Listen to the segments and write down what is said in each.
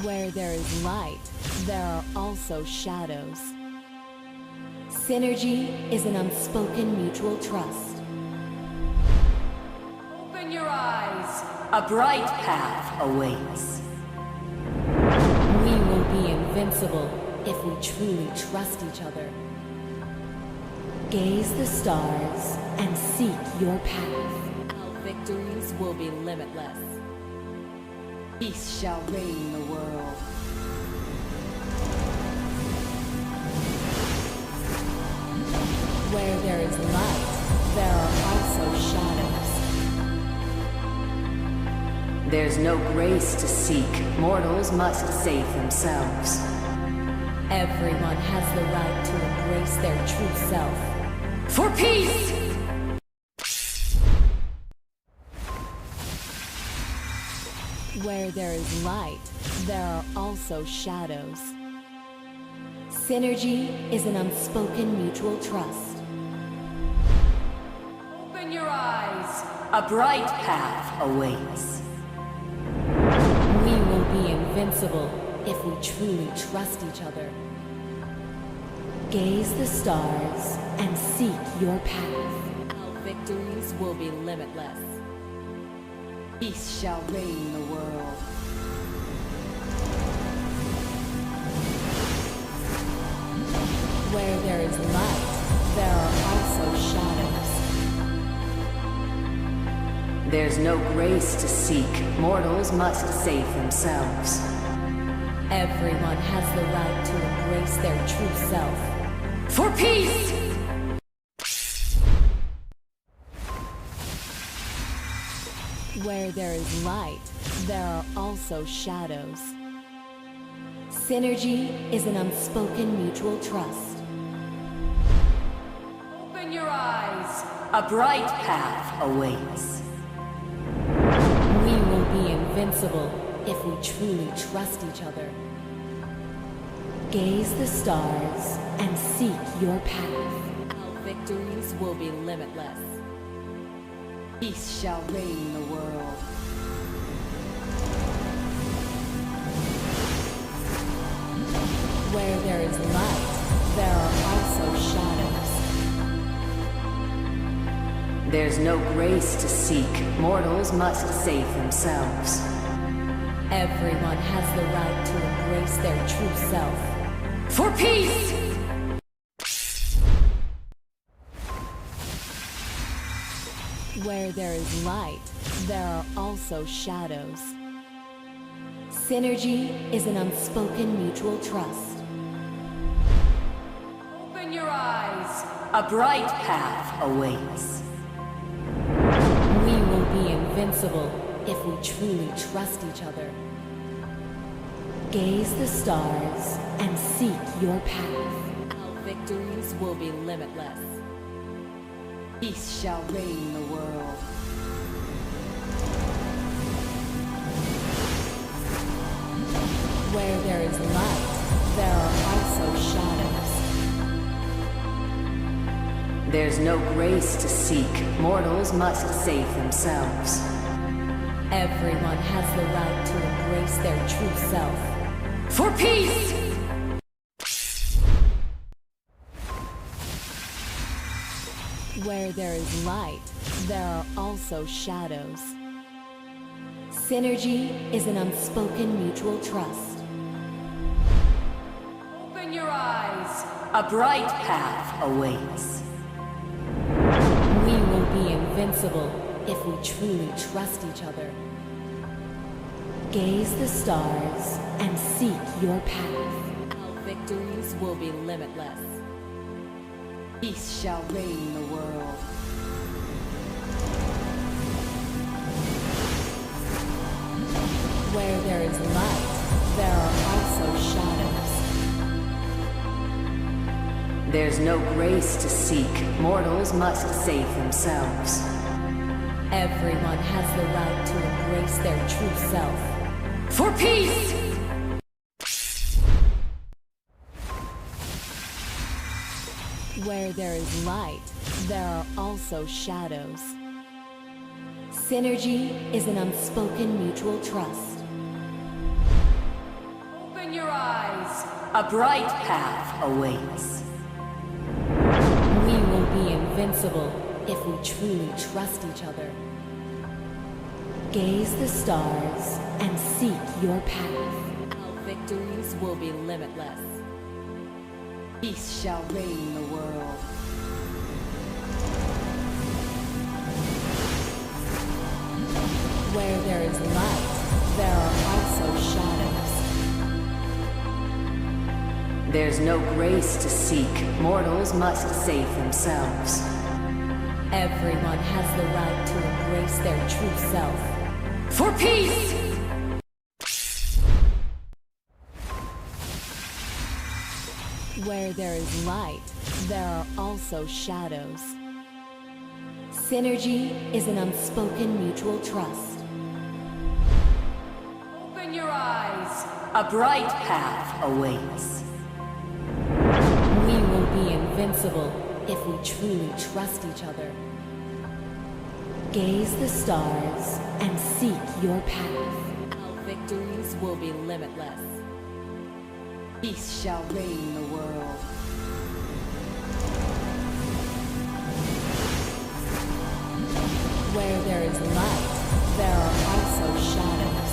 Where there is light, there are also shadows. Synergy is an unspoken mutual trust. Open your eyes. A bright path awaits. We will be invincible if we truly trust each other. Gaze the stars and seek your path. Our victories will be limitless. Peace shall reign the world. Where there is light, there are also shadows. There's no grace to seek. Mortals must save themselves. Everyone has the right to embrace their true self. For peace! Where there is light, there are also shadows. Synergy is an unspoken mutual trust. Open your eyes. A bright path awaits. We will be invincible if we truly trust each other. Gaze the stars and seek your path. Our victories will be limitless. Peace shall reign the world. Where there is light, there are also shadows. There's no grace to seek. Mortals must save themselves. Everyone has the right to embrace their true self. For peace! Where there is light, there are also shadows. Synergy is an unspoken mutual trust. Open your eyes. A bright path awaits. We will be invincible if we truly trust each other. Gaze the stars and seek your path. Our victories will be limitless. Peace shall reign the world. Where there is light, there are also shadows. There's no grace to seek. Mortals must save themselves. Everyone has the right to embrace their true self. For peace! Where there is light, there are also shadows. Synergy is an unspoken mutual trust. Open your eyes. A bright path awaits. We will be invincible if we truly trust each other. Gaze the stars and seek your path. Our victories will be limitless. Peace shall reign the world. Where there is light, there are also shadows. There's no grace to seek. Mortals must save themselves. Everyone has the right to embrace their true self. For peace! Where there is light, there are also shadows. Synergy is an unspoken mutual trust. Open your eyes. A bright path awaits. We will be invincible if we truly trust each other. Gaze the stars and seek your path. Our victories will be limitless. Peace shall reign the world. Where there is light, there are also shadows. There's no grace to seek. Mortals must save themselves. Everyone has the right to embrace their true self. For peace! Where there is light, there are also shadows. Synergy is an unspoken mutual trust. A bright path awaits. We will be invincible if we truly trust each other. Gaze the stars and seek your path. Our victories will be limitless. Peace shall reign the world. Where there is light, there are also shadows. There's no grace to seek. Mortals must save themselves. Everyone has the right to embrace their true self. For peace! Where there is light, there are also shadows. Synergy is an unspoken mutual trust. Open your eyes. A bright path awaits. We will be invincible if we truly trust each other. Gaze the stars and seek your path. Our victories will be limitless. Peace shall reign the world. Where there is light, there are also shadows.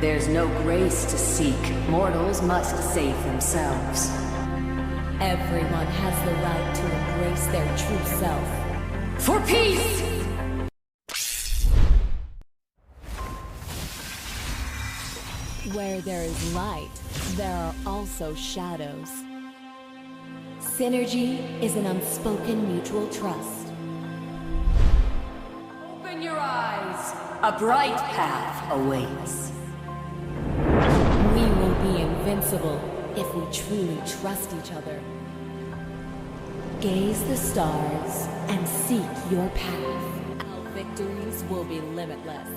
There's no grace to seek. Mortals must save themselves. Everyone has the right to embrace their true self. For peace! Where there is light, there are also shadows. Synergy is an unspoken mutual trust. Open your eyes. A bright path awaits. We will be invincible if we truly trust each other. Gaze the stars and seek your path. Our victories will be limitless.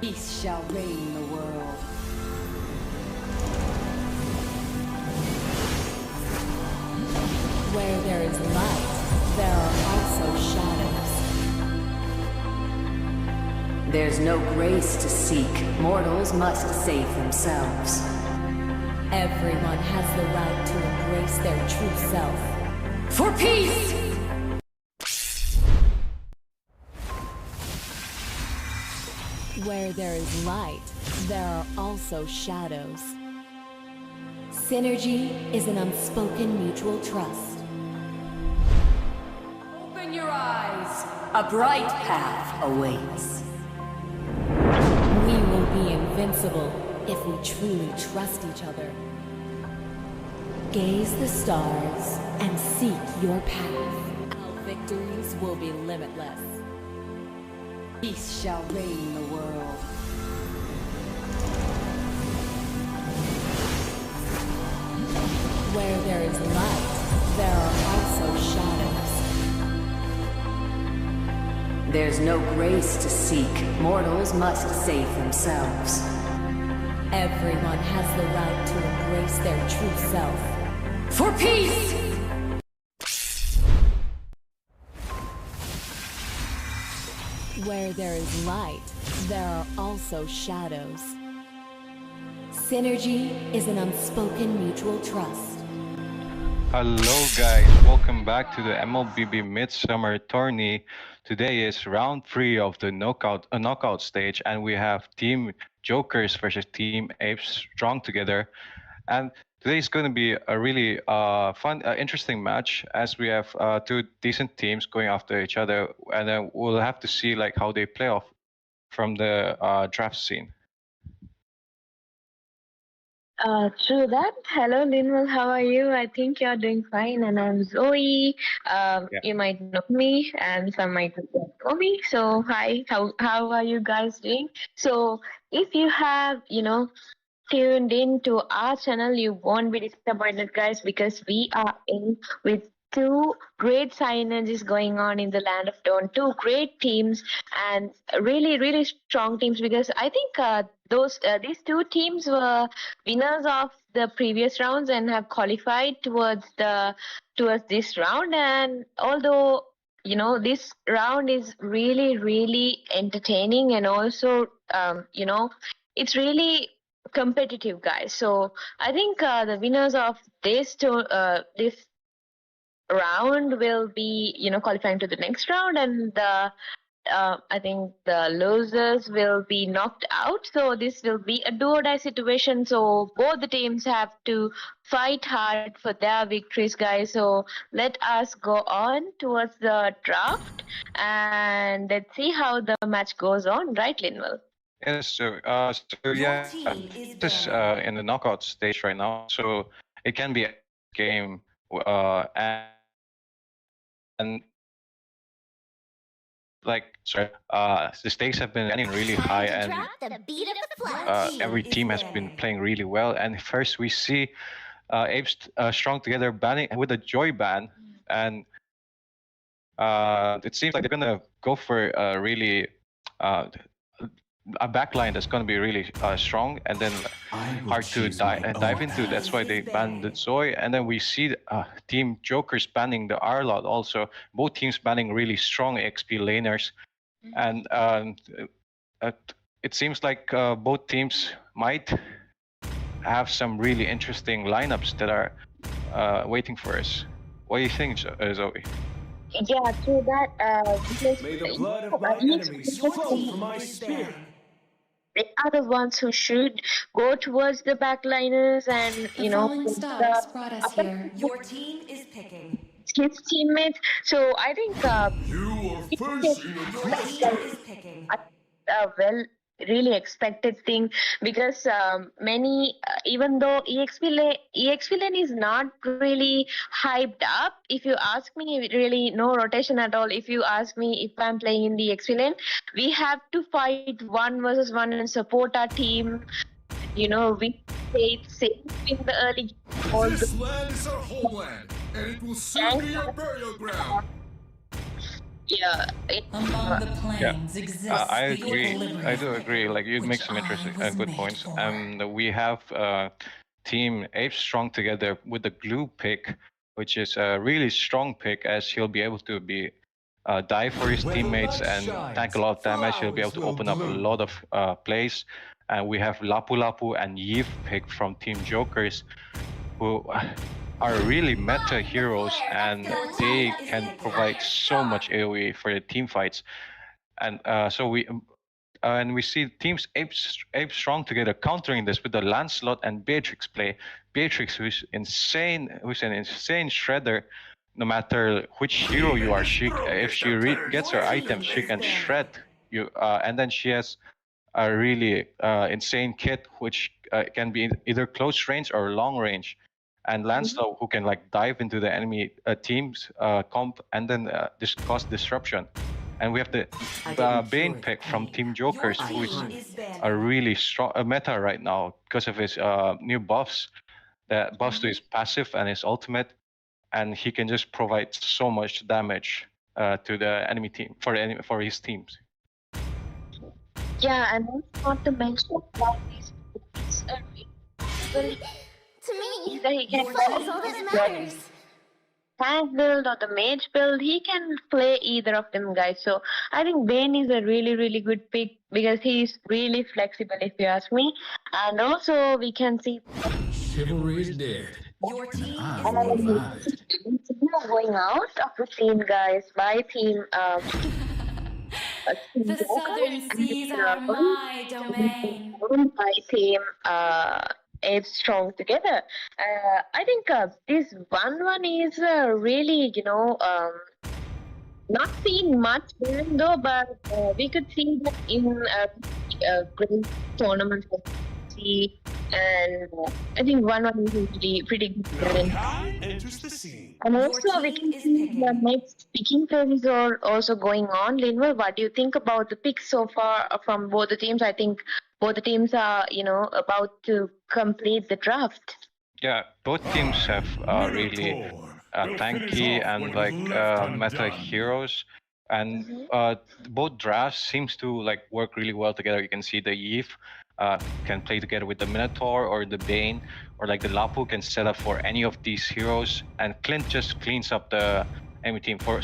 Peace shall reign the world. Where there is light, there are also shadows. There's no grace to seek. Mortals must save themselves. Everyone has the right to embrace their true self. For peace! Where there is light, there are also shadows. Synergy is an unspoken mutual trust. Open your eyes. A bright path awaits. We will be invincible if we truly trust each other. Gaze the stars and seek your path. Our victories will be limitless. Peace shall reign the world. Where there is light, there are also shadows. There's no grace to seek. Mortals must save themselves. Everyone has the right to embrace their true self. For peace! Where there is light, there are also shadows. Synergy is an unspoken mutual trust. Hello guys, welcome back to the MLBB Midsummer Tourney. Today is round 3 of the knockout stage, and we have Team Jokers versus Team Apes strong together. And today is going to be a really fun, interesting match, as we have two decent teams going after each other, and then we'll have to see like how they play off from the draft scene. True that. Hello, Linwl. How are you? I think you're doing fine. And I'm Zoey. You might know me, and some might not know me. So, hi. How are you guys doing? So, if you have, tuned in to our channel, you won't be disappointed, guys, because we are in with two great synergies going on in the land of Dawn. Two great teams and really, really strong teams, because I think these two teams were winners of the previous rounds and have qualified towards this round. And although this round is really, really entertaining, and also it's really competitive, guys. So I think the winners of this round will be, qualifying to the next round, and I think the losers will be knocked out. So this will be a do or die situation. So both the teams have to fight hard for their victories, guys. So let us go on towards the draft and let's see how the match goes on, right, Linwell? Yes, this is in the knockout stage right now, so it can be a game, and the stakes have been getting really high, and every team has been playing really well. And first we see Apes strong together banning with a joy ban, and it seems like they're gonna go for really a backline that's going to be really strong and then hard to dive into. That's why they banned the Zoey. And then we see Team Jokers banning the Arlot also. Both teams banning really strong XP laners. And it seems like both teams might have some really interesting lineups that are waiting for us. What do you think, Zoey? Yeah, true that. Because May the blood of my enemies flow from my spear. They are the ones who should go towards the backliners and brought us here. Your team is picking. his teammates. So I think You are facing a Your team is picking. well, really expected thing, because many even though EXP lane is not really hyped up, if you ask me, really no rotation at all. If you ask me if I'm playing in the EXP lane, we have to fight 1 versus 1 and support our team. We played safe in the early game. This land is our homeland, and it will soon be your burial ground. Yeah, Among the planes exists I the agree. equilibrium, I do agree. Like, you make some which interesting, I was good made points. for. And we have Team Apes strong together with the glue pick, which is a really strong pick, as he'll be able to be die for his teammates and tank a lot of damage. He'll be able to open up a lot of plays. And we have Lapu Lapu and Yves pick from Team Jokers, who are really meta heroes, and they can provide so much AoE for the team fights. And so we see teams Apes strong together countering this with the Lancelot and Beatrix play. Beatrix, who's an insane shredder. No matter which hero you are, if she gets her items, she can shred you. And then she has a really insane kit, which can be either close range or long range. And Lancelot, who can like dive into the enemy team's comp and then cause disruption. And we have the Bane pick from Team Jokers, who is a really strong meta right now because of his new buffs, that buffs to his passive and his ultimate, and he can just provide so much damage to the enemy team for his teams. yeah, and that's not to mention that these picks are really To me, either he can that's all that matters. tank build or the mage build. He can play either of them, guys. So I think Bane is a really, really good pick because he's really flexible, if you ask me. And also we can see Chivalry is dead. Your team I is will picking. revive it. going out of the scene, guys, by team. The southern seas are my domain. By team. Apes strong together. I think this 1-1 is really, not seen much even though, but we could see that in great tournaments like see, and I think 1-1 is usually pretty good. Enters the scene. And also we can see the next picking phase is also going on. Linwl, what do you think about the picks so far from both the teams? I think both the teams are, about to complete the draft. Yeah, both teams have really tanky and like meta heroes, and both drafts seems to like work really well together. You can see the Yves can play together with the Minotaur or the Bane, or like the Lapu can set up for any of these heroes, and Clint just cleans up the enemy team. For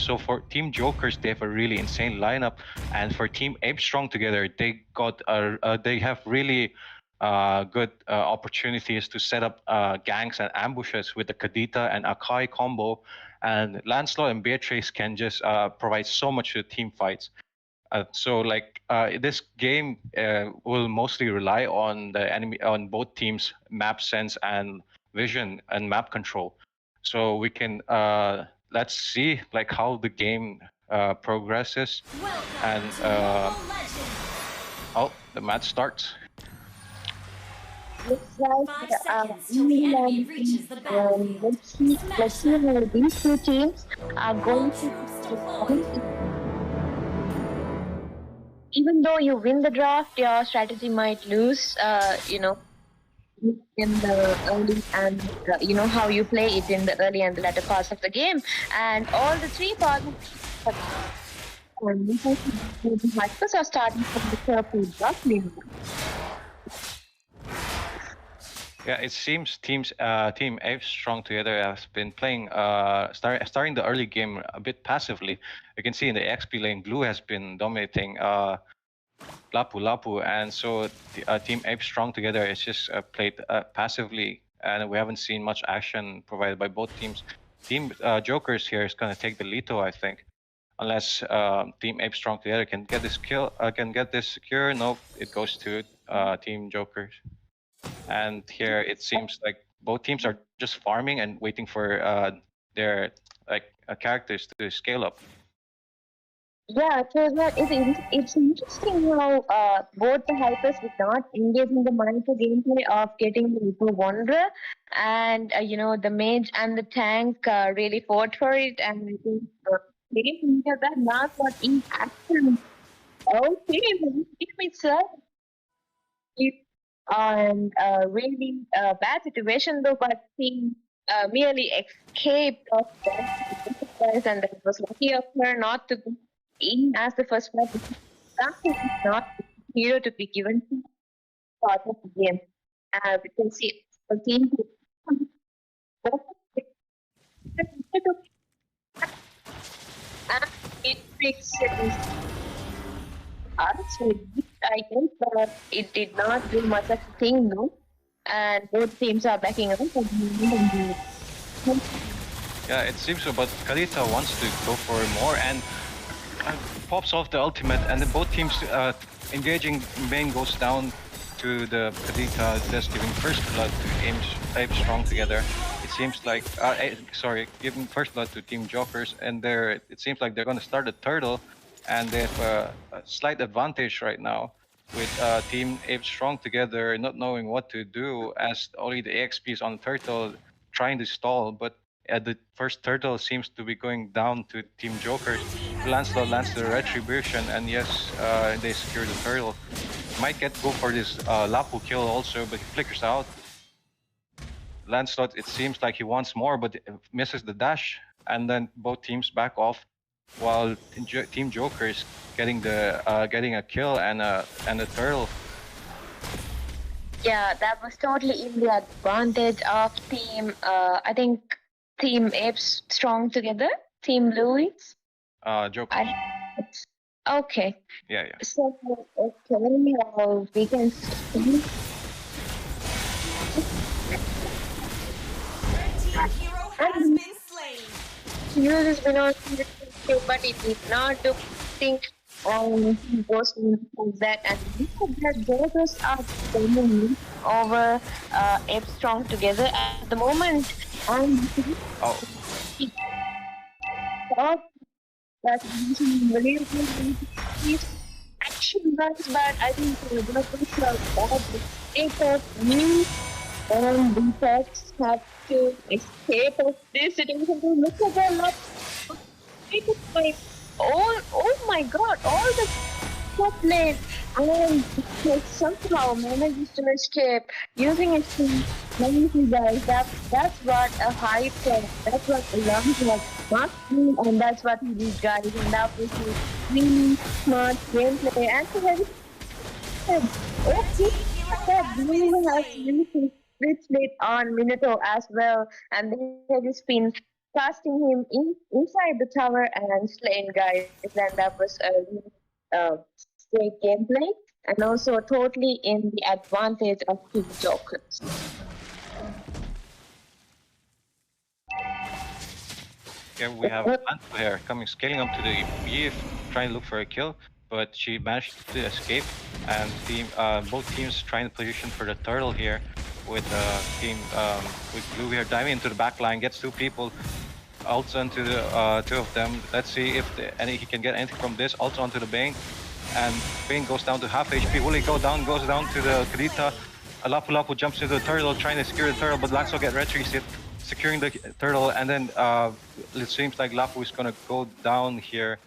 Team Jokers, they have a really insane lineup, and for Team Ape Strong together, they have really good opportunities to set up ganks and ambushes with the Kadita and Akai combo. And Lancelot and Beatrice can just provide so much to team fights. So like this game will mostly rely on the enemy on both teams' map sense and vision and map control. So we can let's see like how the game progresses. And oh, the match starts. Looks like 5 seconds till the enemy reaches the battlefield. let's see how these two teams are All going to. troops deployed. Even though you win the draft, your strategy might lose. In the early and how you play it in the early and the latter parts of the game, and all the three parts of the Mythicals are starting from the Serpent block. Yeah, it seems Team Apes Strong Together has been playing, starting the early game a bit passively. You can see in the XP lane, Blue has been dominating Lapu, and so Team Apes Strong Together is just played passively, and we haven't seen much action provided by both teams. Team Jokers here is going to take the Lito, I think, unless Team Apes Strong Together can get this kill, can get this secure. Nope, it goes to Team Jokers. And here it seems like both teams are just farming and waiting for their characters to scale up. Yeah, so that it's interesting how both the hypers did not engage in the monitor gameplay of getting the Little Wanderer, and the mage and the tank really fought for it, and I think they didn't get that last one in action. Okay, the team itself is on a really bad situation though, but he merely escaped of that, and that was lucky of her not to be in as the first one. Something is not the hero to be given to part of the game. We can see the team and it fixes us with this item, but it did not do much of a thing, no. And both teams are backing up. Yeah, it seems so, but Kalita wants to go for more and pops off the ultimate, and then both teams engaging main goes down to the Kalita, just giving first blood to Apes Strong Together. It seems like, giving first blood to Team Jokers, and it seems like they're going to start a turtle, and they have a slight advantage right now with Team Apes Strong Together not knowing what to do, as only the EXP is on turtle trying to stall, but the first turtle seems to be going down to Team Jokers. Lancelot lands the retribution, and yes, they secure the turtle. Might go for this Lapu kill also, but he flickers out. Lancelot, it seems like he wants more, but misses the dash, and then both teams back off, while Team Joker is getting a kill and a turtle. Yeah, that was totally in the advantage of Team. I think Team Apes Strong Together, Team Louis. Joker. Okay. Yeah. So okay, we can see. Hero has been slain. Uses been on, but it did not do think on goes that, and that Jokers are winning over Apes Strong Together at the moment. Oh. That's really action runs, but I think the Jokers are bad. Apes new and defects have to escape of this situation. Look at their luck. Oh my god, all the top lane, and somehow manages to escape using his team. Guys, that's what a hype is. That's what a young was not doing, and that's what he did, guys. And that was his really smart gameplay. And he has Blue has really split on Minato as well, and they have just been casting him inside the tower and slain, guys. And that was a great gameplay. and also totally in the advantage of Team Jokers. Here we have Bandor here coming, scaling up to the B, trying to look for a kill, but she managed to escape. And both teams trying to position for the turtle here, with with Blue here diving into the back line, gets two people, ults onto the two of them. Let's see if he can get anything from this. Ults onto the Bane, and Bane goes down to half HP. Will he go down? Goes down to the Khiladi. Lapu Lapu jumps into the turtle, trying to secure the turtle, but Laxo get retreated, securing the turtle, and then it seems like Lapu is gonna go down here,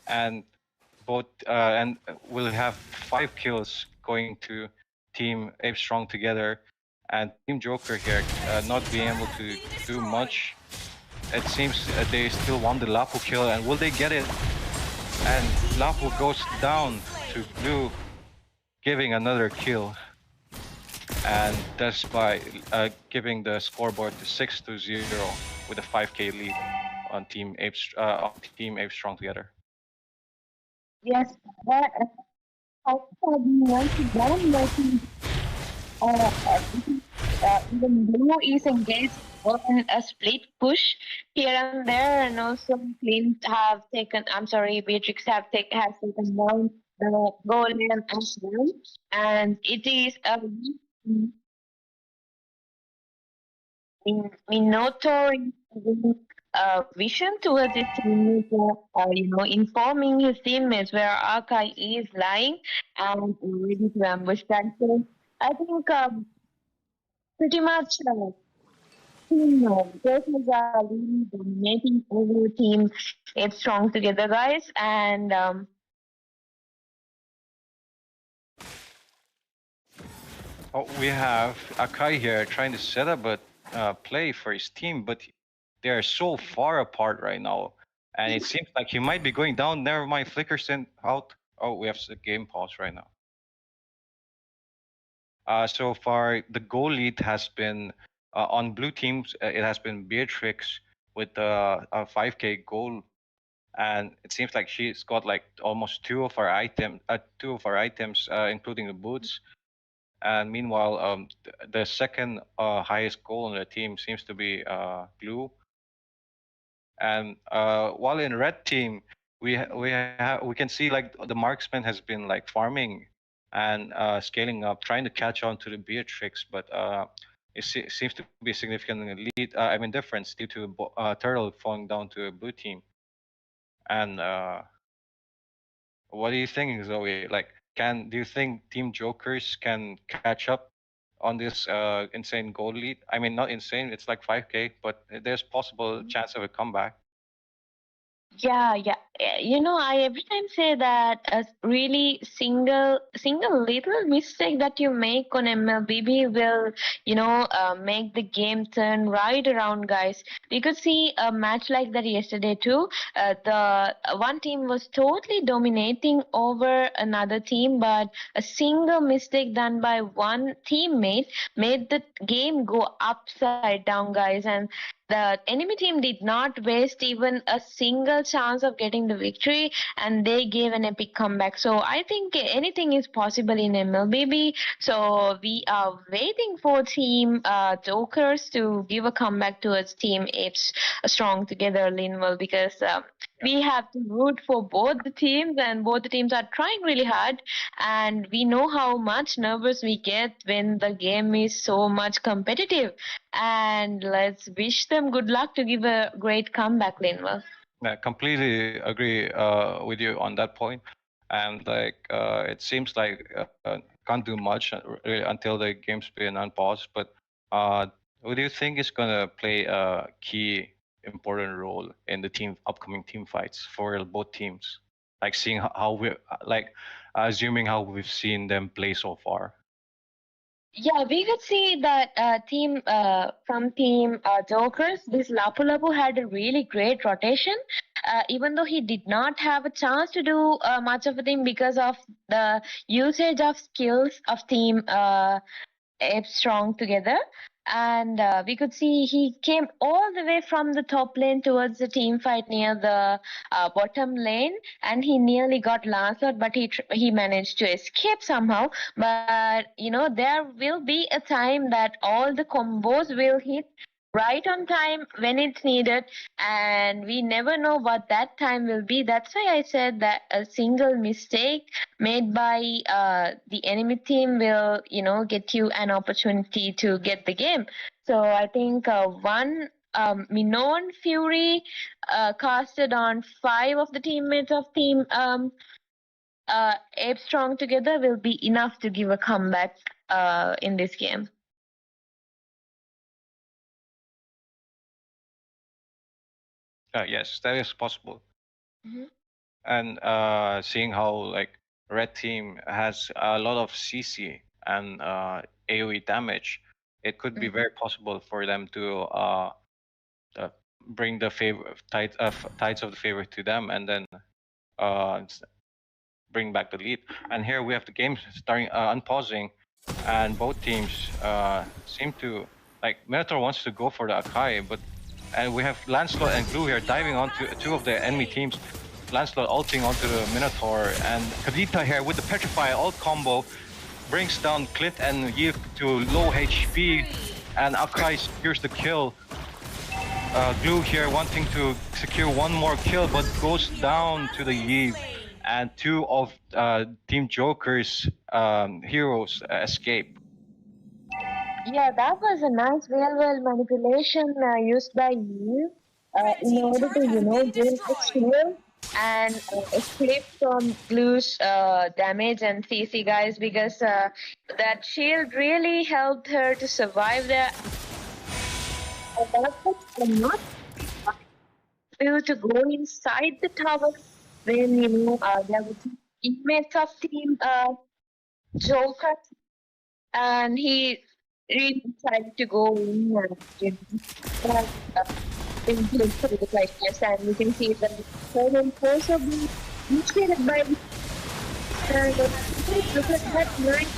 and we'll have 5 kills going to Team Apes Strong together, and Team Joker here not being able to do much. It seems they still want the Lapu kill, and will they get it? And Lapu goes down to Blue, giving another kill. And that's by giving the scoreboard to 6-0 with a 5k lead on Team Apes Strong together. Yes, that once again, even Blue is engaged on a split push here and there, and also Flint have taken. I'm sorry, Beatrix has taken down the goal line as well, and it is a Minotaur vision towards his teammates, informing his teammates where Arkai is lying and ready to ambush that. So I think pretty much team Joker's are really dominating over team. It's strong together, guys, and we have Akai here trying to set up a play for his team, but they are so far apart right now, and it seems like he might be going down. Never mind, Flicker sent out. Oh, we have a game pause right now. So far, the goal lead has been on blue teams. It has been Beatrix with a 5k goal, and it seems like she's got like almost two of our items, including the boots. And meanwhile, the second highest goal on the team seems to be Blue. And while in red team, we can see like the marksman has been like farming and scaling up, trying to catch on to the Beatrix, but it seems to be a significant difference due to Turtle falling down to a blue team. And what do you think, Zoe? Like, do you think Team Jokers can catch up on this insane goal lead? I mean, not insane, it's like 5k, but there's possible chance of a comeback. Yeah. I every time say that a really single little mistake that you make on MLBB will, make the game turn right around, guys. We could see a match like that yesterday too. The one team was totally dominating over another team, but a single mistake done by one teammate made the game go upside down, guys. And the enemy team did not waste even a single chance of getting the victory, and they gave an epic comeback. So I think anything is possible in MLBB. So we are waiting for Team Jokers to give a comeback towards Team Apes Strong together, Linwl, because we have to root for both the teams, and both the teams are trying really hard. And we know how much nervous we get when the game is so much competitive. And let's wish them good luck to give a great comeback, Linwell. I completely agree with you on that point. And it seems like can't do much really until the game's been unpaused. But what do you think is gonna play a key important role in the upcoming team fights for both teams? Like seeing how we assuming how we've seen them play so far. Yeah, we could see that from Team Jokers, this Lapu Lapu had a really great rotation, even though he did not have a chance to do much of a thing because of the usage of skills of Team Apes Strong together. and we could see he came all the way from the top lane towards the team fight near the bottom lane, and he nearly got Lancelot, but he managed to escape somehow. But there will be a time that all the combos will hit right on time when it's needed, and we never know what that time will be. That's why I said that a single mistake made by the enemy team will get you an opportunity to get the game. So I think one Minon Fury casted on 5 of the teammates of team Ape Strong together will be enough to give a comeback in this game. Yes, that is possible. Mhm. And seeing how like red team has a lot of CC and AoE damage, it could be very possible for them to bring the tides of the favor to them, and then bring back the lead. And here we have the game starting unpausing, and both teams seem to like Minotaur wants to go for the Akai, and we have Lancelot and Glue here diving onto 2 of the enemy teams. Lancelot ulting onto the Minotaur, and Khiladi here with the Petrify ult combo brings down Clint and Yiv to low HP, and Akai secures the kill. Glue here wanting to secure one more kill, but goes down to the Yiv, and 2 of Team Joker's heroes escape. Yeah, that was a nice real-world manipulation used by you in order to, gain a shield and escape from Glue's damage and CC guys, because that shield really helped her to survive there. That was not able to go inside the tower when there were teammates of Team Joker, and he really decided to go in and influence the players, and we can see that the third and fourth of being initiated by look at that nice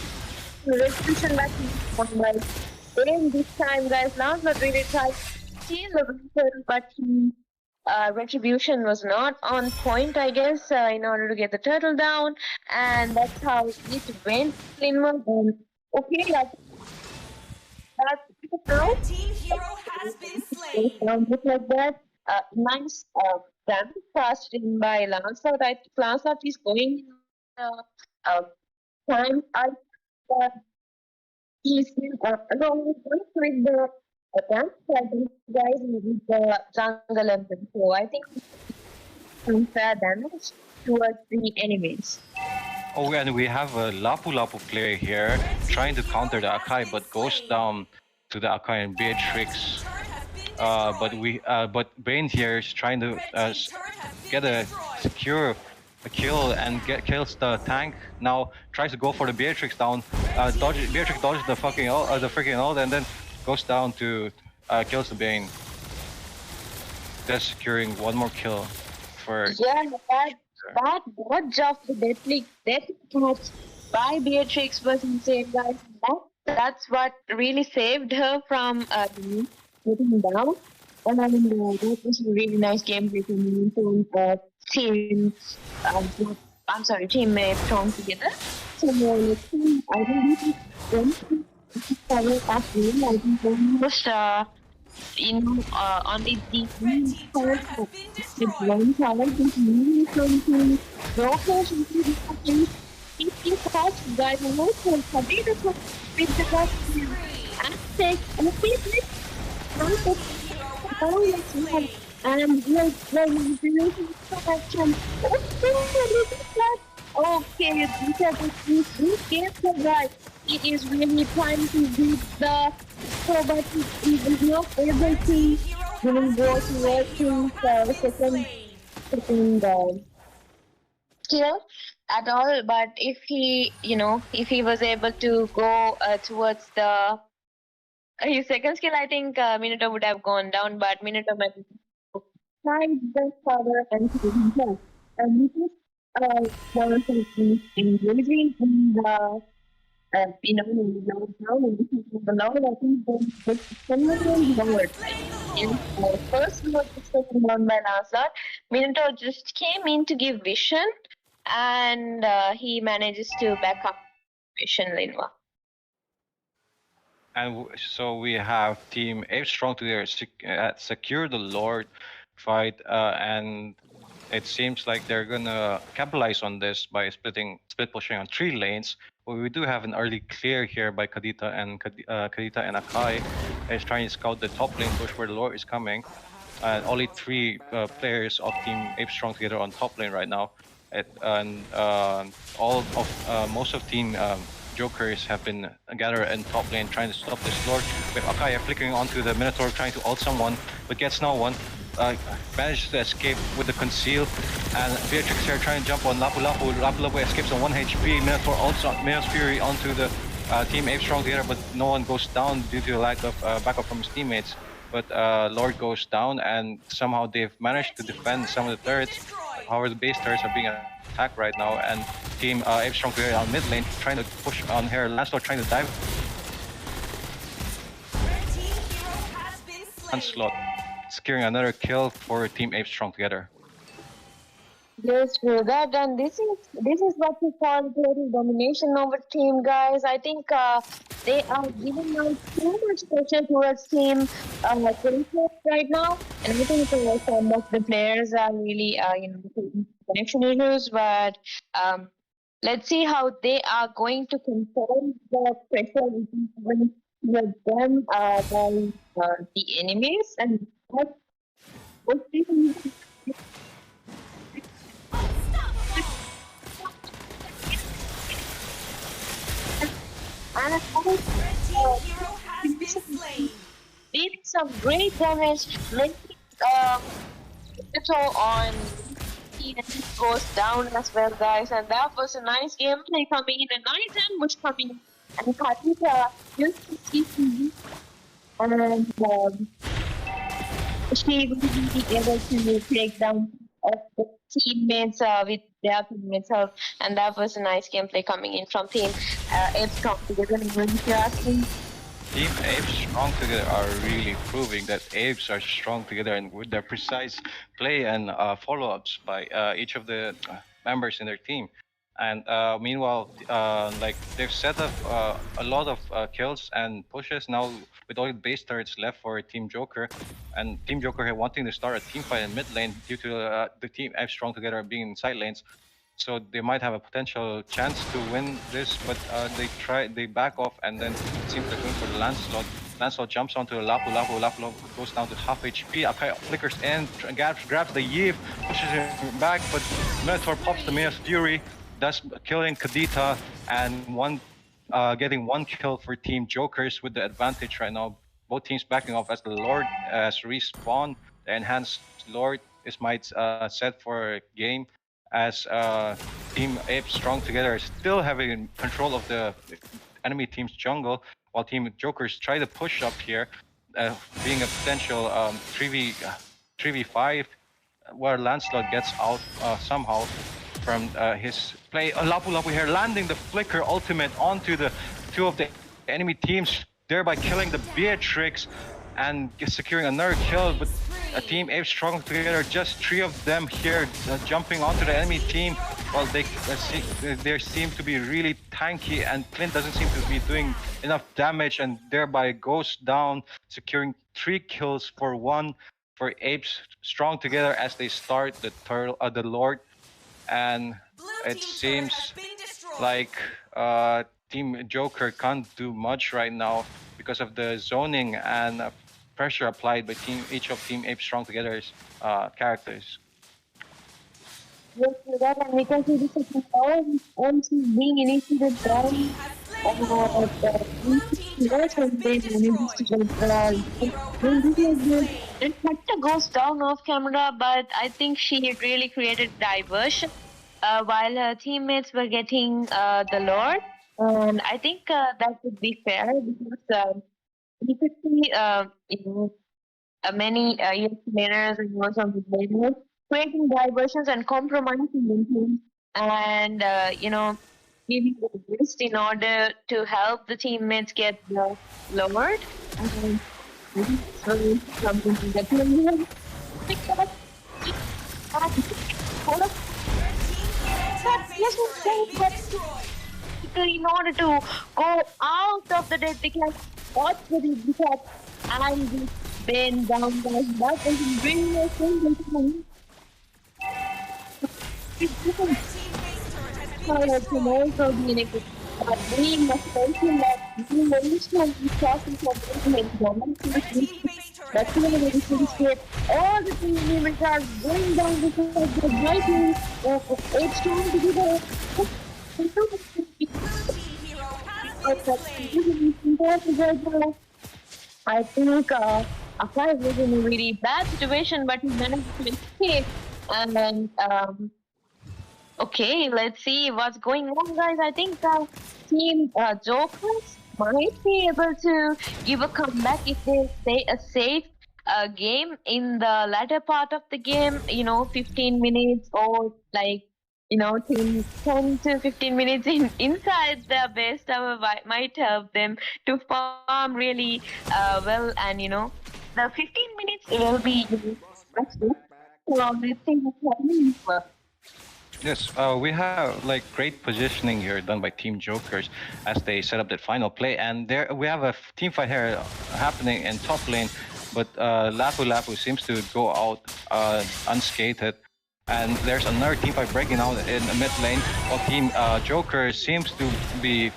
resolution that he won. Then this time guys, Lancelot really tried to steal the weapon, but Retribution was not on point, I guess, in order to get the turtle down, and that's how it went. Linwl, and okay, that's now. Team hero has been slain. Just like that, nice damage passed in by Lancelot. I think Lancelot is going time. He's along with the damage. I think guys with the jungle and so I think unfair damage towards the enemies. Oh, and we have a Lapu Lapu player here trying to counter the Akai, but goes down to the Akai and Beatrix. But Bane here is trying to get a kill and kills the tank. Now tries to go for the Beatrix down. Beatrix dodges the freaking ult, and then goes down to kills the Bane. Just securing one more kill for. Yeah, that dodge of the death catch by Beatrix was insane, guys. That's what really saved her from getting down. And that was a really nice gameplay from teammate strong together. So let's see. I think this is going to cover up really. I think almost on the defense part with one tower is really something brokers if you catch guys and also for data with the guys and take and it and okay, this game for guys. It is really trying to beat the so, but he is not able to go towards second skill at all. But if he was able to go towards the his second skill, I think Minotaur would have gone down. But Minotaur might try the power and kill himself. And this is one of the things engaging in the the Lord, I think the second Lord. And first Lord was taken down by Lancelot. Minotaur just came in to give vision, and he manages to back up vision Linwa. And so we have Team Apes strong together secure the Lord fight, and it seems like they're gonna capitalize on this by split pushing on 3 lanes. But we do have an early clear here by Kadita and Akai is trying to scout the top lane push where the Lord is coming. And only 3 players of Team Apes strong together on top lane right now. Most of Team Jokers have been gathered in top lane trying to stop this Lord. With Akaya flickering onto the Minotaur trying to ult someone, but gets no one. Manages to escape with the conceal, and Beatrix here trying to jump on Lapu Lapu. Lapu Lapu escapes on 1 HP. Minotaur ults Minos Fury onto the Team Apes strong together, but no one goes down due to the lack of backup from his teammates. But Lord goes down, and somehow they've managed to defend some of the turrets. However, the base turrets are being attacked right now, and Team Apes strong together on mid lane trying to push on here. Lancelot trying to dive. Lancelot securing another kill for Team Apes strong together. Yes, true that, and this is what we call total domination over team, guys. I think they are giving out too much pressure towards team right now, and I think some of the players are really facing connection issues. But let's see how they are going to control the pressure with them by the enemies, and and did some great damage, making Little on he goes down as well, guys. And that was a nice gameplay coming in, a nice ambush coming in. And Khadija used to see and she will be able to take down the teammates with their teammates' help, and that was a nice gameplay coming in from Team Apes strong together. If you're asking, Team Apes strong together are really proving that Apes are strong together, and with their precise play and follow-ups by each of the members in their team. And meanwhile, like they've set up a lot of kills and pushes now with all the base turrets left for Team Joker, and Team Joker here wanting to start a team fight in mid lane due to the Team Apes strong together being in side lanes. So they might have a potential chance to win this, but they back off, and then it seems they're going for the Lancelot. Lancelot jumps onto the Lapu Lapu. Lapu goes down to half HP. Akai flickers in, grabs the Yves, pushes him back, but Minotaur pops the Minos Fury, thus killing Kadita, and getting 1 kill for Team Jokers with the advantage right now. Both teams backing off as the Lord has respawned. The enhanced Lord is set for game, as Team Apes strong together is still having control of the enemy team's jungle, while Team Jokers try to push up here, being a potential 3v5, where Lancelot gets out somehow from his play. Lapu Lapu here landing the flicker ultimate onto the 2 of the enemy teams, thereby killing the Beatrix and securing another kill. But a Team Apes strong together, just 3 of them here jumping onto the enemy team. Well, they seem to be really tanky, and Clint doesn't seem to be doing enough damage, and thereby goes down, securing 3 kills for 1 for Apes strong together as they start the Lord. And it seems like Team Joker can't do much right now because of the zoning and pressure applied by each of Team Apes strong together's characters. yes, that, and we can see this is all being initiated by and Hector goes down off camera, but I think she really created diversion while her teammates were getting the Lord. And I think that would be fair because we could see many youth players and most of the players creating diversions and compromising them. And giving their best in order to help the teammates get lowered. And so something that we have picked up. In order to go out of the dead, they can watch the dead and just bend down that and bring us in. Can also be negative. Being a person that you mentioned the process of movement, that's why we appreciate all the team members are going down because they're fighting. It's trying to be the I think Akai was in a really bad situation, but he managed to escape. And okay, let's see what's going on, guys. I think Team Jokers might be able to give a comeback if they stay a safe game in the latter part of the game. 15 minutes or like 10 to 15 minutes inside the base tower might help them to farm really well, and the 15 minutes will be rested. So let's see what's happening. Yes, we have like great positioning here done by Team Jokers as they set up that final play, and there we have a team fight here happening in top lane, but Lapu Lapu seems to go out unscathed, and there's another team fight breaking out in the mid lane while Team Jokers seems to be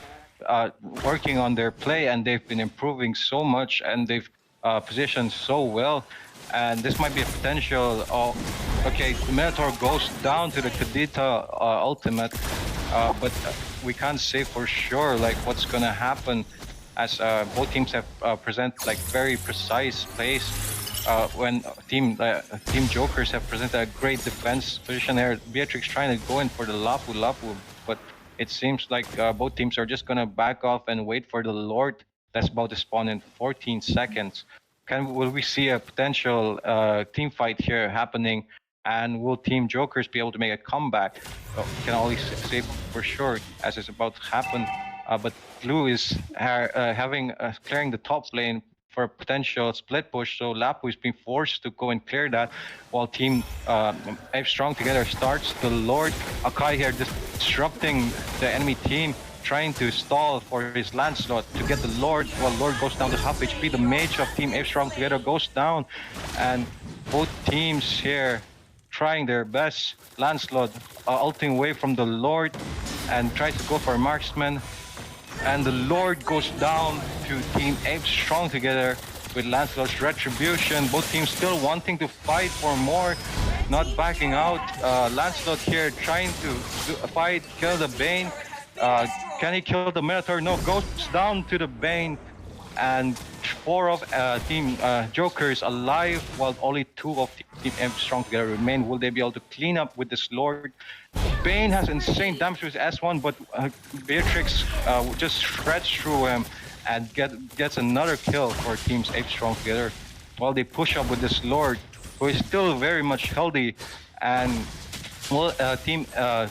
working on their play, and they've been improving so much, and they've positioned so well. And this might be a potential of, okay, the Minotaur goes down to the Kadita ultimate, but we can't say for sure like what's gonna happen, as both teams have present like very precise plays. When Team Jokers have presented a great defense position there, Beatrix trying to go in for the Lapu Lapu, but it seems like both teams are just gonna back off and wait for the Lord that's about to spawn in 14 seconds. Will we see a potential team fight here happening, and will Team Jokers be able to make a comeback? Can only say for sure as it's about to happen. But Blue is clearing the top lane for a potential split push, so Lapu is being forced to go and clear that, while Team Apes Strong together starts the Lord. Akai here disrupting the enemy team, trying to stall for his Lancelot to get the Lord, while Lord goes down to half HP. The mage of Team Apes Strong together goes down, and both teams here trying their best. Lancelot ulting away from the Lord and tries to go for a marksman, and the Lord goes down to Team Apes Strong together with Lancelot's retribution. Both teams still wanting to fight for more, not backing out. Lancelot here trying to fight, kill the Bane. Can he kill the Minotaur? No, goes down to the Bane, and 4 of Team Jokers alive, while only 2 of Team Apes Strong together remain. Will they be able to clean up with this Lord? Bane has insane damage with S1, but Beatrix just shreds through him and gets another kill for Teams Apes Strong together, while they push up with this Lord, who is still very much healthy. And will Team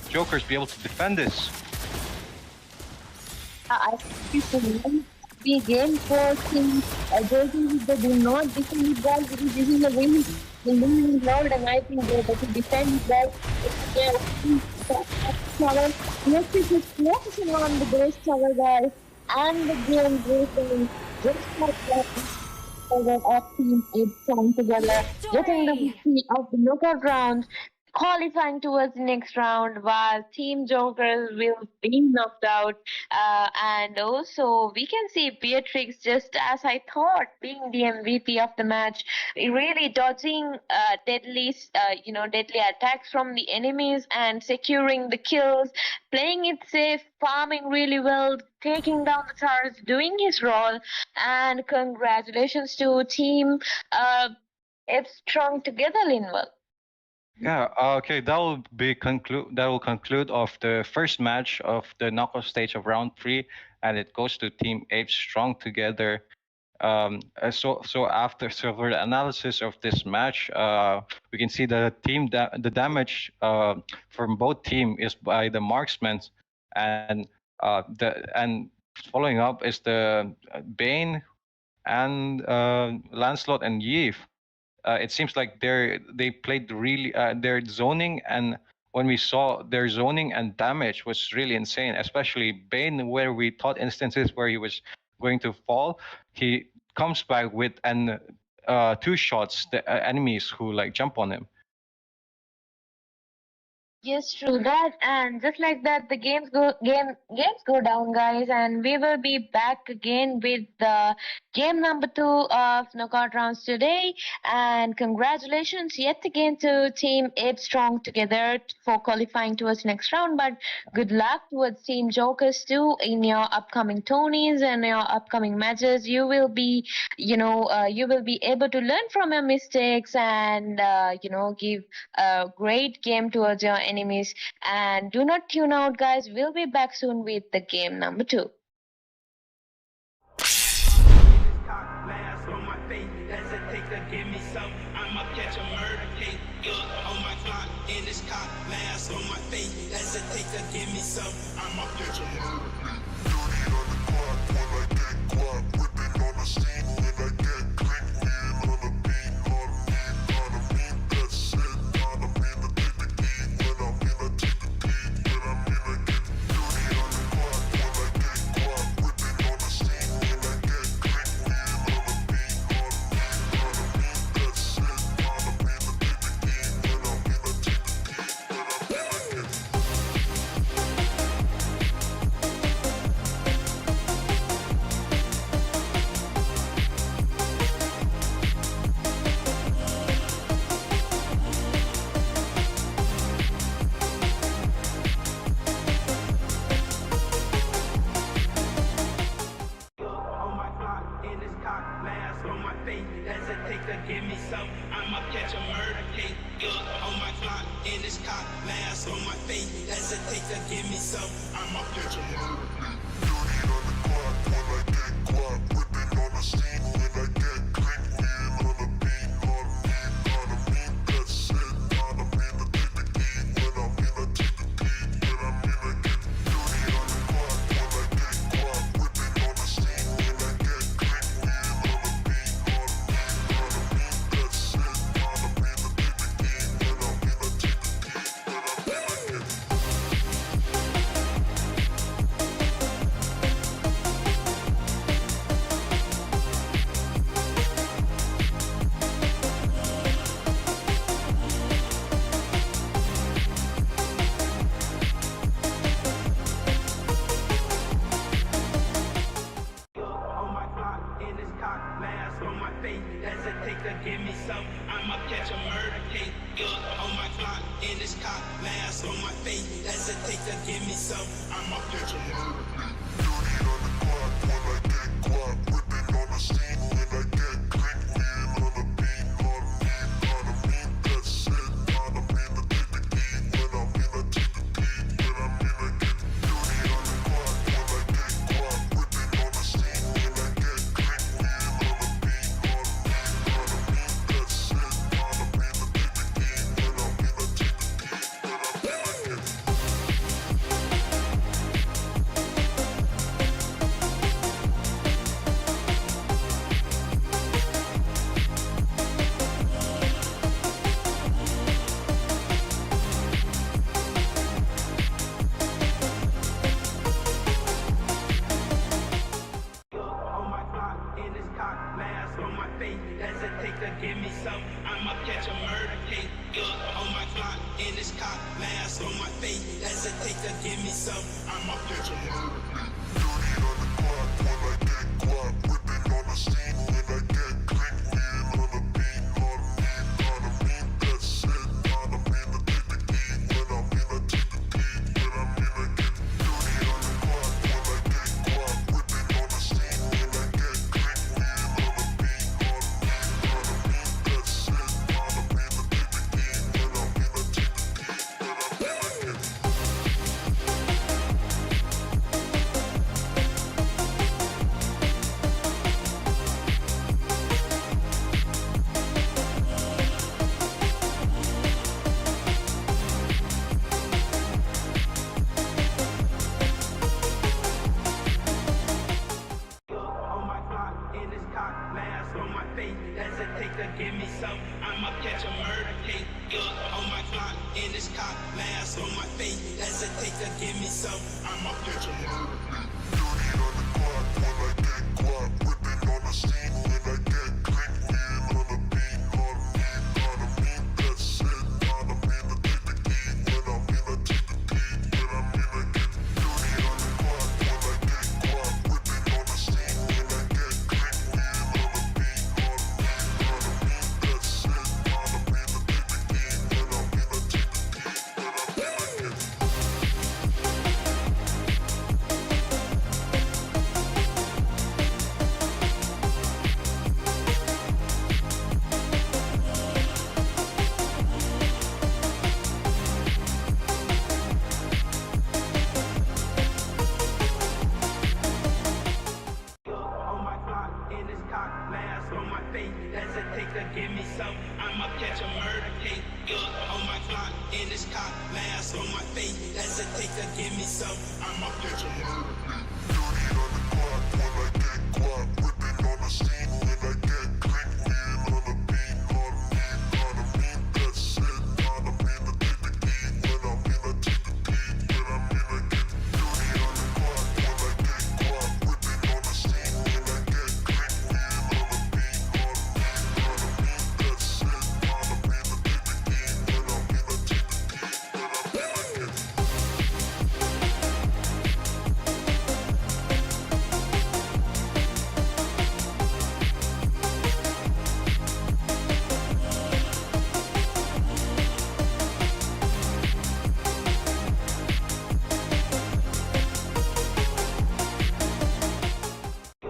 Jokers be able to defend this? I think it's the game for Team Jokers. They do not defend well because this is a really loud, and I think they're able to defend well. Let's just focusing on the base tower, guys, and the game breaking just like that. Of Team Apes Strong together, getting the victory of the knockout round, qualifying towards the next round, while Team Jokers will be knocked out. And also, we can see Beatrix, just as I thought, being the MVP of the match, really dodging deadly attacks from the enemies and securing the kills, playing it safe, farming really well, taking down the towers, doing his role. And congratulations to Team Apes Strong together, Linwl. Yeah, okay, that will conclude of the first match of the knockout stage of round 3, and it goes to Team Apes Strong together. So after further analysis of this match, we can see the damage from both team is by the marksmen, and and following up is the Bane and Lancelot and Yves. It seems like they played really their zoning, and when we saw their zoning and damage was really insane, especially Bane, where we thought instances where he was going to fall, he comes back with and two shots the enemies who like jump on him. Yes, true that, and just like that, the games go down, guys, and we will be back again with the game number 2 of knockout rounds today. And congratulations yet again to Team Apes Strong together for qualifying towards next round. But good luck towards Team Jokers too in your upcoming tourneys and your upcoming matches. You will be, you will be able to learn from your mistakes and give a great game towards your enemies. And do not tune out, guys. We'll be back soon with the game number 2. face. Hesitate to give me some. I'ma catch a murder case. Look on my clock in this cop mask on my face. Hesitate to give me some. I'ma catch a murder case. Dirty on the clock when I get guap. Whipping on the scene when I get quick. Wheeling on the beat. On me, that's it. On me, I take the key. When I'm in, I take the key. When I'm in, I get dirty on the clock when I get guap. Whipping on the scene when I get quick. Wheeling on the beat. On me, that's it. On me, I take the key. When I'm in, I take the key. When I'm in, I get On my clock in this cock mask on my face. Hesitate to give me some. I'ma catch a murder case. Look on my clock in this cock mask on my face. Hesitate to give me some. I'ma catch a murder case. dirty on the clock when I get guap. Whipping on the scene when I get quick. Wheeling on the beat. On me, that's it. On me, I take the key. When I'm in, I take the key. When I'm in, I get dirty on the clock when I get guap. Whipping on the scene when I get quick. Wheeling on the beat. On me, that's it. On me, I take the key. When I'm in, I take the key. When I'm in, I get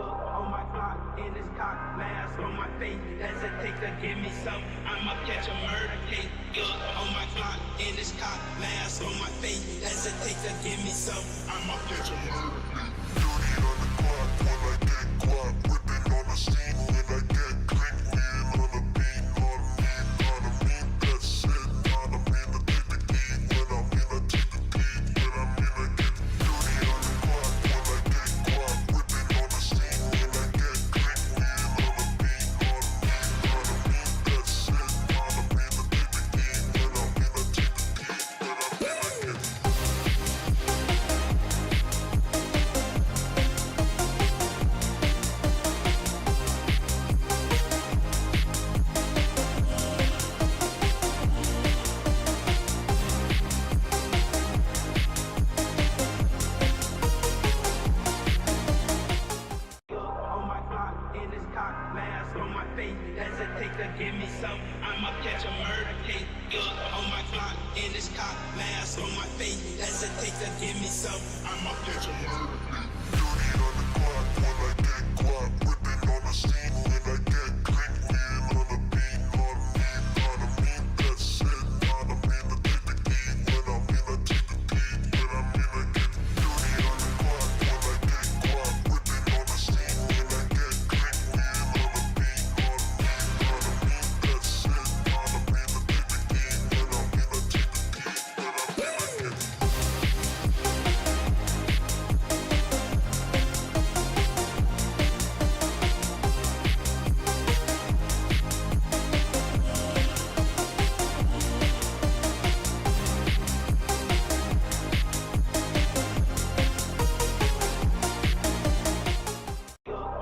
On my clock in this cock mask on my face. Hesitate to give me some. I'ma catch a murder case. Look on my clock in this cock mask on my face. Hesitate to give me some. I'ma catch a murder case. dirty on the clock when I get guap. Whipping on the scene when I get quick. Wheeling on the beat. On me, that's it. On me, I take the key. When I'm in, I take the key. When I'm in, I get dirty on the clock when I get guap. Whipping on the scene when I get quick. Wheeling on the beat. On me, that's it. On me, I take the key. When I'm in, I take the key. When I'm in, I get On my clock in this cock mask on my face. Hesitate to give me some. I'ma catch a murder case. Look on my clock in this cock mask on my face. Hesitate to give me some. I'ma catch a murder case. dirty on the clock when I get guap. Whipping on the scene when I get quick. Wheeling on the beat. On me, that's it. On me, I take the key. When I'm in, I take the key. When I'm in, I get dirty on the clock when I get guap. Whipping on the scene when I get quick. Wheeling on the beat. On me, that's it. On me, I take the key. When I'm in, I take the key. When I'm in, I get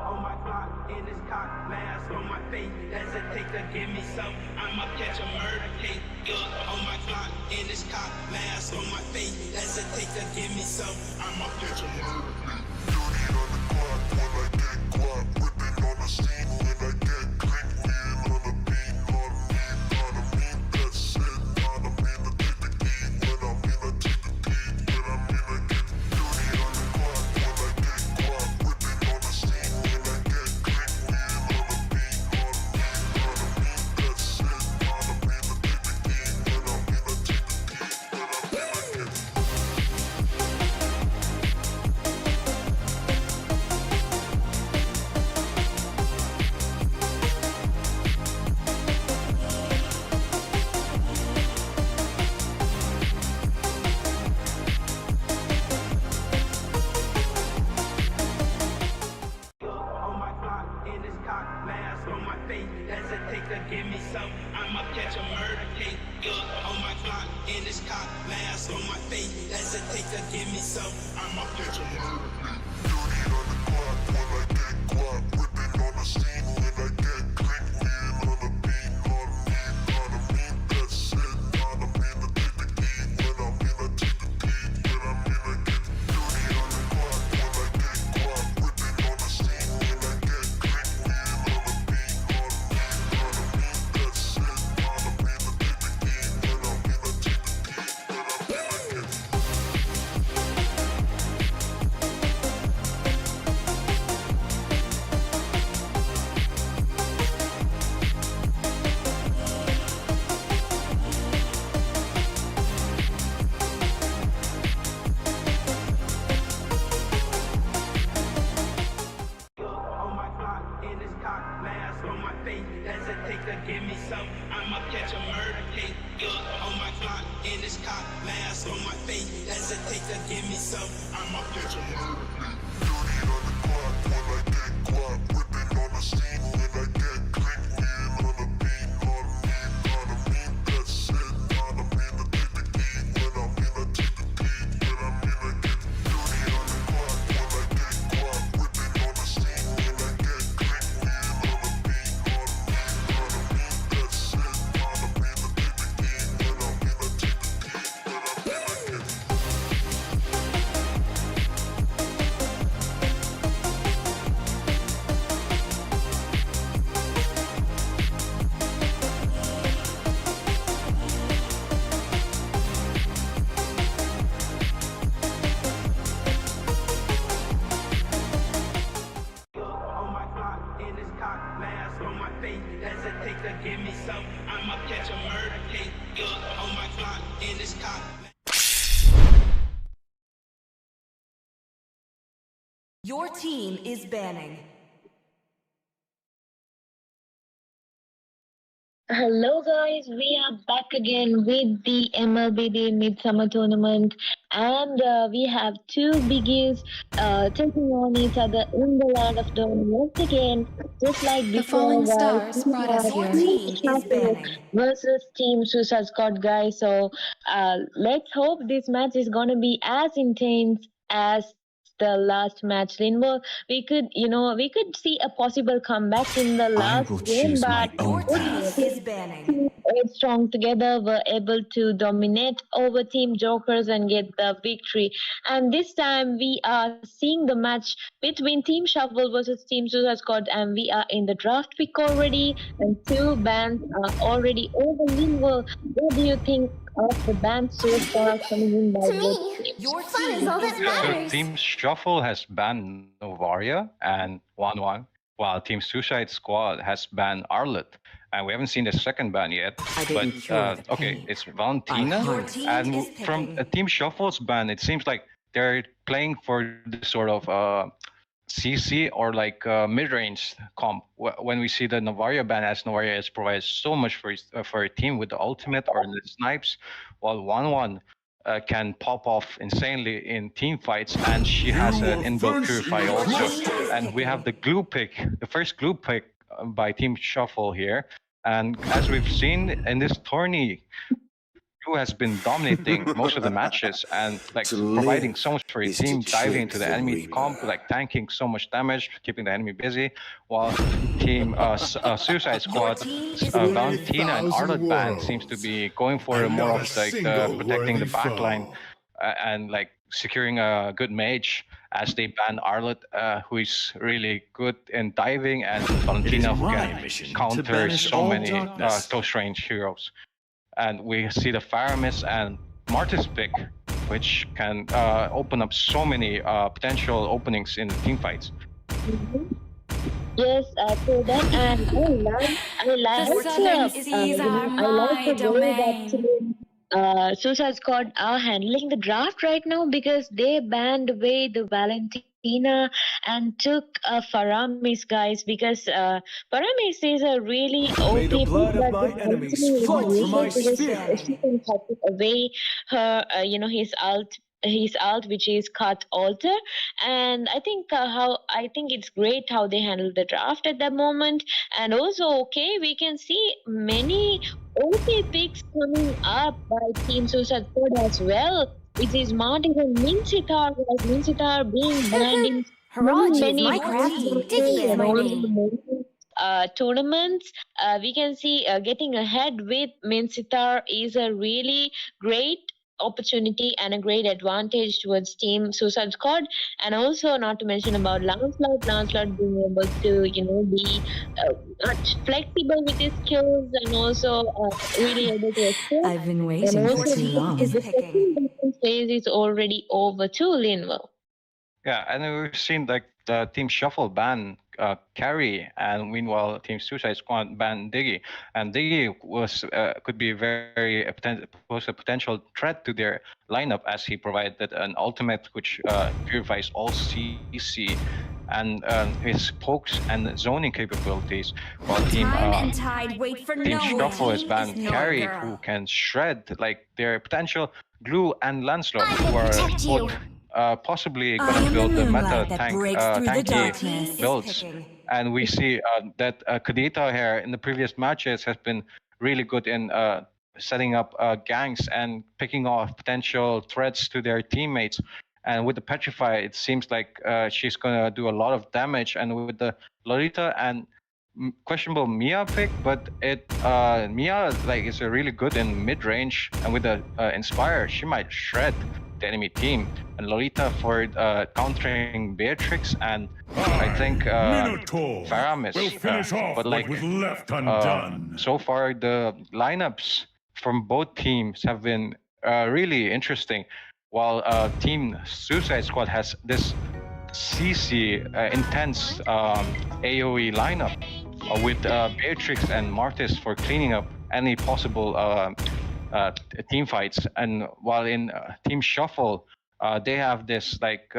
On my clock in this cock mask on my face. Hesitate to give me some. I'ma catch a murder case. Look on my clock in this cock mask on my face. Hesitate to give me some. I'ma catch a murder case. dirty on the clock when I get guap. Whipping on the scene when I get quick. Wheeling on the beat. On me, that's it. On me, I take the key. When I'm in, I take the key. When I'm in, I get dirty on the clock when I get guap. Whipping on the scene when I get quick. Wheeling on the beat. On me, that's it. On me, I take the key. When I'm in, I take the key. When I'm in, I get face. Hesitate to give me some. I'ma catch a murder case. On my clock, in this cop, mask on my face. Hesitate to give me some. I'ma catch a murder case. Dirty on the clock when I get guap. Whipping on the scene when I get clean. Lean on the beat, on me, that's it. On me, the take the key. When I'm in, I take the key. When I'm in, I get dirty on the clock when I get guap. Whipping on the scene when I get clean. Lean on the beat, on me, that's it. On me, the take the key. When I'm in, I take the key. When I'm in, I get On my clock, in this cock, mask on my face. Hesitate to give me some. I'ma catch a murder case. On my clock, in this cock, mask on my face. Hesitate to give me some. I'ma catch a murder case. dirty on the clock when I get guap. Whipping on the scene when I get clean. Lean on the beat, on me, that's it. On me, the take the key. When I'm in, I take the key. When I'm in, I get dirty on the clock when I get guap. Whipping on the scene when I get clean. Lean on the beat, on me, that's it. On me, the take the key. When I'm in, I take the key. When I'm in, I get On my clock, in this cock, mask on my face. Hesitate to give me some. I'ma catch a murder case. On my clock, in this cock. Your team is banning. Hello guys, we are back again with the MLBB Midsummer Tournament, and we have two biggies taking on each other in the land of Dawn once again. Just like The before, falling guys, stars we brought us have here. Your team is Team banning. versus Team Suicide Squad, guys. So let's hope this match is gonna be as intense as the last match. Linwo, we could see a possible comeback in the last game, but Your team is banning. strong together were able to dominate over Team Jokers and get the victory. And this time we are seeing the match between Team Shuffle versus Team Suicide Squad, and we are in the draft pick already, and two bands are already over. Linwo, what do you think of the bands so far coming in by both teams? Your team is So banning. Team Shuffle has banned Novaria and 1-1, while Team Suicide Squad has banned Arlet. And we haven't seen the second ban yet. But okay, it's Valentina. Your team And is from picking. Team Shuffle's ban, it seems like they're playing for this sort of CC or like mid-range comp. When we see the Novaria ban, as Novaria has provided so much for a team with the ultimate or the snipes, while 1-1 can pop off insanely in team fights, and she has an inbuilt purify also. And we have the glue pick, the first glue pick by Team Shuffle here. And as we've seen in this tourney, Blue has been dominating most of the matches and like providing so much for his team, diving into the enemy comp, like tanking so much damage, keeping the enemy busy, while Team Suicide Squad, Valentina and Arlet Band seems to be going for more of like protecting the backline and like securing a good mage as they ban Arlet, who is really good in diving, and Valentina who can counter so many close range heroes. And we see the Faramis and Martis pick, which can open up so many potential openings in the team fights. Yes, so that, and I like The southern seas are my domain. Suicide Squad are handling the draft right now because they banned away the Valentina and took Faramis, guys, because Faramis is a really May the OP blood pick of that my is enemies actually flow really from my useful because spear. she can take away her, his ult his ult, which is cut alter. And I think it's great how they handle the draft at that moment. And also, okay, we can see many okay picks coming up by Team Suicide Squad as well. It is Martin and Minsitar, like Minsitar being banned in Haraj is many Minecraft dig and all banning. the tournaments. We can see getting ahead with Minsitar is a really great opportunity and a great advantage towards Team Suicide Squad. And also, not to mention about Lancelot being able to, be much flexible with his skills and also really able to escape. I've been And waiting for also, too long. the second phase is already over too, Linwell. Yeah, and we've seen like the Team Shuffle ban Carry, and meanwhile Team Suicide Squad ban Diggy, and Diggy was could be very pose a potential threat to their lineup as he provided an ultimate which purifies all CC, and his pokes and zoning capabilities. While Time and tide wait for Team no Shuffle one. is banned Carry, who can shred like their potential Glue and Lancelot, who are both possibly I gonna am build the the meta moonlight that breaks through the tanky darkness. builds. And we see that Khiladi here in the previous matches has been really good in setting up ganks and picking off potential threats to their teammates. And with the Petrify, it seems like she's gonna do a lot of damage. And with the Lolita and questionable Mia pick, but Mia like is really good in mid range, and with the Inspire, she might shred the enemy team. And Lolita for countering Beatrix, and I think Faramis. will finish off but like what was left undone. so far, the lineups from both teams have been really interesting. While Team Suicide Squad has this CC intense AoE lineup with Beatrix and Martis for cleaning up any possible team fights, and while in Team Shuffle they have this like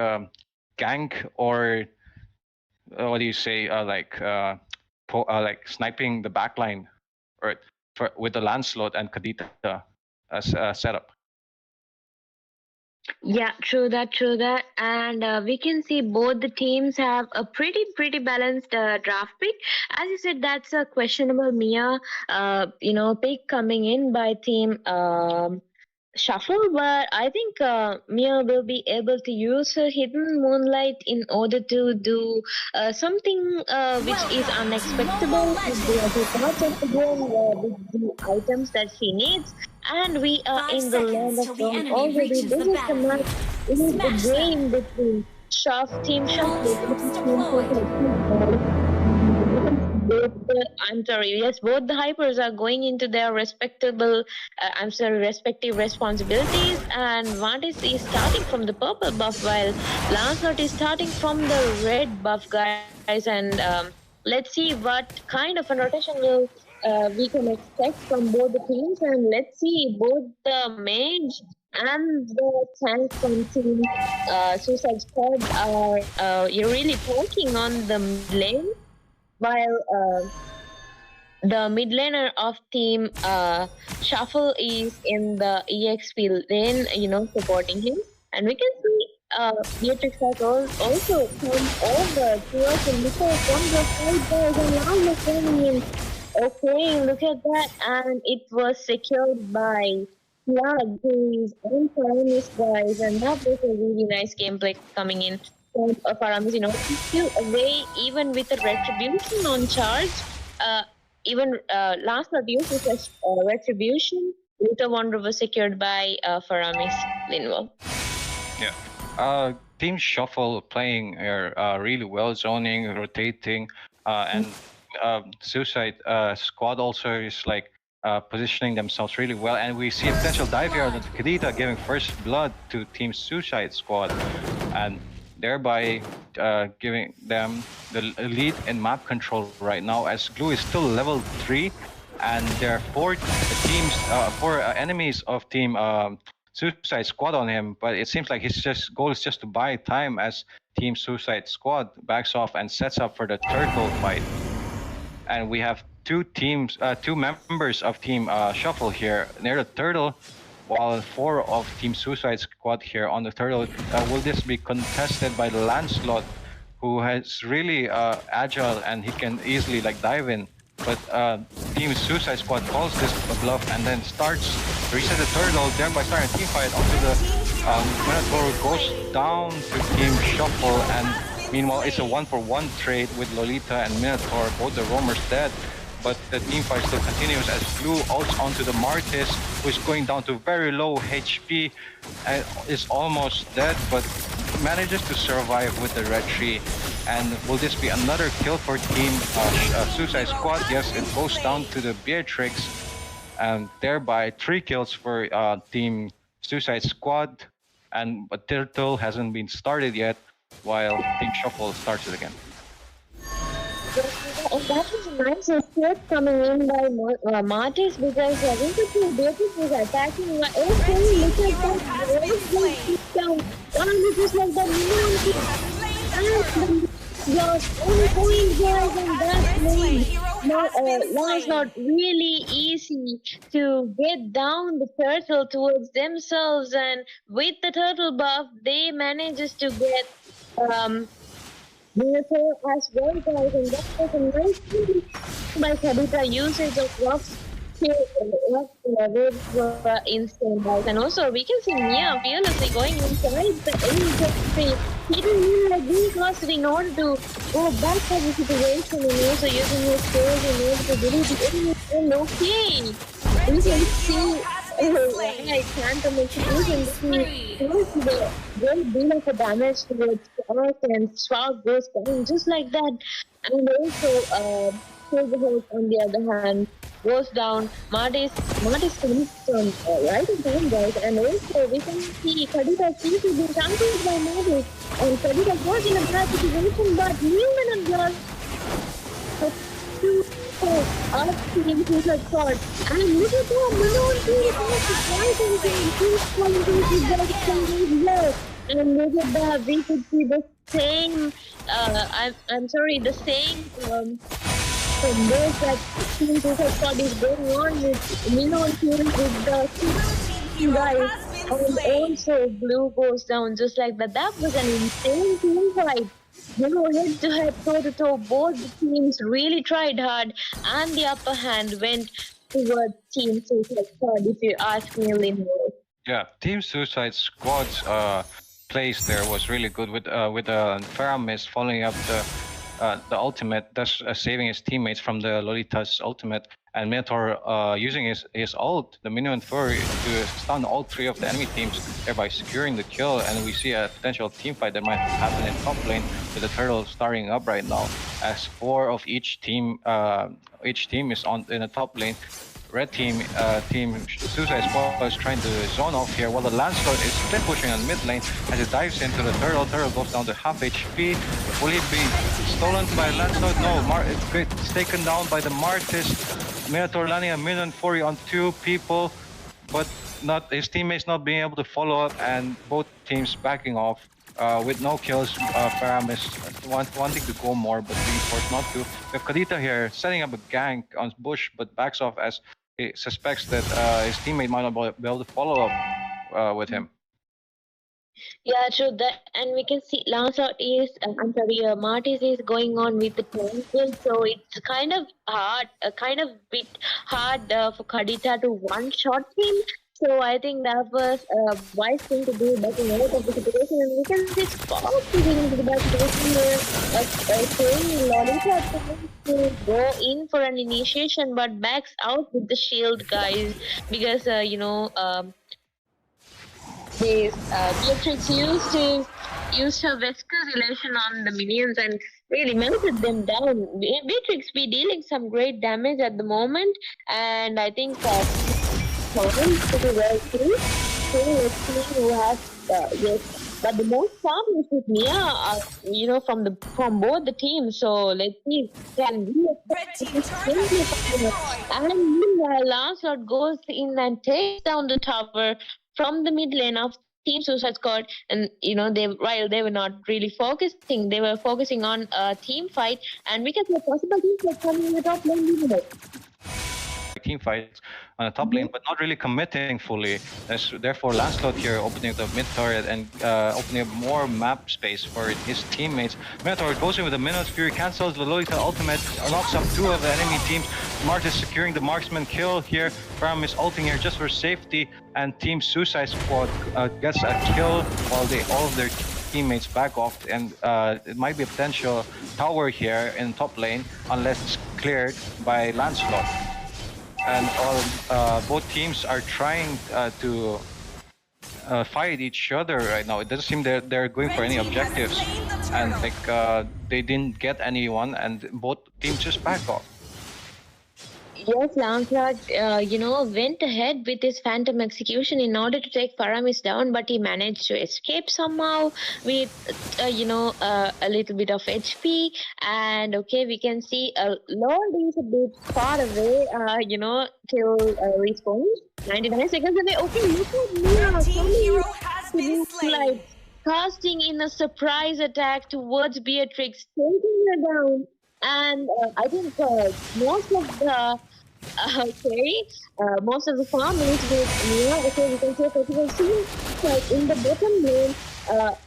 gank or what do you say like sniping the backline or with the Lancelot and Kadita as setup. Yeah, true that. And we can see both the teams have a pretty balanced draft pick. As you said, that's a questionable Mia, pick coming in by team Shuffle. But I think Mia will be able to use her hidden moonlight in order to do something which is unexpected with the parts of the game with the items that she needs. And we are 5 in the land seconds of till the Rome enemy already. reaches This the is the match. battlefield. It is Smash the them. game between Team Shuffle versus Team deployed. I'm sorry. Yes, both the hypers are going into their respective responsibilities. And Vantis is starting from the purple buff, while Lancelot is starting from the red buff, guys. And let's see what kind of a rotation will we can expect from both the teams. And let's see, both the mage and the tank from Team Suicide Squad are you're really poking on the mid lane, while the mid laner of Team Shuffle is in the EXP lane, supporting him. And we can see Beatrix has also come over to us and look at one of the five guys and now look coming in. Okay, look at that. And it was secured by Khiladi, who is on Kronos, guys. And that was a really nice gameplay coming in from Faramis. Still away, even with the retribution on charge. Even last not used was retribution. Later Wonder was secured by Faramis Linwl. Yeah. Team Shuffle playing really well, zoning, rotating, and Suicide Squad also is like positioning themselves really well. And we see a potential dive here on Kadita giving first blood to Team Suicide Squad, and thereby giving them the lead in map control right now, as Glue is still level 3, and there are four enemies of Team Suicide Squad on him, but it seems like his goal is just to buy time as Team Suicide Squad backs off and sets up for the turtle fight. And we have two members of Team Shuffle here near the turtle, while 4 of Team Suicide Squad here on the turtle. Will this be contested by Lancelot, who is really agile and he can easily like dive in? But Team Suicide Squad calls this a bluff and then starts to reset the turtle, thereby starting a team fight onto the Minotaur goes down to Team Shuffle, and meanwhile it's a 1-for-1 trade with Lolita and Minotaur, both the roamers dead. But the team fight still continues as Blue ults onto the Martis, who is going down to very low HP and is almost dead, but manages to survive with the red tree. And will this be another kill for Team Suicide Squad? Yes, it goes down to the Beatrix, and thereby 3 kills for Team Suicide Squad. And but Turtle hasn't been started yet, while Team Shuffle starts it again. And that was a nice escape coming in by Martis, because Winter Beatrix was attacking. Look at that. It was like the minion. Just only guys, and that made Lancelot really easy to get down the turtle towards themselves, and with the turtle buff, they manages to get Minotaur as well, guys, and that was a nice thing by Khadija. Usage of rocks waves were insane, guys. And also, we can see Mia fearlessly going inside the enemy. He didn't need like because in order to go back to the situation and also using his skills in order to delete the enemy. And okay, we can see I can't execution. He goes the great deal of damage towards Spark, and Spark goes down just like that. And also, Silverhawk on the other hand goes down. Martis comes from right in time, guys. And also, we can see Khadija seems to be cancelled by Martis. And Khadija was in a bad situation, but Newman and Blood team who had fought. And look at that, Malone and look at that, we could see the same, the same combos that team who had fought is going on with Malone with the guys. And also Blue goes down just like that. That was an insane team fight. Head-to-head, toe-to-toe, both the teams really tried hard, and the upper hand went towards Team Suicide Squad, if you ask me, Linwl. Yeah, Team Suicide Squad's plays there was really good with Faramis following up the ultimate, thus saving his teammates from the Lolita's ultimate, and Minotaur using his ult, the Minion Fury, to stun all 3 of the enemy teams, thereby securing the kill. And we see a potential team fight that might happen in top lane with the turtle starting up right now, as 4 of each team is in the top lane. Red team, Team Suicide Squad is trying to zone off here, while the Lancelot is split pushing on mid lane as it dives into the turtle. Turtle goes down to half HP. Will he be stolen by Lancelot? No, it's taken down by the Martis. Minotaur landing a Minion Fury on 2 people, but not his teammates not being able to follow up, and both teams backing off with no kills. Faramis wanting to go more, but being forced not to. We have Khadija here setting up a gank on Bush, but backs off as he suspects that his teammate might not be able to follow up with him. Yeah, true that, and we can see Lancelot is, Martis is going on with the tangent, so it's kind of hard, bit hard for Khadija to one-shot him. So I think that was a wise thing to do, backing out of the situation, and we can see Spock getting into the bad situation here, saying Lolita to go in for an initiation, but backs out with the shield, guys, because Beatrix used her Vesper's relation on the minions and really melted them down. Beatrix be dealing some great damage at the moment, and I think pretty well too. So let's see who has yes. But the most fun is with Mia, from both the teams. So let's see, can we and meanwhile Lancelot goes in and takes down the tower from the mid lane of Team Suicide Squad, and they were not really focusing. They were focusing on a team fight, and we can see a possible team fight coming in the top lane. team fights on the top lane, but not really committing fully. Therefore, Lancelot here opening up the mid turret and opening up more map space for his teammates. Minotaur goes in with a Minotaur Fury, cancels the Lolita ultimate, knocks up 2 of the enemy teams. Mart is securing the marksman kill here. Pram is ulting here just for safety, and Team Suicide Squad gets a kill while all of their teammates back off, and it might be a potential tower here in top lane unless it's cleared by Lancelot. And both teams are trying to fight each other right now. It doesn't seem that they're going for any objectives, and like they didn't get anyone, and both teams just back off. Yes, Lancelot, went ahead with his phantom execution in order to take Paramis down, but he managed to escape somehow with, a little bit of HP. And okay, we can see Lord is a bit far away, till respawn. 99 seconds away. Okay, look at Mia. Team hero has been slain. Casting in a surprise attack towards Beatrix, taking her down. And I think most of the most of the farmers with Mia, okay, we can say Festival seems like in the bottom lane,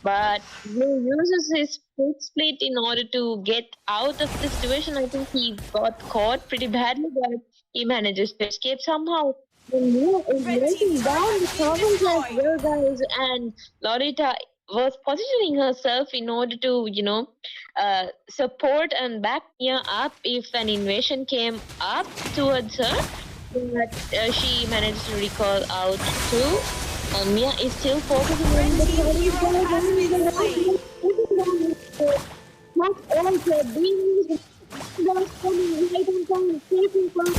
but he uses his split in order to get out of the situation. I think he got caught pretty badly, but he manages to escape somehow. And Mia is breaking down the farmers as well, guys, and Lolita was positioning herself in order to, support and back Mia up if an invasion came up towards her. But she managed to recall out too. And Mia is still focusing on the not all the beams coming right on time, taking down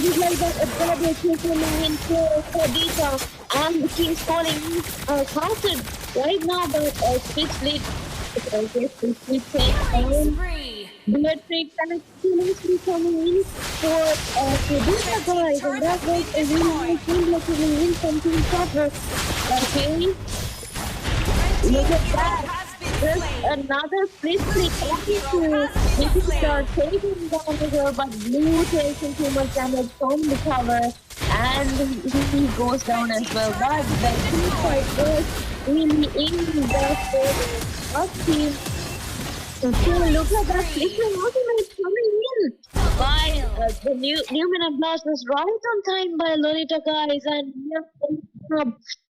just like that, a double kill coming in for Dita. And the king's falling casted right now, but split. Beatrix and Khiladi coming in for Dita, guys, and that was a really nice win, luckily win from Team Cover. Okay, look at that. There's another split to start taking down the girl, but Blue taking too much damage from the tower, and he goes down as well. But the team fight was really in the favor of team. Okay, look at that flickering ultimate coming in by the new minute blast was right on time by Lolita, guys, and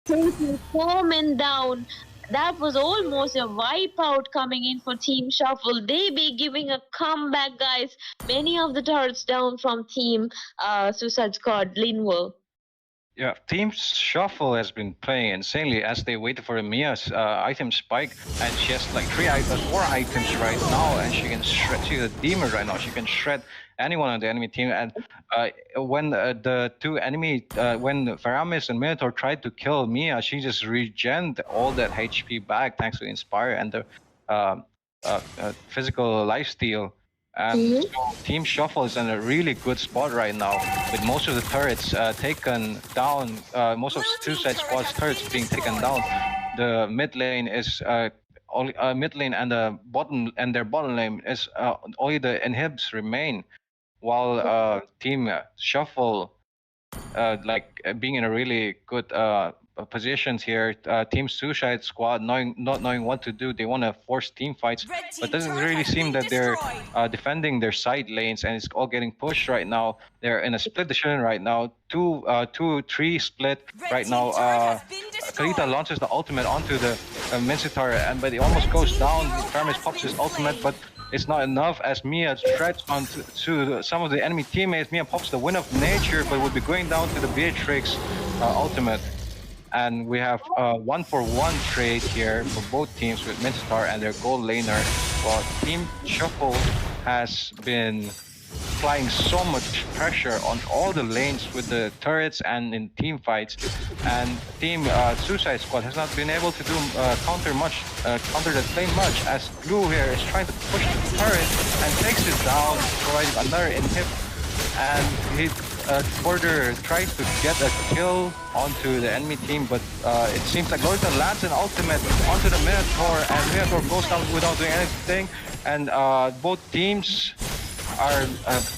taking 4 men down. That was almost a wipeout coming in for Team Shuffle. They be giving a comeback, guys. Many of the turrets down from Team Suicide Squad, Linwl. Yeah, Team Shuffle has been playing insanely as they waited for Mia's item spike, and she has like 4 items right now, and she can shred. She's a demon right now. She can shred anyone on the enemy team. And when the two enemy, when Faramis and Minotaur tried to kill Mia, she just regened all that HP back thanks to Inspire and the physical lifesteal. And so Team Shuffle is in a really good spot right now, with most of the turrets taken down. Most of Suicide Squad's turrets being taken down. The mid lane is only mid lane, and the bottom and their bottom lane is only the inhibs remain, while Team Shuffle being in a really good positions here. Team Suicide Squad not knowing what to do. They want to force team fights, but it doesn't really seem that they're defending their side lanes, and it's all getting pushed right now. They're in a split decision right now. 2-3 split right now. Khiladi launches the ultimate onto the Minotaur, but it almost goes down. Paramis pops his ultimate, but it's not enough as Mia shreds onto some of the enemy teammates. Mia pops the Wind of Nature, but will be going down to the Beatrix ultimate. And we have a 1-for-1 trade here for both teams with Minotaur and their gold laner. While Team Shuffle has been applying so much pressure on all the lanes with the turrets and in team fights, and Team Suicide Squad has not been able to do counter that lane much, as Blue here is trying to push the turret and takes it down, providing another inhib, and he further tries to get a kill onto the enemy team, but it seems like Lolita lands an ultimate onto the Minotaur, and Minotaur goes down without doing anything, and both teams are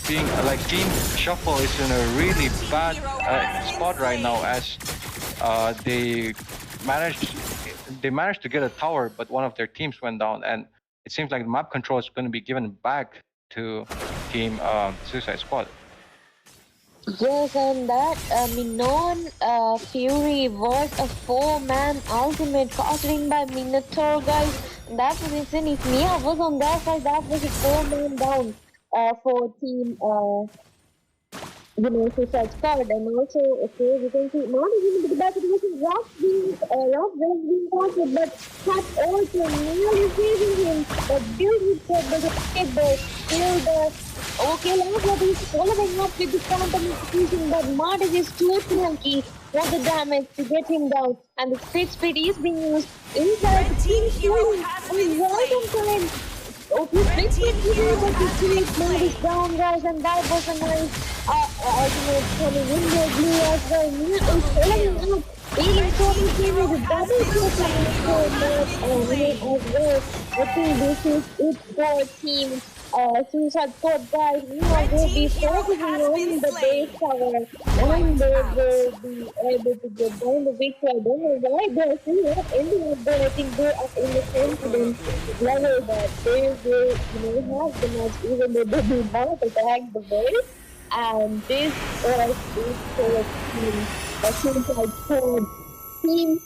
being like Team Shuffle is in a really bad spot right now as they managed to get a tower, but one of their teams went down, and it seems like the map control is going to be given back to Team Suicide Squad. Yes, and that Minon Fury was a 4-man ultimate casting by Minotaur, guys. That was insane. If Mia was on their side, that was a 4-man down for team Suicide Squad. And also, okay, we can see not even the back, it was Rock was being casted, but Cat also nearly saving him. But build with the still the okay, Lancelot is following up with the counter execution, but Martis is too clunky for the damage to get him down, and the speed is being used inside the team shooting and right on time. Okay, speed is able to keep Martis down, guys, and that was a nice ultimate coming in there, blue as well. Mia is following up. Dealing Tony came with a double kill coming for Matt as well. I think this is it for team Suicide Squad, guys. Mia will be focusing on the base tower and they will be able to get down the victory. I don't know why they're still not ending up there. I think they are in the confidence level that they will have the match even though they do not attack the base. And this was it for team Suicide Squad. Team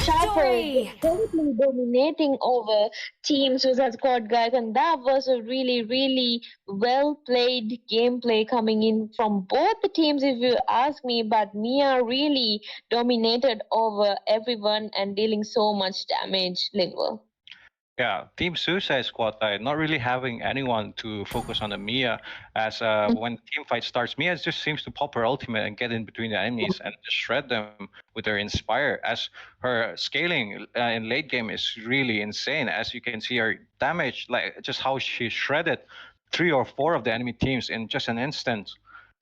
Shuffle totally dominating over Team Suicide Squad, guys, and that was a really well played gameplay coming in from both the teams, if you ask me. But Mia really dominated over everyone and dealing so much damage. Linwl. Yeah, Team Suicide Squad, not really having anyone to focus on the Mia, as when team fight starts, Mia just seems to pop her ultimate and get in between the enemies and just shred them with her Inspire, as her scaling in late game is really insane. As you can see, her damage, like just how she shredded 3 or 4 of the enemy teams in just an instant,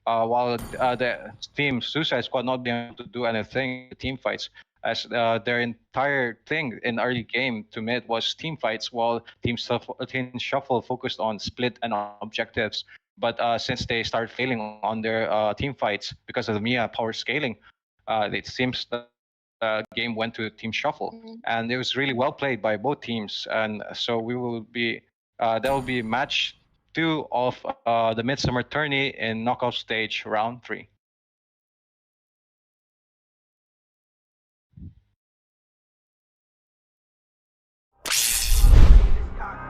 while the Team Suicide Squad not being able to do anything in team fights, as their entire thing in early game to mid was team fights, while Team Shuffle focused on split and on objectives. But since they started failing on their team fights because of the Mia power scaling, it seems the game went to Team Shuffle, and it was really well played by both teams. And so we will be that will be match 2 of the Midsummer Tourney in knockout stage round 3.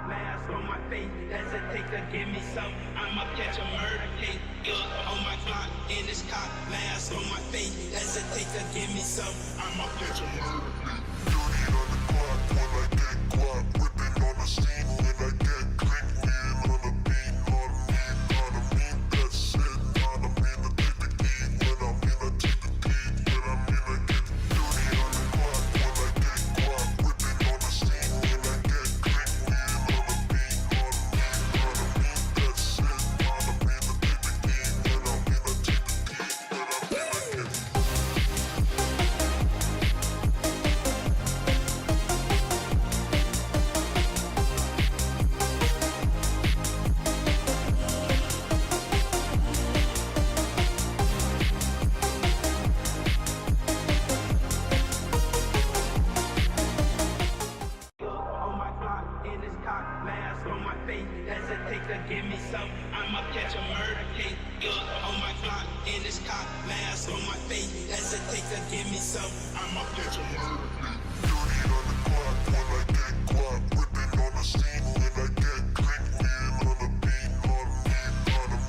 Mask on my face, hesitate to give me some. I'ma catch a murder case. On my clock in this cock, mask on my face, hesitate to give me some. I'ma catch a murder case. Dirty on the clock when I get clock, whipping on the scene when I get clean, lean on the beat, on me, that's it, on me, the take the key, when I'm in, I take the key, when I'm in, I get dirty on the clock when I get clock, whipping on the scene when I get clean, lean on the beat, on me, that's it, on me, the take the key, when I'm in, I take the key, when I'm in, I get On my clock in this cock, mask on my face, hesitate to give me some. I'ma catch a murder case. On my clock in this cock, mask on my face, hesitate to give me some. I'ma catch a murder case. dirty on the clock when I get clock, whipping on the scene when I get clean, lean on the beat, on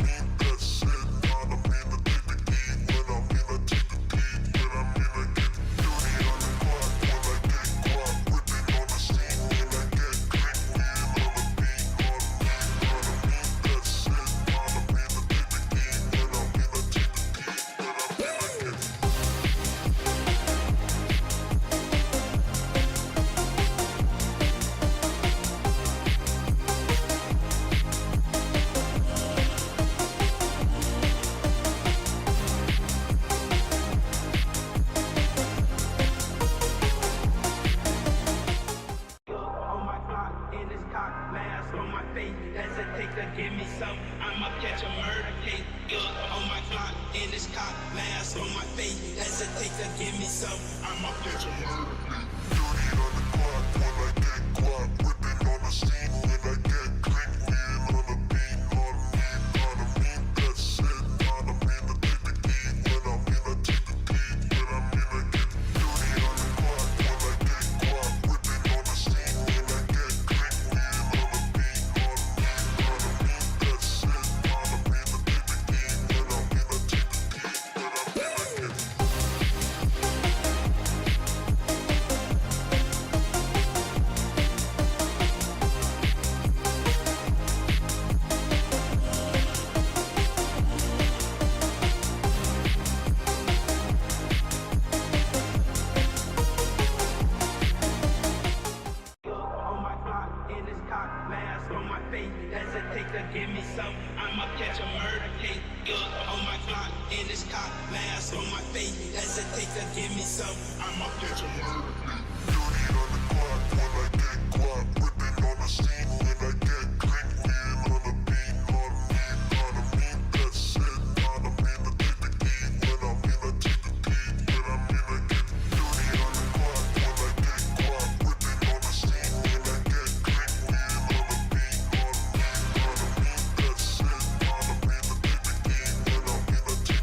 me, that's it, on me, the take the key, when I'm in, I take the key, when I'm in, I get dirty on the clock when I get clock, whipping on the scene when I get clean, lean on the beat, on me, that's it, on me, the take the key, when I'm in, I take the key, when I'm in, I get to give me some. I'ma catch a murder case. Good on my clock, in this cop, mask on my face. Hesitate to give me some. I'ma catch a murder case. Dirty on the clock when I get guap. Whipping on the scene when I get clean. Wheel on the beat, on me, that's it. On me, the take the key. When I'm in, I take the beat. When I'm in, I get dirty on the clock when I get guap. Whipping on the scene when I get clean. Wheel on the beat, on me, that's it. On me, the take the key. When I'm in, I take the beat. When I'm in, I get On my clock, in this cock, mask on my face. Hesitate to give me some. I'ma catch a murder case. On my clock, in this cock, mask on my face. Hesitate to give me some. I'ma catch a murder case. dirty on the clock when I get guap. Whipping on the scene when I get clean. Wheel on the beat, on me, that's it. On me, the take the key. When I'm in, I take the beat. When I'm in, I get dirty on the clock when I get guap. Whipping on the scene when I get clean. Wheel on the beat, on me, that's it. On me, the take the key. When I'm in, I take the beat. When I'm in, I get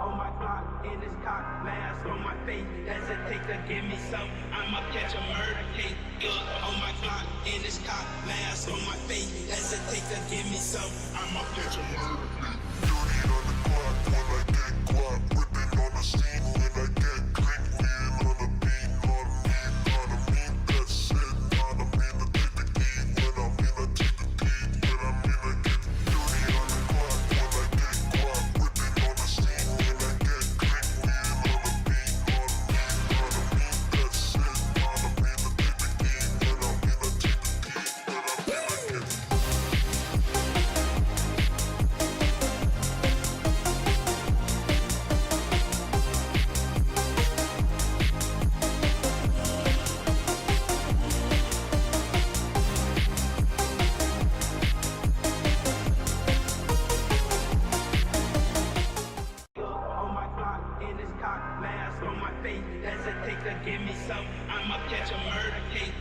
On my clock, in this cock, mask on my face. Hesitate to give me some. I'ma catch a murder case. On my clock, in this cock, mask on my face. Hesitate to give me some. I'ma catch a murder case. dirty on the clock when I get guap. Whipping on the scene when I get clean. Wheel on the beat, on me, that's it. On me, the take the key. When I'm in, I take the beat. When I'm in, I get dirty on the clock when I get guap. Whipping on the scene when I get clean. Wheel on the beat, on me, that's it. On me, the take the key. When I'm in, I take the beat. When I'm in, I get On my clock, in this cock, mask on my face. Hesitate to give me some. I'ma catch a murder case.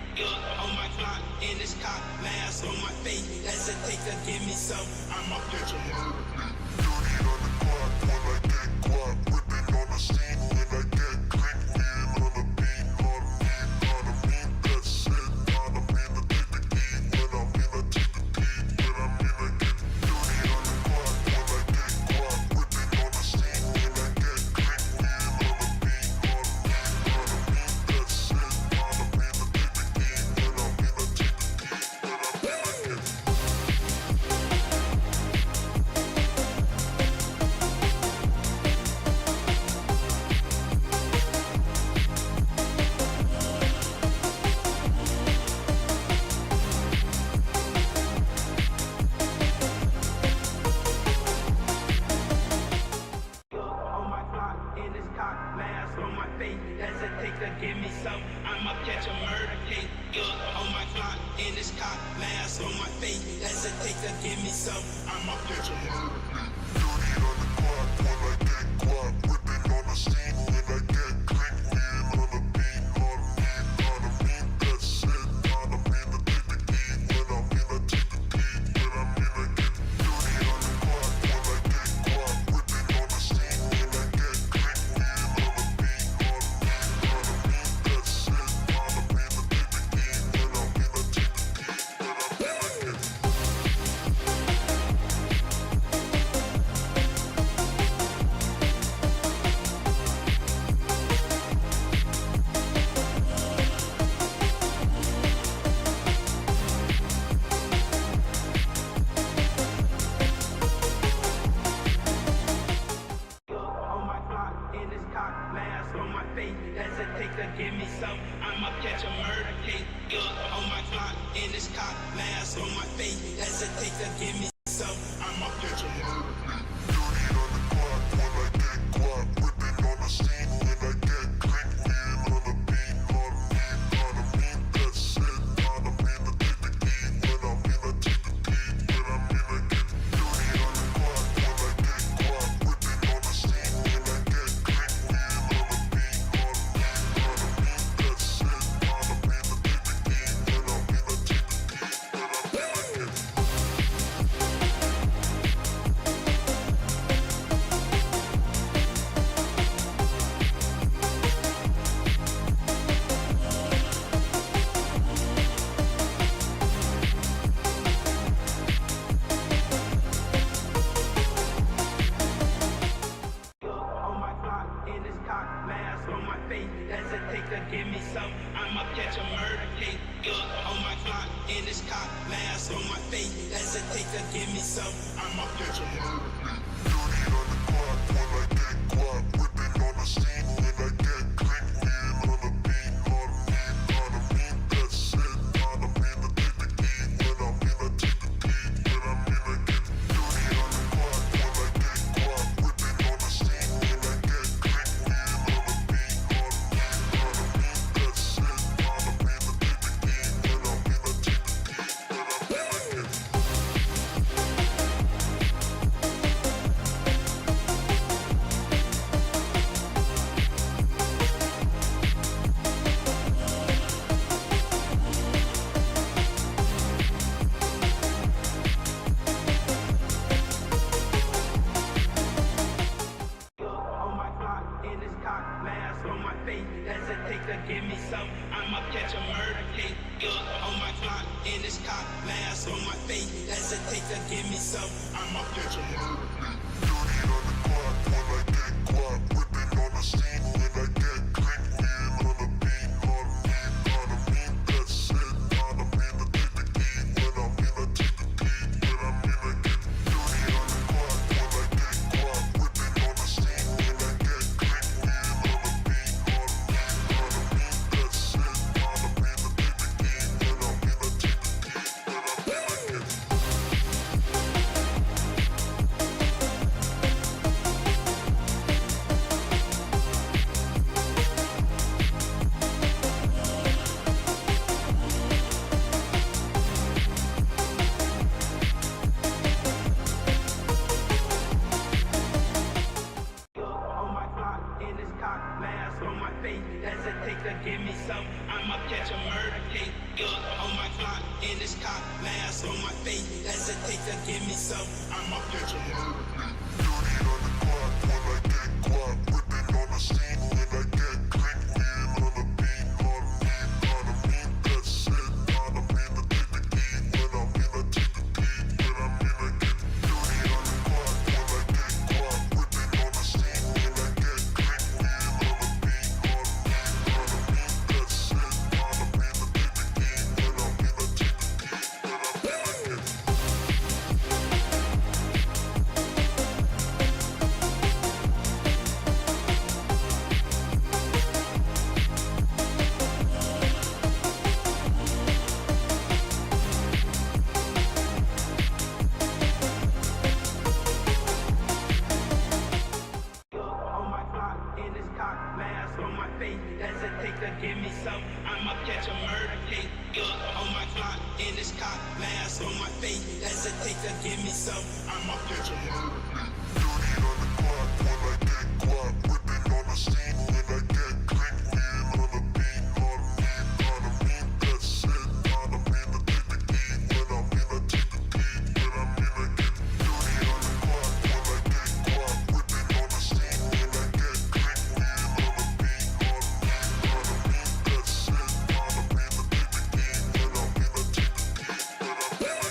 On my clock, in this cock, mask on my face. Hesitate to give me some. I'ma catch a murder case. dirty on the clock when I get guap. Whipping on the scene when I get clean. Wheel on the beat, on me, that's it. On me, the take the key. When I'm in, I take the beat. When I'm in, I get dirty on the clock when I get guap. Whipping on the scene when I get clean. Wheel on the beat, on me, that's it. On me, the take the key. When I'm in, I take the beat. When I'm in, I get. On my clock, in this cock, mask on my face. Hesitate to give me some. I'ma catch a murder case. On my clock, in this cock, mask on my face. Hesitate to give me some. I'ma catch a murder case. Dirty on the clock when I get guap. Whipping on the scene when I get clean. Wheel on the beat, on me, that's it. On me, the take the key. When I'm in, I take the beat. When I'm in, I get dirty on the clock when I get guap. Whipping on the scene when I get clean. Wheel on the beat, on me, that's it. On me, the take the key. When I'm in, I take the beat. When I'm in, I get to give me some. I'ma catch a murder case. Yeah, on my clock, in this cop, mask on my face. Hesitate to give me some. I'ma catch a murder case. Whipping on the scene when I get clean, lean on the beat, on me, that's it, on me, the take the key, when I'm in, I take the beat, when I'm in, I get dirty on the clock, when I get caught, whipping on the scene when I get clean, lean on the beat, on me, that's it, on me, the take the key, when I'm in, I take the beat, when I'm in, I get on my clock, in this cock, mask on my face. Hesitate to give me some. I'ma catch a murder case. On my clock, in this cock, mask on my face. Hesitate to give me some. I'ma catch a murder case. dirty on the clock, when I get caught, whipping on the scene when I get clean, lean on the beat, on me, that's it, on me, the take the key, when I'm in, I take the beat, when I'm in, I get dirty on the clock, when I get caught, whipping on the scene when I get clean, lean on the beat, on me, that's it, on me, the take the key, when I'm in, I take the beat, when I'm in, I get On my clock, in this cock, mask on my face. Hesitate to give me some. I'ma catch a murder case. On my clock, in this cock, mask on my face. Hesitate to give me some. I'ma catch a murder case. dirty on the clock, when I get caught, whipping on the scene when I get clean, lean on the beat, on me, that's it, on me, the take the key, when I'm in, I take the beat, when I'm in, I get dirty on the clock, when I get caught, whipping on the scene when I get clean, lean on the beat, on me, that's it, on me, the take the key, when I'm in, I take the beat, when I'm in, I get On my clock, in this cock, mask on my face. Hesitate to give me some. I'ma catch a murder case. On my clock, in this cock, mask on my face. Hesitate to give me some. I'ma catch a murder case. dirty on the clock, when I get caught, whipping on the scene when I get clean, lean on the beat, on me, that's it, on me, the take the key, when I'm in, I take the beat, when I'm in, I get dirty on the clock, when I get caught, whipping on the scene when I get clean, lean on the beat, on me, that's it, on me, the take the key, when I'm in, I take the beat, when I'm in, I get On my clock, in this cock, mask on my face. Hesitate to give me some. I'ma catch a murder case. On my clock, in this cock, mask on my face. Hesitate to give me some. I'ma catch a murder case. dirty on the clock, when I get caught, whipping on the scene when I get clean, lean on the beat, on me, that's it, on me, the take the key, when I'm in, I take the beat, when I'm in, I get dirty on the clock, when I get caught, whipping on the scene when I get clean, lean on the beat, on me, that's it, on me, the take the key, when I'm in, I take the beat, when I'm in, I get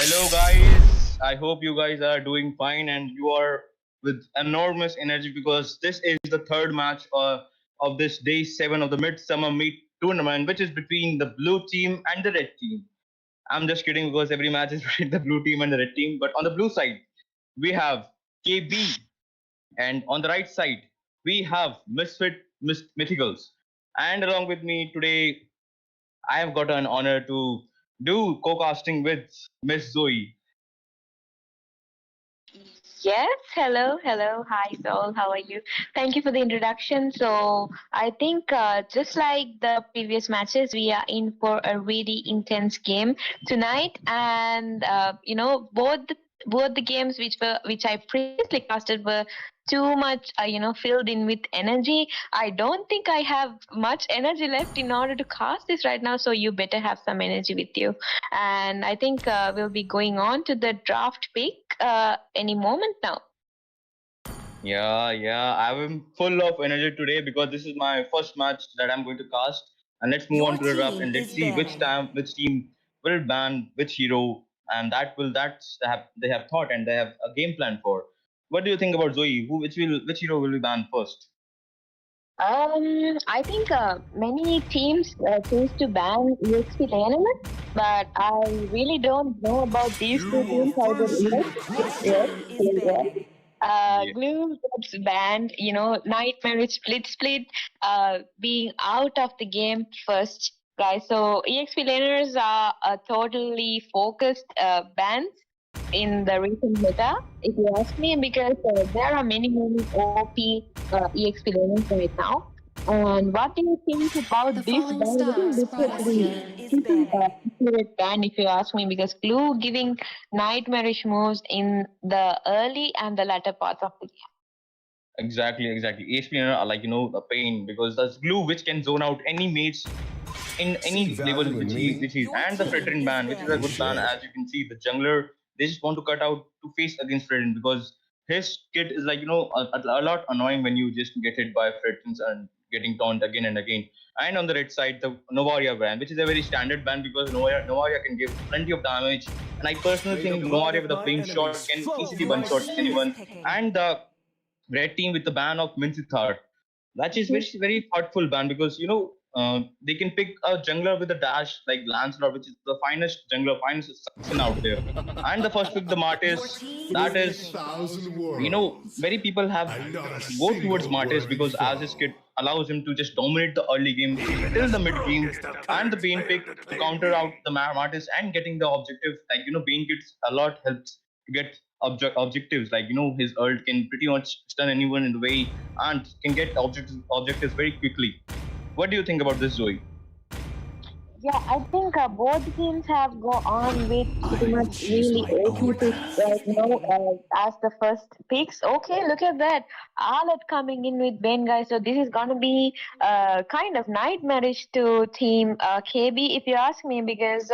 Hello guys, I hope you guys are doing fine and you are with enormous energy because this is the third match of this day 7 of the Midsummer Meet tournament, which is between the blue team and the red team. I'm just kidding because every match is between the blue team and the red team. But on the blue side, we have KB, and on the right side, we have Misfit Mythicals. And along with me today, I have got an honor to do co-casting with Miss Zoey. Yes, hello, hi Sol, how are you? Thank you for the introduction. So I think just like the previous matches, we are in for a really intense game tonight, and both the games which I previously casted were too much filled in with energy. I don't think I have much energy left in order to cast this right now, so you better have some energy with you. And I think we'll be going on to the draft pick any moment now. Yeah, I'm full of energy today because this is my first match that I'm going to cast. And let's move Your on to the draft team and let's is see banning. which team will ban which hero, and that's they have thought and they have a game plan for. What do you think about Zoe? Which hero will be banned first? I think many teams choose to ban EXP tournament, but I really don't know about these two teams either. Your team is banning. Yeah. Glue gets banned, Nightmare with split, being out of the game first, guys. So EXP laners are totally focused bans in the recent meta, if you ask me, because there are many OP EXP laners right now. And what do you think about The this Falling ban? Stars This is product the team is banning. accurate ban, if you ask me, because Glue giving nightmarish moves in the early and the latter parts of the game. Exactly. HP are like a pain because there's glue which can zone out any mates in any level which is Your and the team Fredrin is ban, which is a banning. good ban. As you can see, the jungler they just want to cut out to face against Fredrin because his kit is like a lot annoying when you just get hit by Fredrins and getting taunt again and again. And on the red side, the Novaria ban, which is a very standard ban because Novaria can give plenty of damage. And I personally think Novaria with a blink shot can easily one Your shot team is anyone. picking. And the red team with the ban of Mincithar. That is very thoughtful ban because they can pick a jungler with a dash like Lancelot, which is the finest jungler, finest assassin out there. And the first pick, the Your Martis, team that is is very people have go towards Martis because as his kit allows him to just dominate the early game till the mid game, and the Bane pick to counter out the Martis and getting the objective. Like Bane gets a lot helps to get objectives. Like his ult can pretty much stun anyone in the way and can get objectives very quickly. What do you think about this, Zoe? Yeah, I think both teams have gone on with pretty much really Your OP picks team right is now picking. as the first picks. Okay, look at that. Arlet coming in with Ben, guys. So this is going to be kind of nightmarish to team KB, if you ask me, because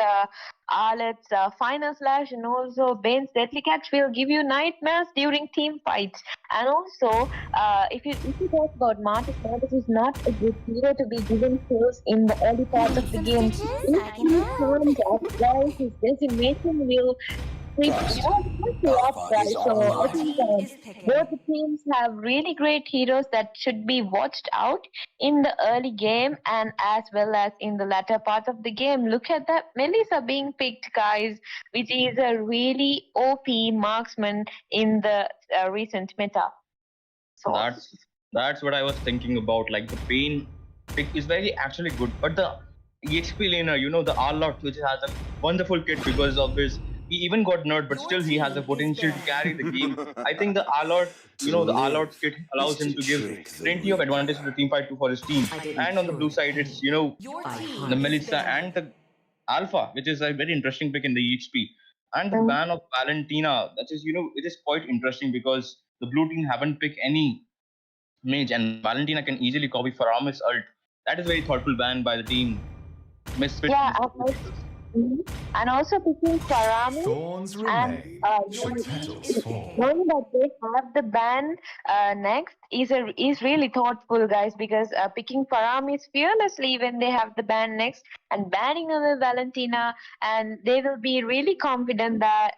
Arlet's final slash and also Ben's deadly catch will give you nightmares during team fights. And also, if you talk about Martis is not a good hero to be given kills in the early parts of Need the some game. stitches? If I can he help. can't guys, his decimation will trip you up, guys. So I Your think team is both picking. the teams have really great heroes that should be watched out in the early game and as well as in the latter part of the game. Look at that. Melissa being picked, guys, which is a really OP marksman in the recent meta. So That's what I was thinking about. Like the Bane pick is very actually good, but the EXP laner, the Arlot, which has a wonderful kit because of his. He even got nerfed, but Your still he has the team is potential to banning. carry the game. I think the Arlot, the Arlot's kit allows him to give plenty of advantage to the team fight for his team. And on the blue side, it's Your the team is Melissa banning. and the Alpha, which is a very interesting pick in the EXP. And the um, ban of Valentina, that is, it is quite interesting because the blue team haven't picked any mage, and Valentina can easily copy Faramis ult. That is very thoughtful ban by the team. Misfit. yeah, And also picking Karami. Thorns And remain, knowing but petals fall. that they have the ban next is really thoughtful, guys, because picking Paramis fearlessly when they have the ban next and banning away Valentina, and they will be really confident that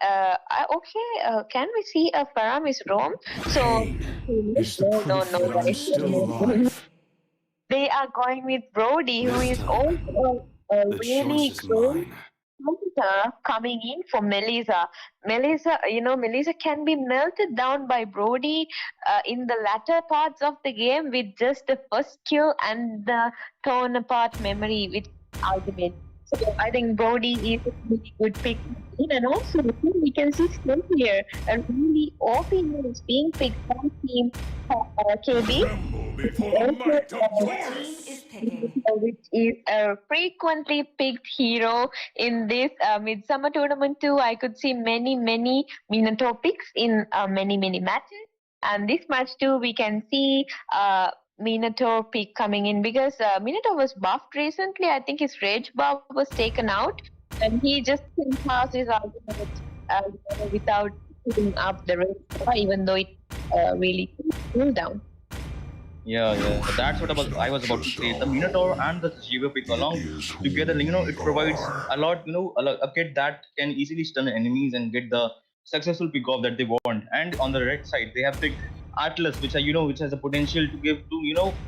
can we see a Paramis roam? So Is the proof that I'm still alive. they are going with Brody, who This is time, also a the really choice is great mine. counter coming in for Melissa. Melissa can be melted down by Brody in the latter parts of the game with just the first kill and the torn apart memory with ultimate. So I think Brody is a really good pick. And also, we can see still here a really OP is being picked from team KB. Tremble before the might of Taurus. Is picking. Which is a frequently picked hero in this Midsummer Tournament too. I could see many Minotaur picks in many matches. And this match too, we can see Minotaur pick coming in because Minotaur was buffed recently. I think his rage buff was taken out, and he just can pass his ultimate without putting up the rage buff, even though it really cooled down. Yeah. That's what I was about to say. The Minotaur and the Jiva pick along together, it provides a lot, a kit that can easily stun enemies and get the successful pick off that they want. And on the red side, they have picked Atlas, which which has the potential to give to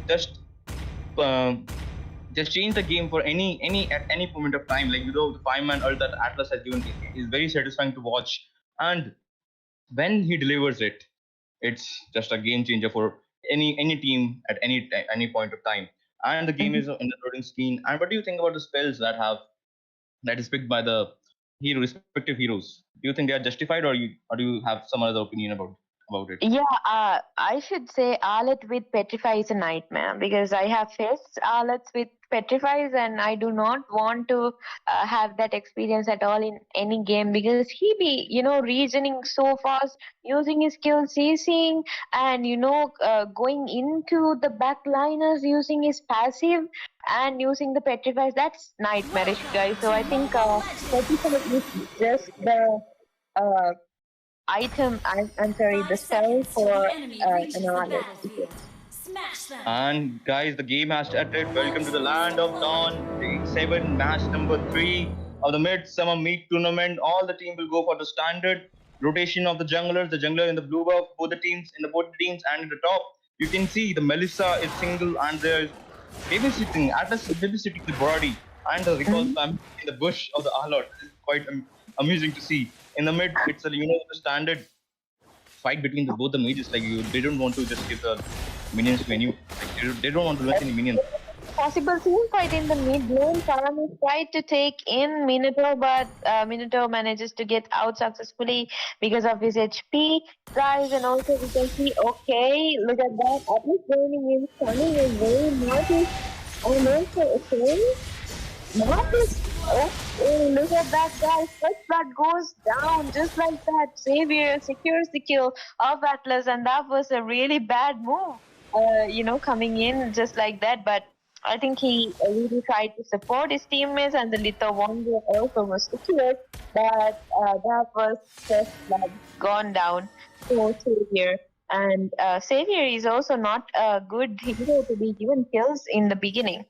just change the game for any at any moment of time. Like the 5-man ult that Atlas has given is very satisfying to watch. And when he delivers it, it's just a game changer for any team at any point of time. And the game is in the loading screen. And what do you think about the spells that is picked by the respective heroes? Do you think they are justified, or do you have some other opinion about it? Yeah, I should say Arlet with Petrify is a nightmare because I have faced Arlets with Petrifies and I do not want to have that experience at all in any game because he be, reasoning so fast, using his skill CCing and, going into the backliners using his passive and using the Petrifies. That's nightmarish, guys. So I think Petrify is just the item, I'm sorry, the spell for an Arlet. And guys, the game has started. Welcome to the land of dawn. Day-7, match number 3 of the Midsummer Meet Tournament. All the team will go for the standard rotation of the junglers. The jungler in the blue buff, both the teams, and in the top, you can see the Melissa is single and there's babysitting. Atlas is babysitting the body and the recall spam in the bush of the Arlot. It's quite amusing to see. In the mid, it's the standard fight between both the mages. Like they don't want to just give the minions to any. Like, they don't want to lose any minions. Possible team fight in the mid lane. Paramis tried to take in Minotaur, but Minotaur manages to get out successfully because of his HP. Guys, and also we can see, okay, look at that. Atlas going in, stunning away. Marcus, and also, okay. Marcus, oh, look at that, guys. First blood goes down just like that. Xavier secures the kill of Atlas, and that was a really bad move. Coming in just like that, but I think he really tried to support his teammates, and the Little Wonder also was secured, but that was just gone down for Xavier. And Xavier is also not a good hero to be given kills in the beginning.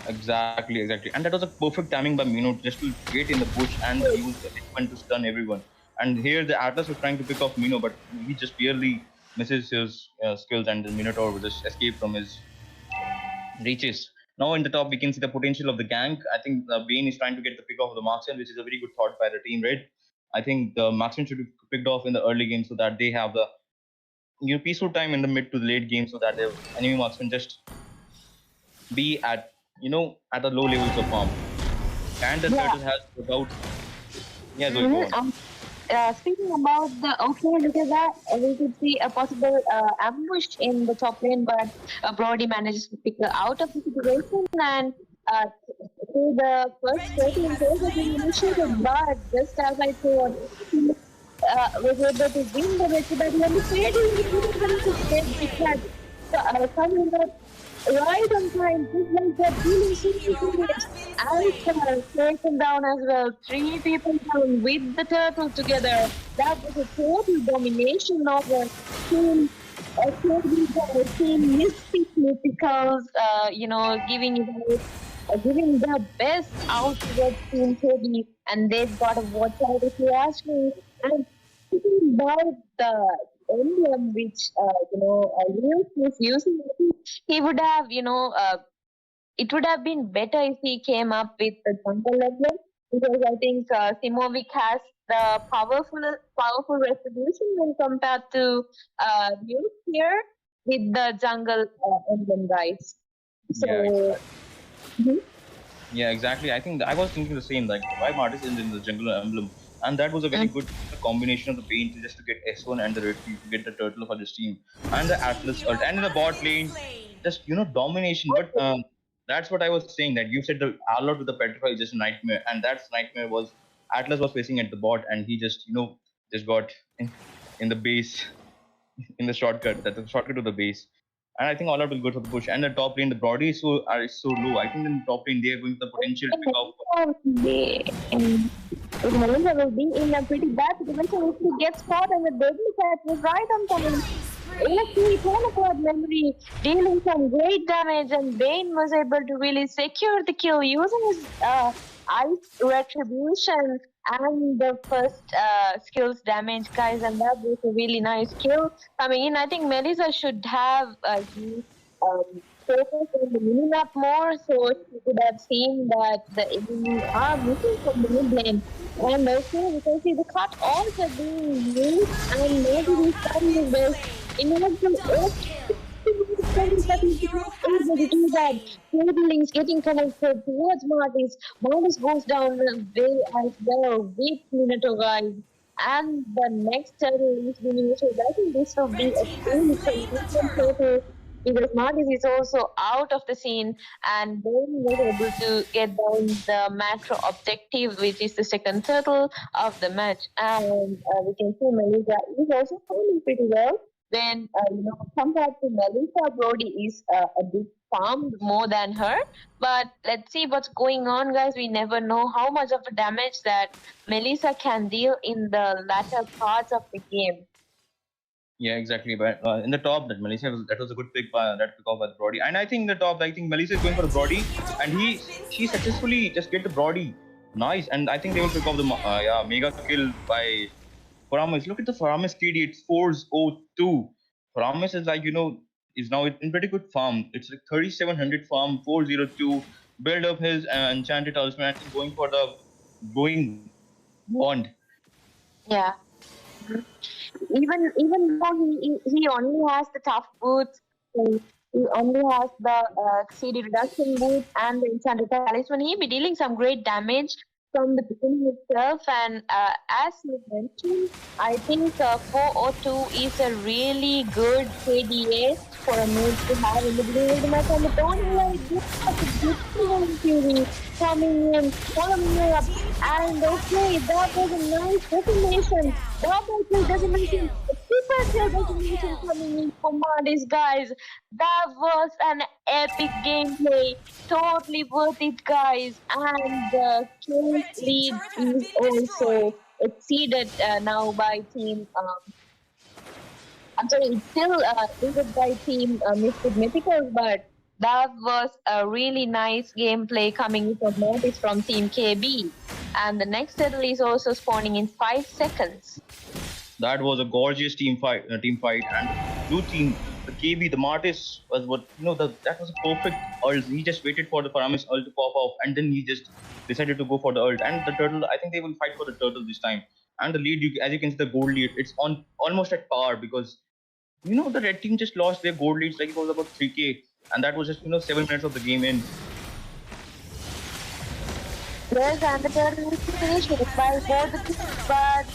Exactly. And that was a perfect timing by Mino just to get in the bush and use the equipment to stun everyone. And here the Atlas was trying to pick off Mino, but he just barely misses his skills, and the Minotaur will just escape from his reaches. Now in the top, we can see the potential of the gank. I think Benn is trying to get the pick off of the marksman, which is a very good thought by the team, right? I think the marksman should be picked off in the early game so that they have the peaceful time in the mid to the late game, so that the enemy marksman just be at at the low levels of farm. And the turtle has about Zoey, go on. Speaking about look at that. We could see a possible ambush in the top lane, but Brody manages to pick her out of the situation and through the first 13 phases he initiated, but just as I thought, he was able to win the match, but he only played his coming up right on time, just like that, really super Alpha taken down as well. 3 people down with the turtle together. That was a total domination of the team. Team Misfit Mythicals, giving it giving their best out towards Team KB, and they've got a watch out if you ask me. And speaking about the emblem which Lewis was using, he would have it would have been better if he came up with the jungle emblem, because I think Simovic has the powerful retribution when compared to Lewis here with the jungle emblem, guys. So. Yeah, Mhm. Yeah, exactly. I think I was thinking the same. Like, why Martis is in the jungle emblem, and that was a very good combination of the paint just to get S1 and the red team to get the turtle for this team, and the Atlas ult, and in the bot lane, just domination. But that's what I was saying. That you said the Arlot with the Petrify is just a nightmare, and that's nightmare was Atlas was facing at the bot, and he just just got in the base in the shortcut. That's the shortcut to the base. And I think all out will go for the push. And the top lane, the Brody is so low. I think in the top lane they are going for the potential to pick off. Melinda will be in a pretty bad situation if he gets caught, and the deadly cat was right on time. Luckily, Kronos memory dealing some great damage, and Benn was able to really secure the kill using his ice retribution and the first skills damage, guys, and that was a really nice kill coming in. I think Melissa should have focused on the minimap more, so she could have seen that the enemy are missing from the mid lane. And also, we can see the cut also being used, and maybe this time is best. In order to Cable is getting connected towards Martis. Martis goes down the way as well with Minato, guys. And the next turtle is being so I think this will be a really significant turtle, because Martis is also out of the scene, and Benn was able to get down the macro objective, which is the second turtle of the match. And we can see Melissa is also playing pretty well. When compared to Melissa, Brody is a bit farmed more than her. But let's see what's going on, guys. We never know how much of a damage that Melissa can deal in the latter parts of the game. Yeah, exactly. But in the top, that was a good pick by that pick off by the Brody. And I think the top, I think Melissa is going for the Brody, and she successfully just get the Brody. Nice, and I think they will pick off the mega kill by Paramis. Look at the Paramis KD. It's 402. Paramis is like is now in pretty good farm. It's like 3700 farm, 402. Build up his enchanted talisman, going for the going bond. Yeah. Even though he only has the tough boots, he only has the CD reduction boots and the enchanted talisman, he'll be dealing some great damage from the beginning itself. And as you mentioned, I think 402 is a really good KDA for a move to have in the beginning of the match. And the don't like this beautiful Fury coming in, following up, and okay, that was a nice definition. Double kill definition, super kill definition coming in for Martis, guys. That was an epic gameplay, totally worth it, guys. And the kills lead is also exceeded now by team. I'm sorry, it's still leaded by team Misfit Mythicals, but that was a really nice gameplay coming from Martis from Team KB. And the next turtle is also spawning in 5 seconds. That was a gorgeous team fight, and blue team, the KB, the Martis was that was a perfect ult. He just waited for the Paramis ult to pop off, and then he just decided to go for the ult. And the turtle, I think they will fight for the turtle this time. And the lead, as you can see, the gold lead, it's on almost at par, because the red team just lost their gold leads, like it was about 3k, and that was just 7 minutes of the game in. Yes, and the turtle is finished by both the teams, but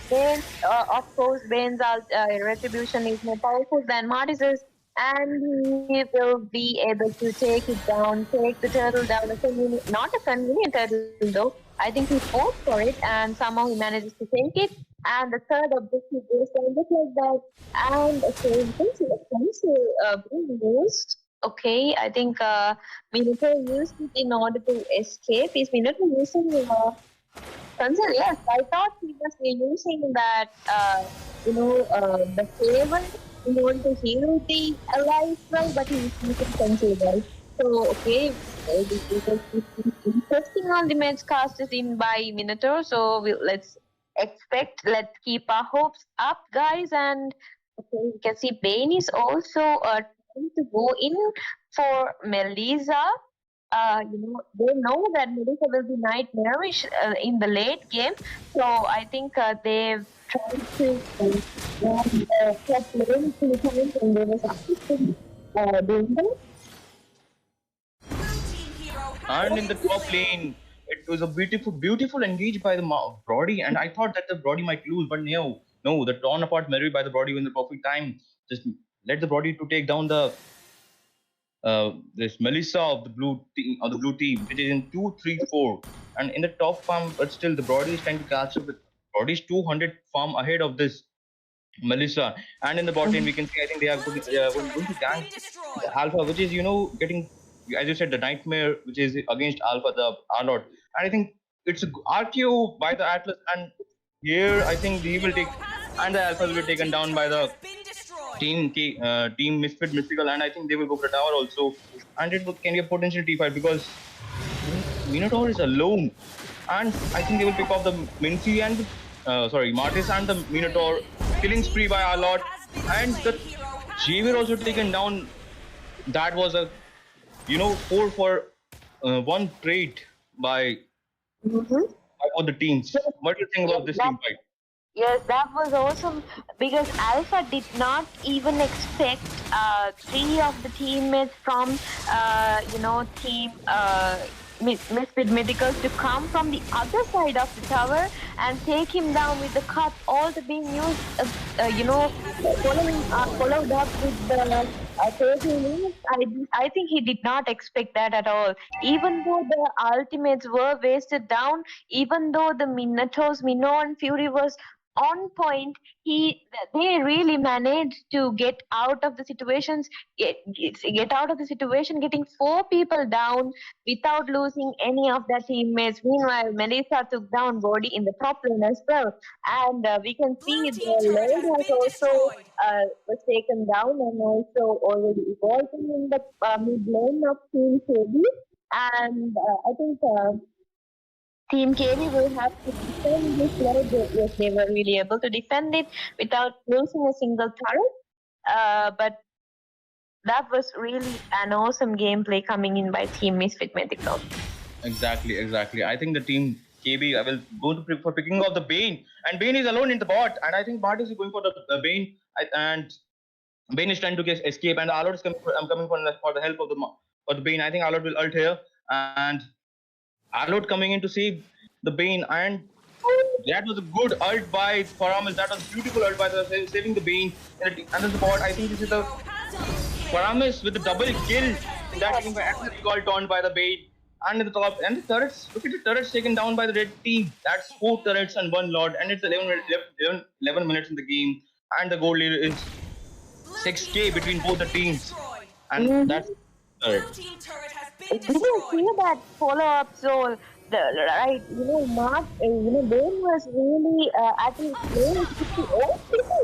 Benn, of course, Benn's retribution is more powerful than Martis's, and he will be able to take the turtle down. Not a convenient turtle though. I think he fought for it, and somehow he manages to take it. and the third objective goes down just like that. And okay, you can see being used. Okay, I think Minotaur used it in order to escape. Is Minotaur using Concern? Yes, I thought he was using that, the favor in order to heal the allies, well, but he's using Concern, right? So, okay, interesting on the match cast is in by Minotaur, so let's keep our hopes up, guys, and okay, you can see Bane is also trying to go in for Melissa. They know that Melissa will be nightmarish in the late game. So I think they've tried to kept playing 2 times and they was actually doing that. And in the top lane, it was a beautiful engage by the Brody, and I thought that the Brody might lose, but no, the torn apart Mary by the Brody in the perfect time. Just let the Brody to take down the this Melissa of the blue team, which is in 2-3-4, and in the top farm, but still the Brody is trying to catch up with Brody's 200 farm ahead of this Melissa, and in the bot lane we can see I think they are going to gank Alpha, which is getting, as you said, the nightmare which is against Alpha, the Arlord, and I think it's a RQ by the Atlas, and here I think he will take, and the Alpha will be taken down by the team Misfit Mythical, and I think they will go for the tower also, and can be a potential T5 because Minotaur is alone, and I think they will pick off the Mincy and Martis and the Minotaur, killing spree by our Lord, and the Javier also taken down. That was a 4 for 1 trade by all the teams. What do you think about this team fight? Yes, that was awesome because Alpha did not even expect 3 of the teammates from team Misfit Mythicals to come from the other side of the tower and take him down with the cut, all the being used, followed up with the 30 minutes. I think he did not expect that at all. Even though the ultimates were wasted down, even though the Minotaurs, Minnow and Fury was on point, they really managed to get out of the situations, get out of the situation, getting 4 people down without losing any of their teammates. Meanwhile, Melissa took down Body in the top lane as well, and we can see the lane has also was taken down and also already evolving in the mid lane of Team KB, and I think. Team KB will have to defend this level. Yes, they were really able to defend it without losing a single turret. But that was really an awesome gameplay coming in by Team Misfit Mythical. Exactly. I think the team KB will go for picking off the Bane, and Bane is alone in the bot, and I think Martis is going for the Bane, and Bane is trying to escape, and Alod is coming. I'm coming for the help of the Bane. I think Alod will ult here, and Alod coming in to save the Bane, and that was a good ult by Paramis. That was beautiful ult by saving the Bane and the bot. I think this is the Paramis with the double kill. That team actually got turned by the Bane. And in the top, and the turrets, look at the turrets taken down by the red team. That's 4 turrets and 1 lord, and it's 11 minutes in the game, and the goal lead is 6k between both the teams, and that's Did you see that follow-up zone? Right, Mark, Benn was really at his place. Oh,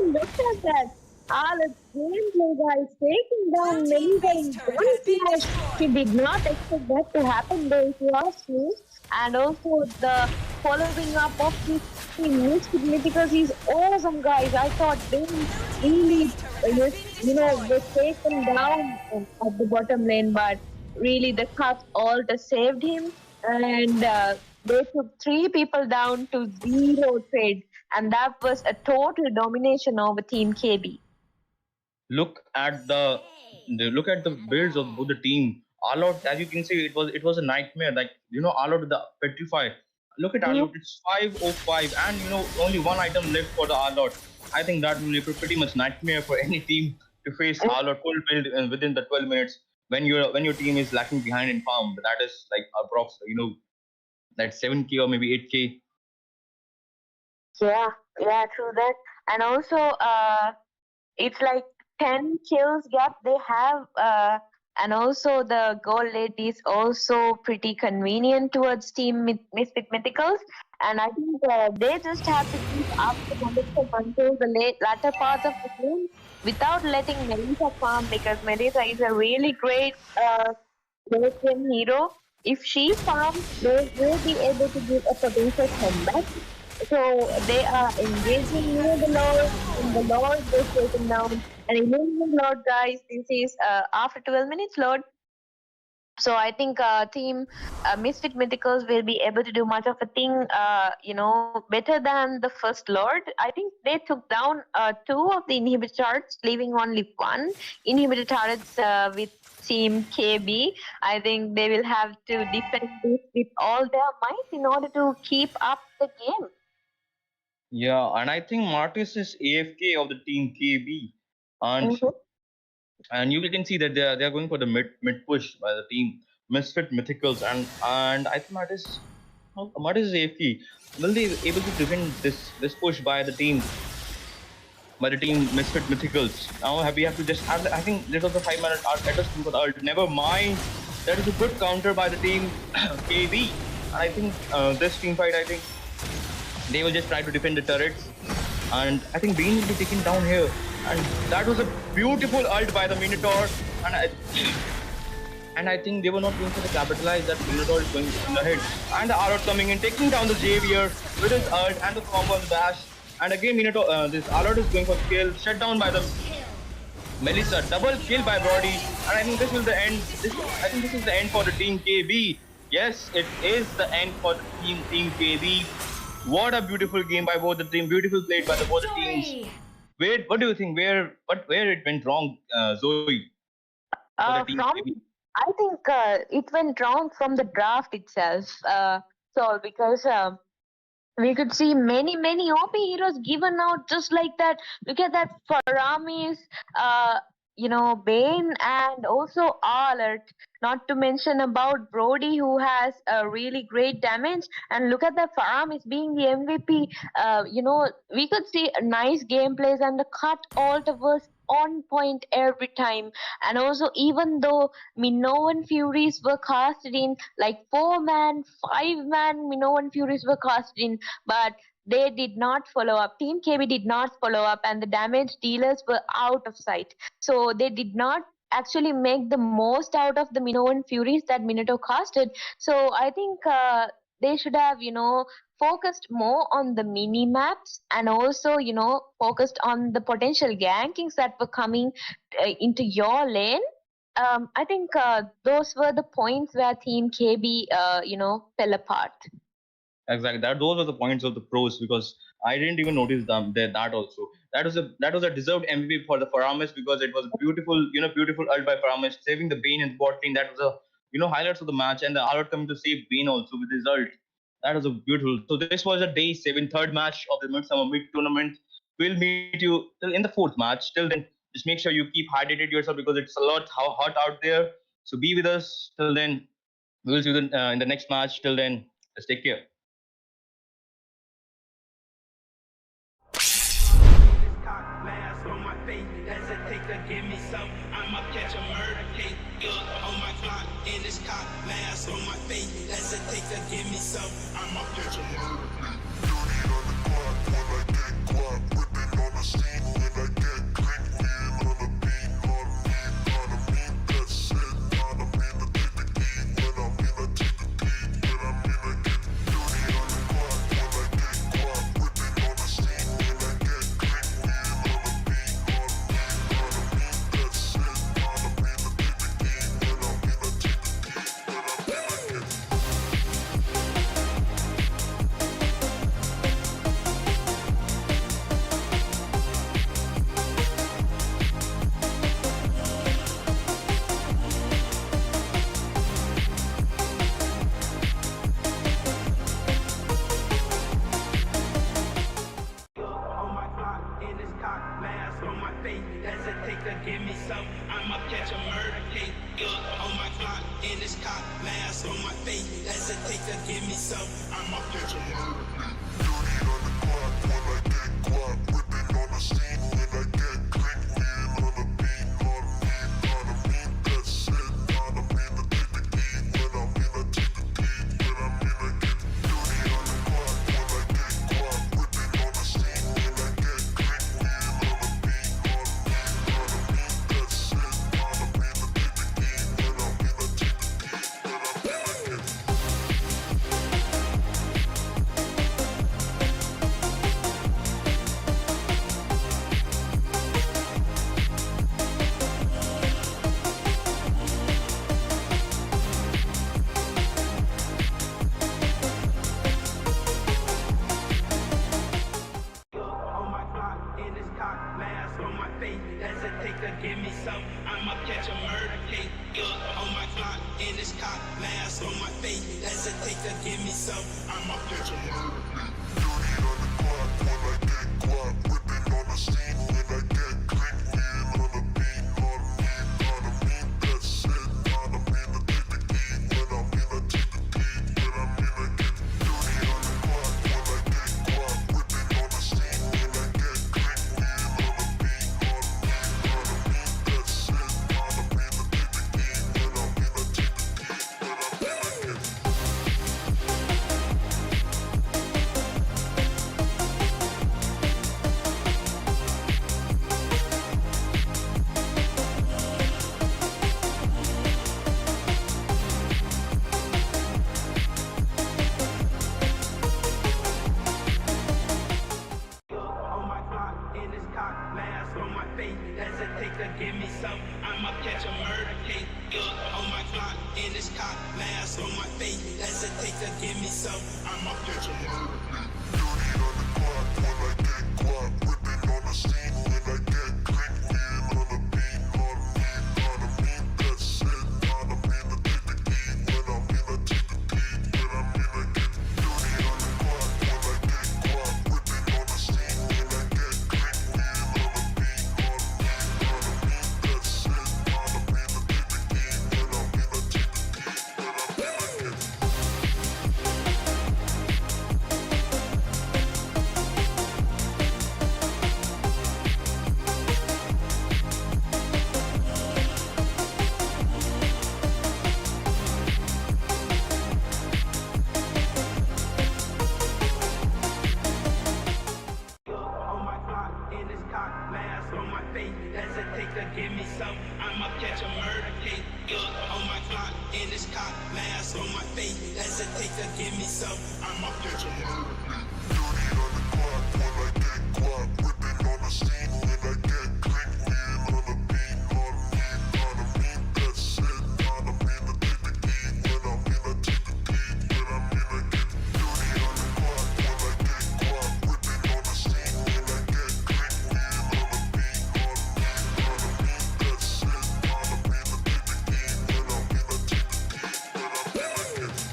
look at that. All gameplay guys taking down many guys. He did not expect that to happen though, if you ask me. And also the following up of this team because he's awesome, guys. I thought Benn really was taken down at the bottom lane, but really the cut alt saved him, and they took 3 people down to 0 trade, and that was a total domination over Team KB. Look at the builds of both the team. Alot, as you can see, it was a nightmare. Like Alot with the petrify. Look at Alot, it's 505, and only 1 item left for the Alot. I think that will be pretty much nightmare for any team to face Alot full build within the 12 minutes when your team is lacking behind in farm. That is like approx like 7k or maybe 8k. Yeah, Yeah, true that. And also, it's like 10 kills gap they have, and also the goal lead is also pretty convenient towards team Misfit Mythicals. And I think they just have to keep up the momentum until the latter parts of the game without letting Melissa farm, because Melissa is a really great late game hero. If she farms, they will be able to give a potential comeback. So they are engaging near the Lord, and the Lord was taken down. And remember, Lord, guys, this is after 12 minutes, Lord. So I think team Misfit Mythicals will be able to do much of a thing, better than the first Lord. I think they took down two of the inhibitor turrets, leaving only one inhibitor turrets with team KB. I think they will have to defend this with all their might in order to keep up the game. Yeah, and I think Martis is AFK of the team KB, and and you can see that they are going for the mid push by the team Misfit Mythicals, and I think Martis is AFK. Will they be able to defend this push by the team Misfit Mythicals? Now we have to just have. I think this was a 5-minute art. Let us think for the ult. Never mind. That is a good counter by the team KB. And I think this team fight, I think they will just try to defend the turrets, and I think Benn will be taken down here. And that was a beautiful ult by the Minotaur, and I think they were not going to capitalize that Minotaur is going in the head. And the Arrot coming in, taking down the Xavier with his ult and the combo on the dash. And again Minotaur, this Arrot is going for kill, shut down by the Melissa, double kill by Brody. And I think this is the end. I think this is the end for the team KB. Yes, it is the end for the team KB. What a beautiful game by both the team. Beautiful played by both the teams. What do you think? Where it went wrong, Zoey? I think it went wrong from the draft itself. So because we could see many OP heroes given out just like that. Look at that Faramis, Bane, and also Alert. Not to mention about Brody, who has a really great damage. And look at that Faramis being the MVP. We could see nice gameplays, and the cut alt was on point every time. And also, even though Minoan Furies were casted in, like 4-man, 5-man Minoan Furies were casted in, but they did not follow up. Team KB did not follow up, and the damage dealers were out of sight. So they did not actually make the most out of the Minoan Furies that Minotaur casted. So I think they should have, focused more on the mini maps, and also, focused on the potential gankings that were coming into your lane. I think those were the points where Team KB, fell apart. Exactly. Those were the points of the pros, because I didn't even notice that also. That was a deserved MVP for the Faramis, because it was a beautiful ult by Faramis, saving the Bane in the bot lane. That was a highlights of the match, and the Alert coming to save Bane also with his ult. That was a beautiful. So this was a day 7 third match of the Midsummer Mid tournament. We'll meet you in the 4th match. Till then, just make sure you keep hydrated yourself, because it's a lot hot out there. So be with us till then. We'll see you in the next match. Till then, let's take care. Give me some, I'ma catch a murder case. On my clock, in this cop, mask on my face. Hesitate to give me some, I'ma catch a murder case. Dirty on the clock when I get guap, whipping on the scene when I get clean, wheel on the beat, on me, that's it, not a mean to take the key, when I'm in I take the key, when I'm in I get dirty on the clock when I get guap, whipping on the scene when I get clean, wheel on the beat, on me, that's it, not a mean to take the key, when I'm in I take the key, when I'm in I get On my clock, in this cop, mask on my face. Hesitate to give me some, I'ma catch a murder case. On my clock, in this cop, mask on my face. Hesitate to give me some, I'ma catch a murder case. dirty on the clock when I get face. Hesitate to give me some. I'ma catch a murder case. Gun on my Glock in this cock, mask on my face. Hesitate to give me some. I'ma catch a murder case. Whipping on the scene when I get clean, lean on the beat, on me, that's it, on me, the take the key, when I'm in the take the key, when I'm in the get dirty on the clock, when I get caught, whipping on the scene when I get clean, lean on the beat, on me, that's it, on me, the take the key, when I'm in the take the key, when I'm in the get On my Glock in this cock, mask on my face. Hesitate to give me some. I'ma catch a murder case. On my Glock in this cock, mask on my face. Hesitate to give me some. I'ma catch a murder case. dirty on the clock, when I get caught, whipping on the scene when I get clean, lean on the beat, on me, that's it, on me, the take the key, when I'm in the take the key, when I'm in the get dirty on the clock, when I get caught, whipping on the scene when I get clean, lean on the beat, on me, that's it, on me, the take the key, when I'm in the take the key, when I'm in the get On my Glock in this cock, mask on my face. Hesitate to give me some. I'ma catch a murder case. On my Glock in this cock, mask on my face. Hesitate to give me some. I'ma catch a murder case. dirty on the clock, when I get caught, whipping on the scene when I get clean, lean on the beat, on me, that's it, on me, the take the key, when I'm in the take the key, when I'm in the get dirty on the clock, when I get caught, whipping on the scene when I get clean, lean on the beat, on me, that's it, on me, the take the key, when I'm in the take the key, when I'm in the get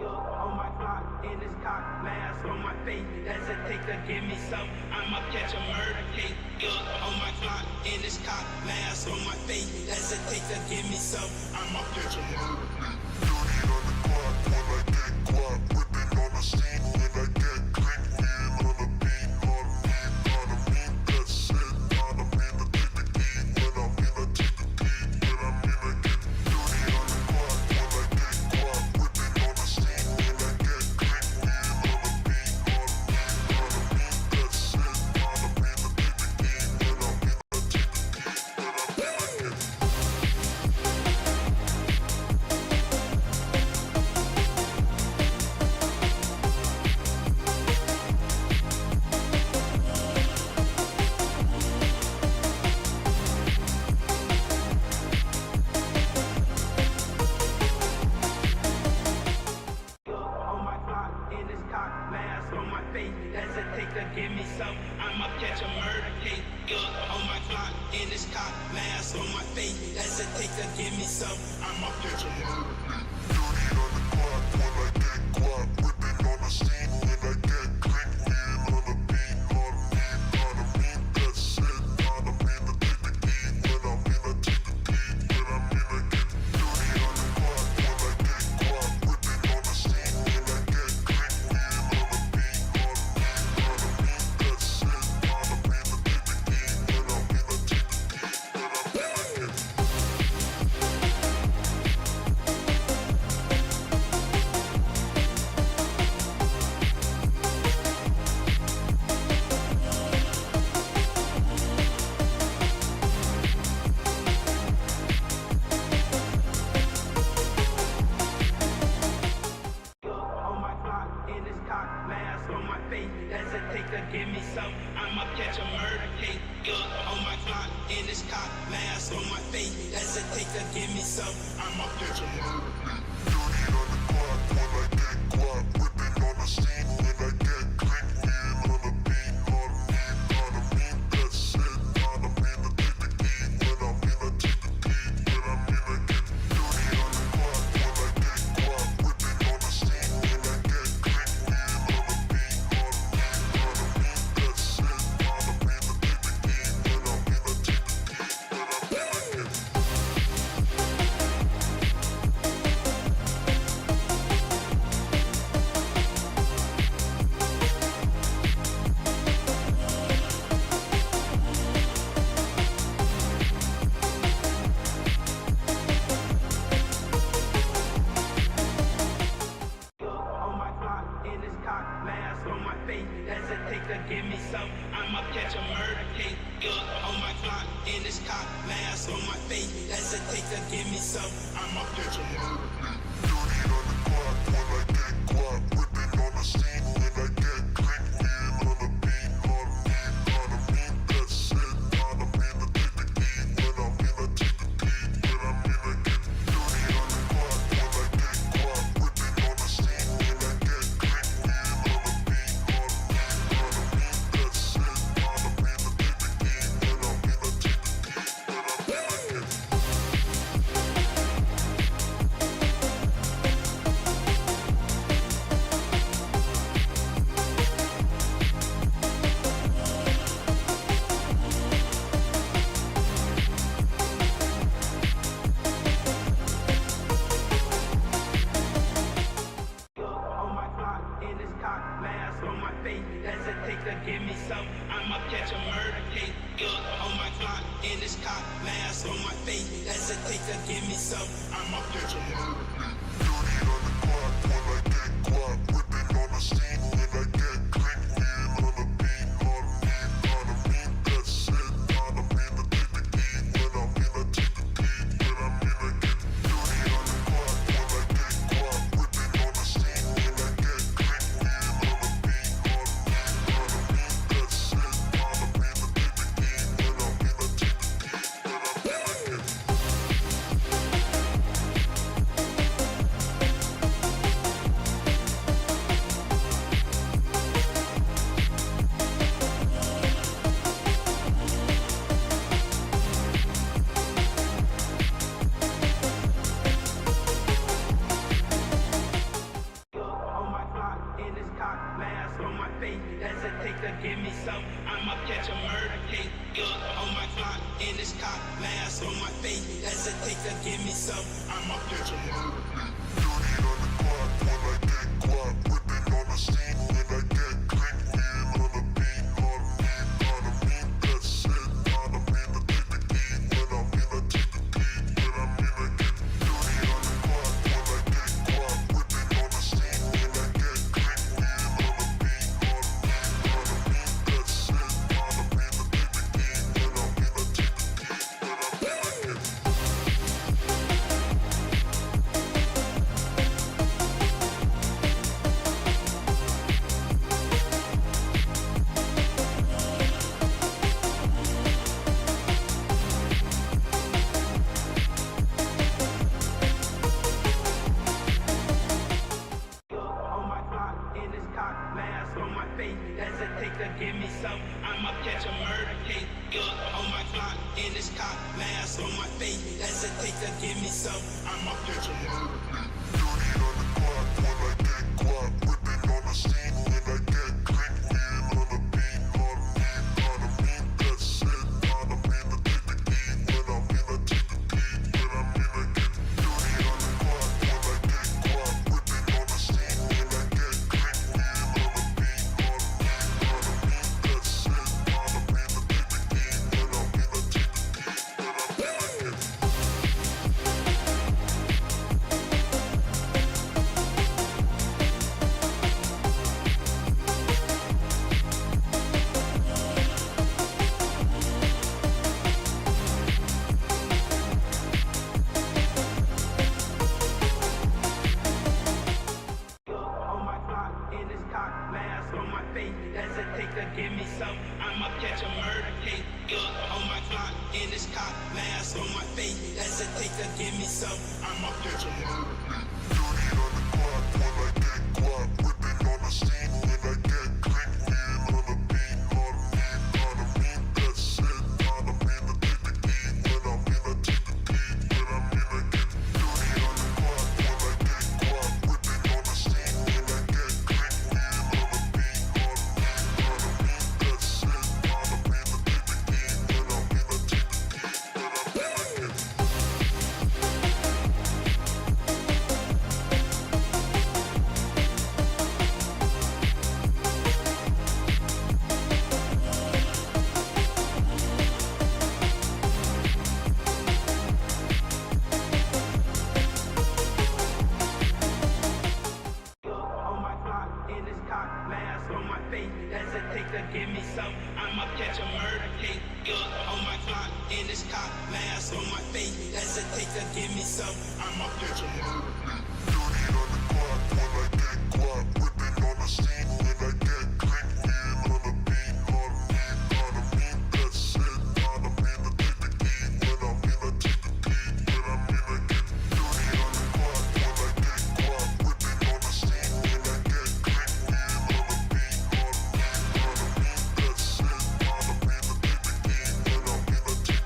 On my Glock in this cock, mask on my face. Hesitate to give me some. I'ma catch a murder case. On my Glock in this cock, mask on my face. Hesitate to give me some. I'ma catch a murder case. dirty on the clock, when I get caught, whipping on the scene when I get clean, lean on the beat, on me, that's it, on me, the take the key, when I'm in the take the key, when I'm in the get dirty on the clock, when I get caught, whipping on the scene when I get clean, lean on the beat, on me, that's it, on me, the take the key, when I'm in the take the key, when I'm in the get On my Glock in this cock, mask on my face. Hesitate to give me some. I'ma catch a murder case. On my Glock in this cock, mask on my face. Hesitate to give me some. I'ma catch a murder case. dirty on the clock, when I get caught, whipping on the scene when I get clean, lean on the beat, on me, that's it, on me, the take the key, when I'm in the take the key, when I'm in the get dirty on the clock, when I get caught, whipping on the scene when I get clean, lean on the beat, on me, that's it, on me, the take the key, when I'm in the take the key, when I'm in the get face. Hesitate to give me some. I'ma catch a murder case. On my clock, in this cock, mask on my face. Hesitate to give me some. I'ma catch a murder case. Dirty on the clock when I get guap. Whipping on the scene when I get clean. Lean on the beat, on me, that's it. On me, the take the key. When I'm in, I take the key. When I'm in, I get dirty on the clock when I get guap. Whipping on the scene when I get clean. Lean on the beat, on me, that's it. On me, the take the key. When I'm in, I take the key. When I'm in, I get On my clock, in this cock, mask on my face. Hesitate to give me some. I'ma catch a murder case. On my clock, in this cock, mask on my face. Hesitate to give me some. I'ma catch a murder case. dirty on the clock when I get guap. Whipping on the scene when I get clean. Lean on the beat, on me, that's it. On me, the take the key. When I'm in, I take the key. When I'm in, I get dirty on the clock when I get guap. Whipping on the scene when I get clean. Lean on the beat, on me, that's it. On me, the take the key. When I'm in, I take the key. When I'm in, I get On my clock, in this cock, mask on my face. Hesitate to give me some. I'ma catch a murder case. On my clock, in this cock, mask on my face. Hesitate to give me some. I'ma catch a murder case. dirty on the clock when I get guap. Whipping on the scene when I get clean. Lean on the beat, on me, that's it. On me, the take the key. When I'm in, I take the key. When I'm in, I get dirty on the clock when I get guap. Whipping on the scene when I get clean. Lean on the beat, on me, that's it. On me, the take the key. When I'm in, I take the key. When I'm in, I get On my clock, in this cock, mask on my face. Hesitate to give me some. I'ma catch a murder case. On my clock, in this cock, mask on my face. Hesitate to give me some. I'ma catch a murder case. dirty on the clock when I get guap. Whipping on the scene when I get clean. Lean on the beat, on me, that's it. On me, the take the key. When I'm in, I take the key. When I'm in, I get dirty on the clock when I get guap. Whipping on the scene when I get clean. Lean on the beat, on me, that's it. On me, the take the key. When I'm in, I take the key. When I'm in, I get On my clock, in this cock, mask on my face. Hesitate to give me some. I'ma catch a murder case. On my clock, in this cock, mask on my face. Hesitate to give me some. I'ma catch a murder case. dirty on the clock when I get guap. Whipping on the scene when I get clean. Lean on the beat, on me, that's it. On me, the take the key. When I'm in, I take the key. When I'm in, I get dirty on the clock when I get guap. Whipping on the scene when I get clean. Lean on the beat, on me, that's it. On me, the take the key. When I'm in, I take the key. When I'm in, I get face. Hesitate to give me some. I'ma catch a murder case. Yeah, on my Glock in this cop, mask on my face. Hesitate to give me some. I'ma catch a murder case. 30 on the clock when I get guap, whipping on the scene when I get click, lean on the beat, on me, that shit, on me, the take the key, when I'm in the take the key, when I'm in the get 30 on the clock when I get guap, whipping on the scene when I get click, lean on the beat, on me, that shit, on me, the take the key, when I'm in the take the key, when I'm in the get On my Glock in this cop, mask on my face. Hesitate to give me some. I'ma catch a murder case. Yeah, on my Glock in this cop, mask on my face. Hesitate to give me some. I'ma catch a murder case. 30 on the clock when I get guap, whipping on the scene when I get click, lean on the beat, on me, that shit, on me, the take the key, when I'm in the take the key, when I'm in the get 30 on the clock when I get guap, whipping on the scene when I get click, lean on the beat, on me, that shit, on me, the take the key, when I'm in the take the key, when I'm in the get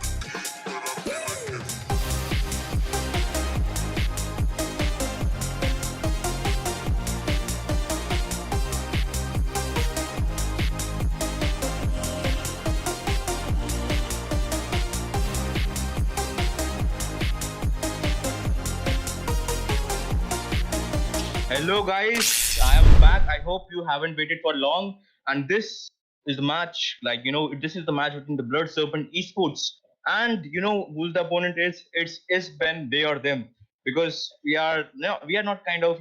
Hello guys, I am back. I hope you haven't waited for long. And this is the match, this is the match between the Blood Serpent eSports. And you know who the opponent is? It's Ben, they or them. Because we are not kind of,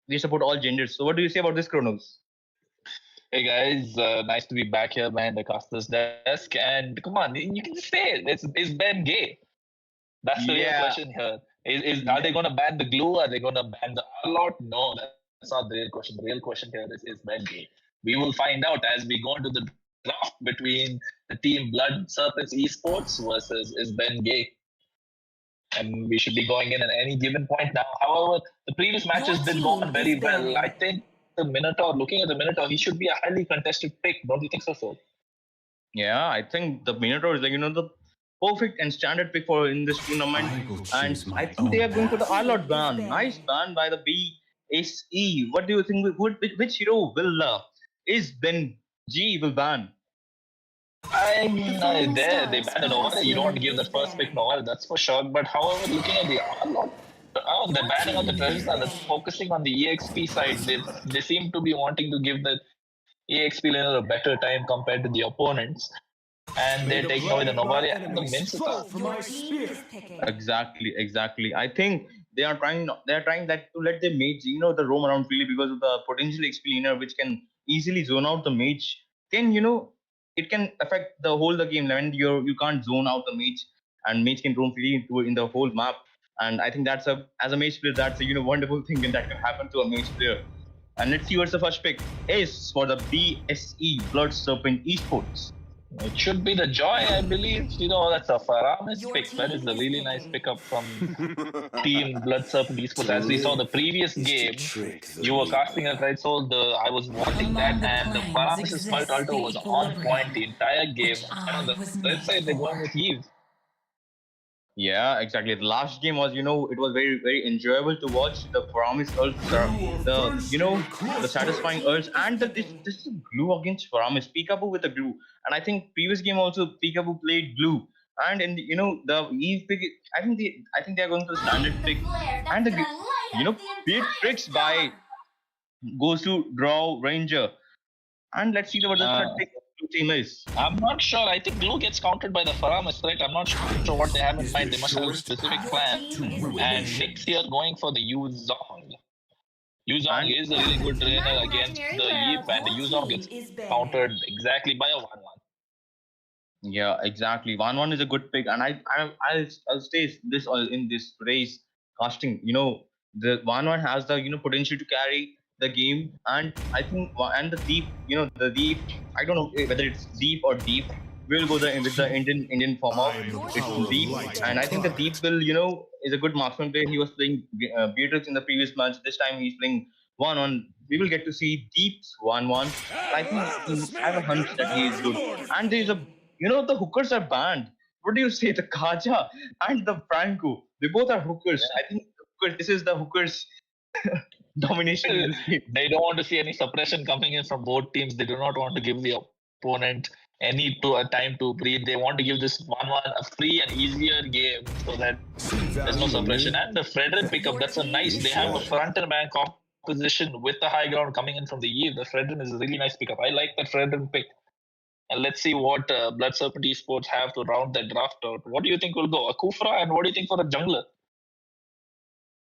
we support all genders. So what do you say about this, Kronos? Hey guys, nice to be back here behind the caster's desk. And come on, you can just say it. Is Ben gay? That's the real Yeah. question here. Are they going to ban the glue? Are they going to ban the lot? No, that's not the real question. The real question here is Ben gay? We will find out as we go into the draft between the team Blood Serpents Esports versus is Ben gay. And we should be going in at any given point now. However, the previous matches did go on very well. I think the Minotaur, looking at the Minotaur, he should be a highly contested pick. Don't you think so, sir? Yeah, I think the Minotaur is the perfect and standard pick for in this tournament. And I think they are going for the all-out ban. Nice ban by the BSE. What do you think? Which hero will is Ben G will ban? I mean, there they banned Noel. You don't give the first pick Noel, that's for sure. But however, looking at the the banning of the treasures that's focusing on the EXP side. They seem to be wanting to give the EXP laner a better time compared to the opponents. And they're taking away the Novaria and the Minster. Exactly. I think they are trying that to let the mage, the roam around freely because of the potential XP laner, which can easily zone out the mage. It can affect the whole the game when you can't zone out the mage, and mage can roam freely in the whole map. And I think as a mage player, that's a wonderful thing, and that can happen to a mage player. And let's see what's the first pick is for the BSE Blood Serpent Esports. It should be the Joy, I believe. That's a Faramis pick. That is a really nice pickup from Team Blood Serpent Esports. As we saw the previous game, you were casting it right, so I was watching that, and the Faramis' Spalt Alto was on point the entire game. And on the right side, they're going with Eve. Yeah, exactly. The last game was, it was very, very enjoyable to watch. The Faramis ults, the satisfying ults, and this is glue against Faramis. Peekaboo with the glue, and I think previous game also Peekaboo played glue. And in the Eve pick, I think they are going for the standard pick, and great tricks by goes to Draw Ranger. And let's see what the third pick team is. I'm not sure. I think Glue gets countered by the Faramis, right? I'm not sure what they have in mind. They must have a specific plan. And Nick's here going for the Yuzong. Yuzong is a really good trainer against the Yip, and the Yuzong gets countered exactly by a 1-1. Yeah, exactly. 1-1 is a good pick, and I'll stay this in this race casting. The 1-1 has the potential to carry the game, and I think and the deep, the deep. I don't know whether it's deep or deep. We'll go with the Indian form of it's deep, and I think the deep will is a good marksman player. He was playing Beatrix in the previous match. This time he's playing 1-1. We will get to see Deep's 1-1. I think I have a hunch that he is good. And there's a the hookers are banned. What do you say? The Kaja and the Franco, they both are hookers. I think this is the hookers domination in this game. They don't want to see any suppression coming in from both teams. They do not want to give the opponent any time to breathe. They want to give this 1-1 a free and easier game so that there's no suppression. And the Frederick pickup, that's a nice. They have a front and back composition with the high ground coming in from the Eve. The Frederick is a really nice pickup. I like that Frederick pick. And let's see what Blood Serpent eSports have to round that draft out. What do you think will go? A Kufra, and what do you think for a jungler?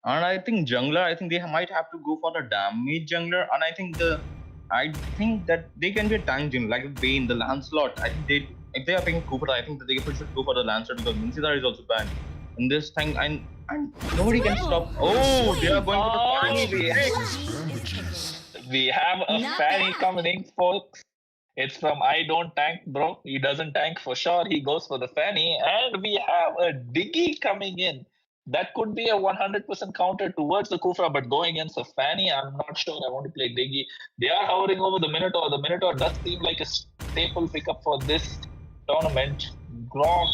And I think jungler, I think they might have to go for the damage jungler. And I think that they can be a tank jungler, like Bane, the Lancelot. I think if they are picking Cooper, I think that they should go for the Lancelot because Mincidar is also banned. In this thing, and nobody can stop. Oh, they are going for the Fanny. We have a Fanny coming in, folks. It's from I don't tank, bro. He doesn't tank for sure. He goes for the Fanny. And we have a Diggy coming in. That could be a 100% counter towards the Kufra, but going against a Fanny, I'm not sure I want to play Diggy. They are hovering over the Minotaur. The Minotaur does seem like a staple pickup for this tournament. Grok,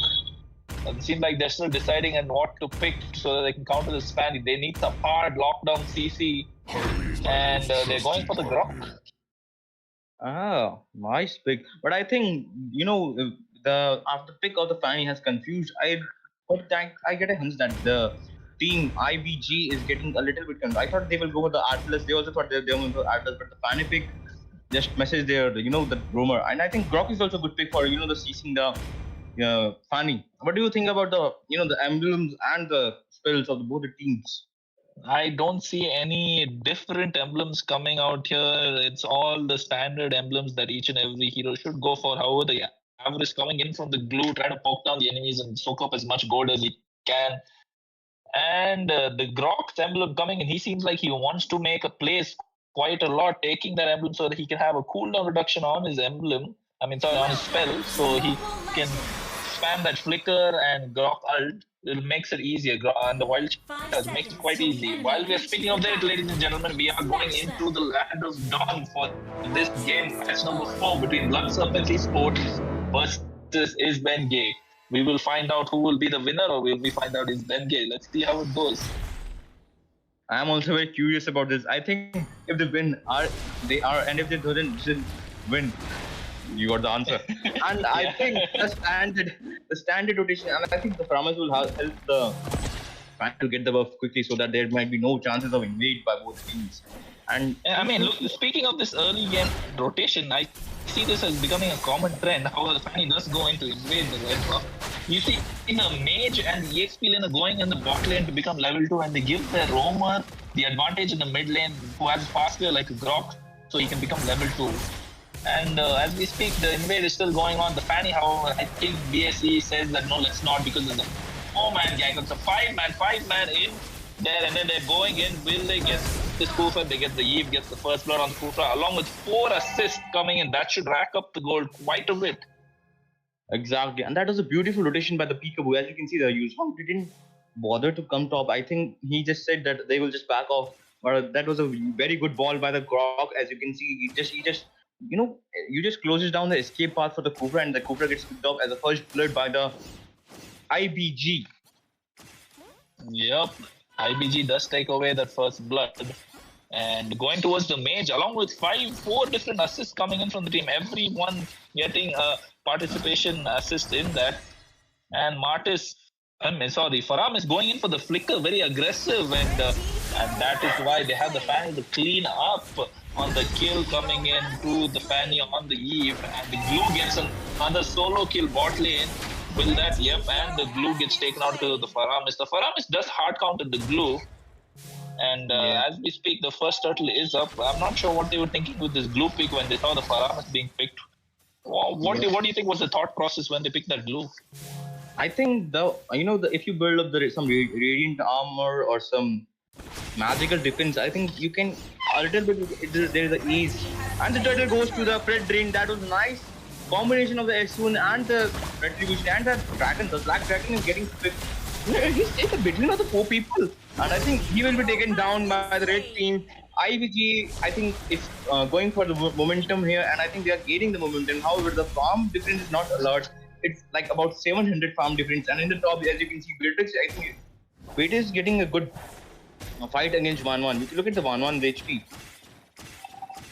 it seems like they're still deciding on what to pick so that they can counter this Fanny. They need some hard lockdown CC, and they're going for the Grok. Ah, nice pick. But I think, the after pick of the Fanny has confused. I get a hunch that the team IBG is getting a little bit confused. I thought they will go for the Atlas. They also thought they were going for Atlas, but the Fanny pick just messaged their, the rumor. And I think Grok is also a good pick for, the ceasing the Fanny. What do you think about the, the emblems and the spells of both the teams? I don't see any different emblems coming out here. It's all the standard emblems that each and every hero should go for. However, the average coming in from the glue, trying to poke down the enemies and soak up as much gold as he can. And the Grok's emblem coming in, he seems like he wants to make a place quite a lot, taking that emblem so that he can have a cooldown reduction on his emblem. On his spell, so he can spam that flicker and Grok ult. It makes it easier, and the wild charge makes it quite easy. While we are speaking of that, ladies and gentlemen, we are going into the land of dawn for this game, match number 4 between Blood Serpent eSports versus is Benn Gay. We will find out who will be the winner, or will we find out is Benn Gay? Let's see how it goes. I'm also very curious about this. I think if they win, they are, and if they didn't win, you got the answer. And I think the standard rotation, and I think the promise will help the fan to get the buff quickly so that there might be no chances of invade by both teams. And look, speaking of this early game rotation, I see this as becoming a common trend. However, the Fanny does go into invade the red buff. You see in a mage and the EXP laner going in the bot lane to become level 2, and they give their roamer the advantage in the mid lane who has faster like a Grok, so he can become level 2. And as we speak, the invade is still going on. The Fanny, however, I think BSE says that no, let's not, because there's a 4-man gang. It's a 5-man in there, and then they're going in. Will they get this Kufra? They get the Eve, gets the first blood on the Kufra, along with 4 assists coming in. That should rack up the gold quite a bit. Exactly, and that was a beautiful rotation by the Peekaboo. As you can see, the Yuzhong didn't bother to come top. I think he just said that they will just back off. But that was a very good ball by the Grok. As you can see, he just you just closes down the escape path for the Kufra, and the Kufra gets picked up as a first blood by the IBG. Yep, IBG does take away that first blood. And going towards the mage, along with 4 different assists coming in from the team, everyone getting a participation assist in that. And Faram is going in for the flicker, very aggressive, and that is why they have the Fanny to clean up on the kill coming in to the Fanny on the Eve, and the glue gets another solo kill bot lane. Will that? Yep, and the glue gets taken out because of the Faramis. The Faramis does hard counter the glue, and as we speak, the first turtle is up. I'm not sure what they were thinking with this glue pick when they saw the Faramis being picked. What do you think was the thought process when they picked that glue? I think if you build up some radiant armor or some magical defense. I think you can a little bit. There's the ease, and the turtle goes to the Fred drain. That was nice combination of the S1 and the retribution and the dragon. The black dragon is getting picked. He's in the between of the four people, and I think he will be taken down by the red team. IVG, I think, is going for the momentum here, and I think they are gaining the momentum. However, the farm difference is not a lot. It's like about 700 farm difference, and in the top, as you can see, Beatrix, I think Beatrix is getting a good fight against 1-1. You can look at the 1-1 HP.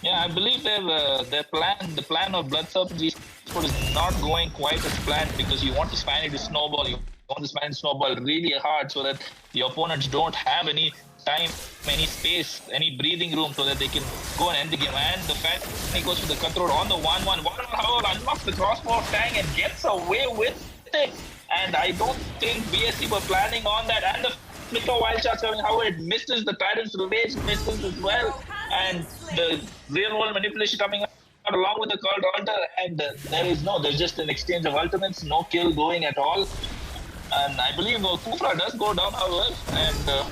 Yeah, I believe the plan of Blood Serpent eSports is not going quite as planned because you want to Spanish to snowball. You want to Spanish snowball really hard so that the opponents don't have any time, any space, any breathing room so that they can go and end the game. And the fact he goes to the cutthroat on the 1-1. 1-1, however, unlocks the crossbow tang and gets away with it. And I don't think BSC were planning on that. And the flicker wild shots coming, however, it misses the Tyrant's Revenge, misses as well. And the real world manipulation coming out along with the called altar. And there's just an exchange of ultimates, no kill going at all. And I believe Kufra does go down, however, and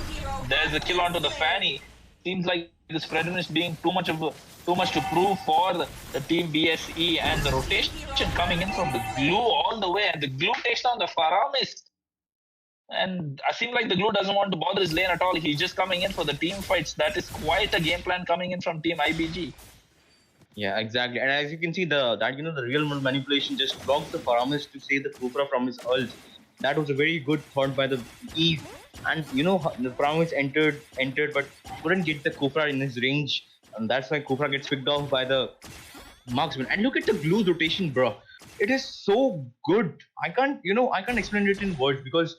there's a kill onto the Fanny. Seems like this Fredrin is being too much to prove for the team BSE, and the rotation coming in from the glue all the way, and the glue takes down the Faramist. And I seem like the glue doesn't want to bother his lane at all. He's just coming in for the team fights. That is quite a game plan coming in from team IBG. Yeah, exactly. And as you can see, the real world manipulation just blocked the Faramist to save the Kufra from his ult. That was a very good thought by the Eve. And the Faramist entered but couldn't get the Kufra in his range. And that's why Kufra gets picked off by the marksman. And look at the glue rotation, bro. It is so good. I can't explain it in words because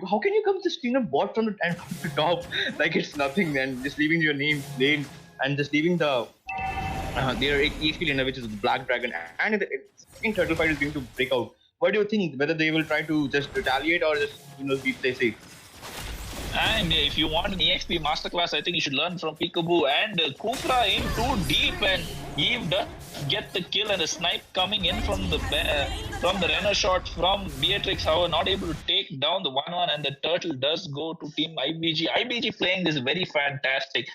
how can you come just bot from the and come to top like it's nothing, man? Just leaving your lane and just leaving the their EXP laner, which is the Black Dragon, and the second turtle fight is going to break out. What do you think? Whether they will try to just retaliate or just be play safe? And if you want an EXP masterclass, I think you should learn from Peekaboo. And Kufra in too deep, and Eve does get the kill, and the snipe coming in from the Renner shot from Beatrix, however, not able to take down the 1-1, and the turtle does go to team IBG. IBG playing this very fantastic,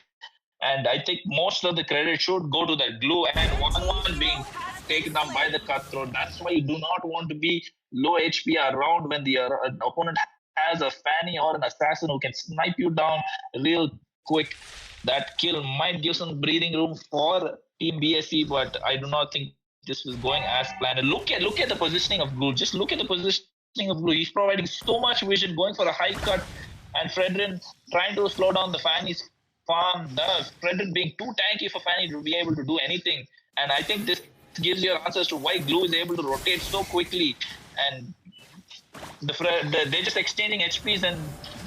and I think most of the credit should go to that glue and 1-1 being taken down by the cutthroat. That's why you do not want to be low HP around when the opponent has a Fanny or an assassin who can snipe you down real quick. That kill might give some breathing room for Team BSE, but I do not think this was going as planned. And look at the positioning of Glue. Just look at the positioning of Glue. He's providing so much vision, going for a high cut, and Fredrin trying to slow down the Fanny's farm. Fredrin being too tanky for Fanny to be able to do anything. And I think this gives you answers to why Glue is able to rotate so quickly, and they're just exchanging HPs and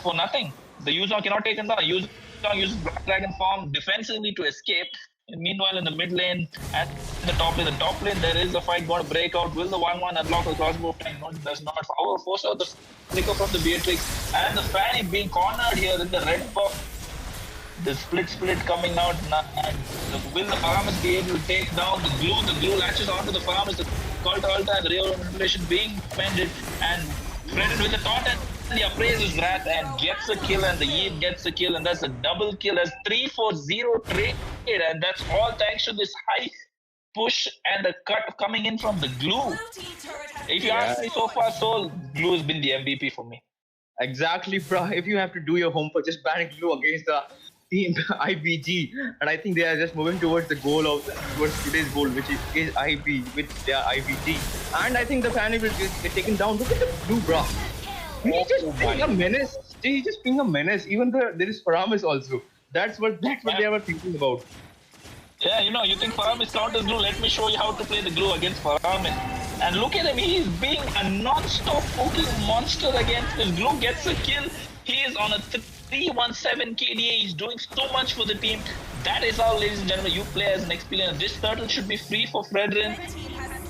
for nothing. The Yuzong cannot take them down. Yuzong uses Black Dragon form defensively to escape. And meanwhile, in the mid lane and the top lane, there is a fight going to break out. Will the 1-1 unlock a crossbow tank? No, it does not. However, force out the flicker from the Beatrix, and the Fanny being cornered here in the red buff. The split coming out, and will the Faramist be able to take down the glue? The glue latches onto the Faramist, the cult altar, and the real manipulation being defended, and Fredrin with the taunt and the appraiser's wrath, and gets a kill, and the Eve gets a kill, and that's a double kill. That's 3-4-0 trade, and that's all thanks to this high push and the cut coming in from the glue. If you ask me, so far, glue has been the MVP for me. Exactly, bro. If you have to do your homework, just ban glue against the team IBG, and I think they are just moving towards the goal towards today's goal, which is IB, which they are IBG, and I think the Fanny will get taken down. Look at the blue, bro. He's just being a menace. He's just being a menace. Even there is Faramis also. That's what they were thinking about. Yeah, you think Faramis counters glue? Let me show you how to play the glue against Faramis. And look at him, he's being a non-stop poking monster against this glue. Gets a kill. He is on a 317 KDA. He's doing so much for the team. That is how, ladies and gentlemen, you play as an experience. This turtle should be free for Fredrin.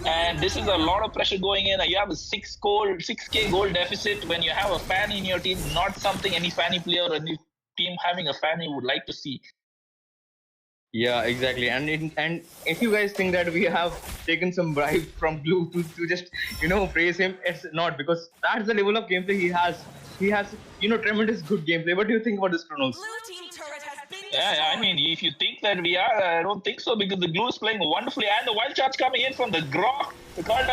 And this is a lot of pressure going in. You have a 6k goal deficit when you have a Fanny in your team. Not something any Fanny player or any team having a Fanny would like to see. Yeah, exactly. And if you guys think that we have taken some bribe from Blue to just praise him, it's not, because that's the level of gameplay he has. He has tremendous good gameplay. What do you think about this, Kronos? Yeah, I mean, if you think that we are, I don't think so because the glue is playing wonderfully and the wild charge coming in from the Grok. The card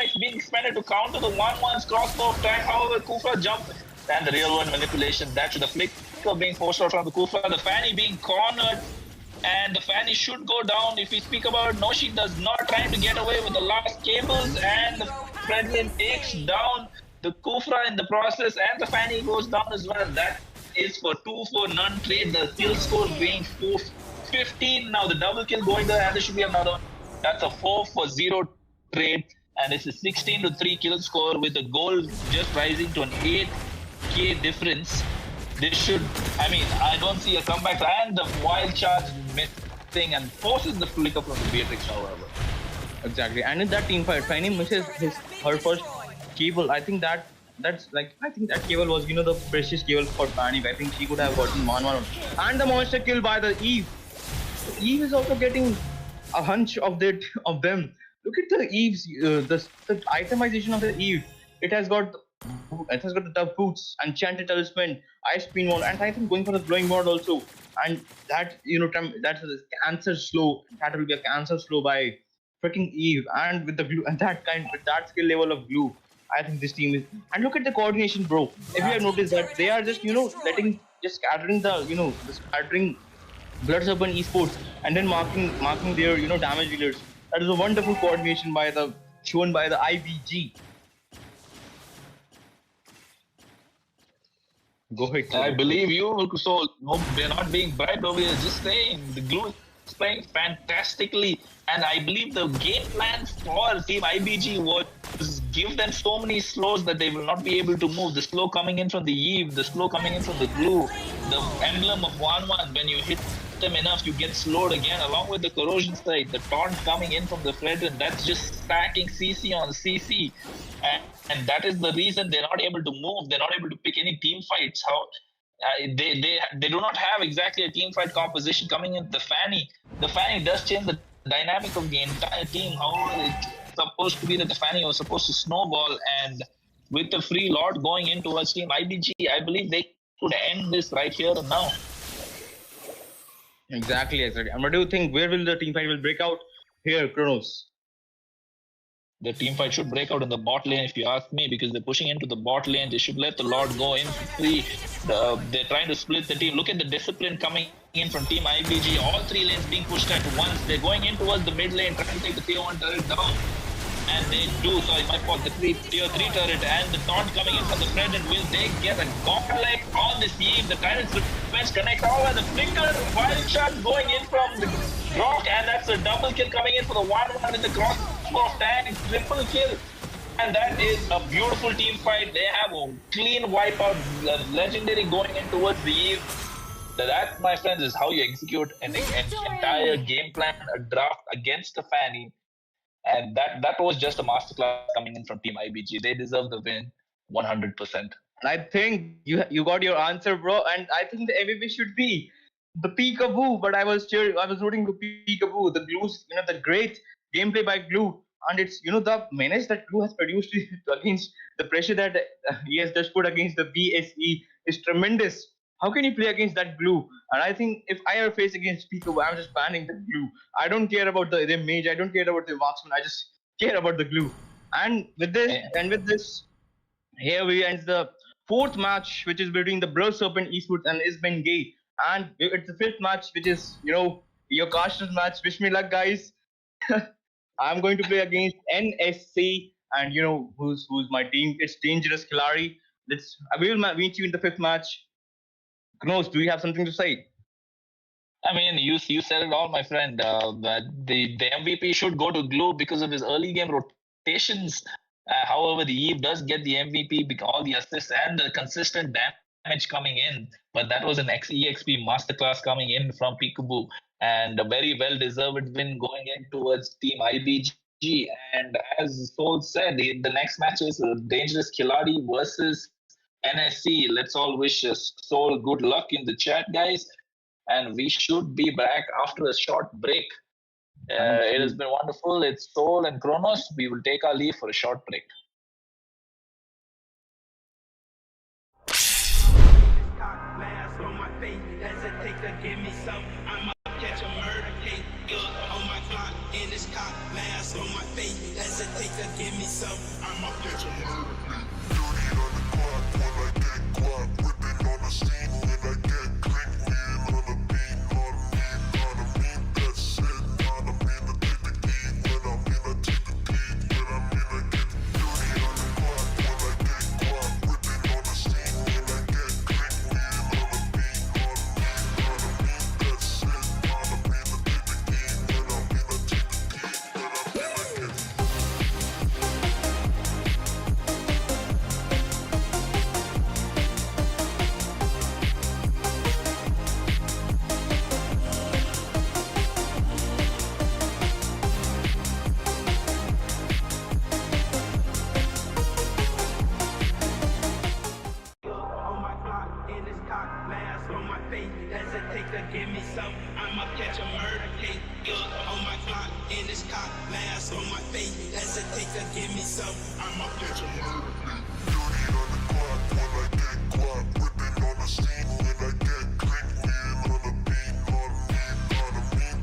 is being expended to counter the 1-1's crossbow attack. However, Kufa jumped and the real world manipulation. That should the flicker being forced out from the Kufa. The Fanny being cornered and the Fanny should go down. If we speak about Noshi does not trying to get away with the last cables and the Fredlin takes down the Kufra in the process and the Fanny goes down as well. That is for 2 for none trade. The kill score being 4-15. Now the double kill going there and there should be another one. That's a 4 for 0 trade and it's a 16-3 kill score with the goal just rising to an 8k difference. This should, I mean, I don't see a comeback and the wild charge missing and forces the flicker from the Beatrix, however. Exactly, and in that team fight, Fanny misses her first cable. I think that cable was the precious cable for Fanny. I think she could have gotten 1-1. And the monster kill by the Eve. Eve is also getting a hunch of them. Look at the Eve's the itemization of the Eve. It has got the tough boots, enchanted talisman, ice queen mode, and I think going for the glowing mode also. And that that's a cancer slow. That will be a cancer slow by freaking Eve, and with the glue and with that skill level of glue. I think this team is, and look at the coordination, bro. If you have noticed that they are just scattering scattering Blood Serpent eSports and then marking their damage dealers. That is a wonderful coordination shown by the IBG. Go ahead. I believe you. So no, we're not being bribed over here. Just saying the glue is playing fantastically, and I believe the game plan for Team IBG was give them so many slows that they will not be able to move. The slow coming in from the Eve, the slow coming in from the glue, the emblem of 1-1. When you hit them enough, you get slowed again, along with the corrosion side, the taunt coming in from the Fredrin. That's just stacking CC on CC. And that is the reason they're not able to move. They're not able to pick any team fights. They do not have exactly a team fight composition coming in. The Fanny does change the dynamic of the entire team. However, it's supposed to be that the Fanny was supposed to snowball, and with the free Lord going in towards Team IBG, I believe they could end this right here and now. Exactly. And what do you think? Where will the team fight will break out? Here, Kronos. The team fight should break out in the bot lane, if you ask me, because they're pushing into the bot lane. They should let the Lord go in free. They're trying to split the team. Look at the discipline coming in from Team IBG. All 3 lanes being pushed at once. They're going in towards the mid lane, trying to take the tier 1 turret down. And they do. Sorry, my fault. The tier 3 turret and the taunt coming in from the friend. And will they get a gauntlet on this Eve? The Tyrant's Revenge connects all the flicker. Wild shot going in from the Rock, and that's a double kill coming in for the 1-1 with the crossbow tag. Triple kill. And that is a beautiful team fight. They have a clean wipeout. Legendary going in towards the Eve. That, my friends, is how you execute an entire game plan, a draft against the Fanny. And that was just a masterclass coming in from Team IBG. They deserve the win 100%. And I think you got your answer, bro. And I think the MVP should be the Peekaboo. But I was rooting for Peekaboo. The Glue's, the great gameplay by Glue. And it's, the menace that Glue has produced against the pressure that he has just put against the BSE is tremendous. How can you play against that Glue? And I think if I ever face against Peekaboo, I'm just banning the Glue. I don't care about the mage. I don't care about the marksman. I just care about the Glue. And with this, here we end the 4th match, which is between the Blood Serpent eSports and Isben Gay. And it's the 5th match, which is, your casters match. Wish me luck, guys. I'm going to play against NSC, and who's my team. It's Dangerous Khiladi. We will meet you in the 5th match. Kronos, do you have something to say? I mean, you said it all, my friend. That the MVP should go to Glue because of his early game rotations. However, the Eve does get the MVP because all the assists and the consistent damage coming in. But that was an EXP masterclass coming in from Peekaboo, and a very well-deserved win going in towards Team IBG. And as Soul said, the next match is Dangerous Khiladi versus NSC. Let's all wish Soul good luck in the chat, guys. And we should be back after a short break. It has been wonderful. It's Soul and Kronos. We will take our leave for a short break. Mask on my face, hesitate to give me some. I'ma catch a murder beat. 30 on the clock when I get guap. Whipping on the scene when I get clean. Lean on the beat, not me. That's it, not me. The take the key when I'm in a take the beat. When I'm in a get 30 on the clock when I get guap. Whipping on the scene when I get clean. Lean on the beat, not me. That's it, not me. The take the key when I'm in a take the beat. When I'm in a get on my clock, in this cock, mask on my face. Hesitate to give me some, I'ma catch a murder case. On my clock, in this cock, mask on my face. Hesitate to give me some, I'ma catch a murder case. 30 on the clock when I get guap. Whipping on the scene when I get clean. Lean on the beat, not me.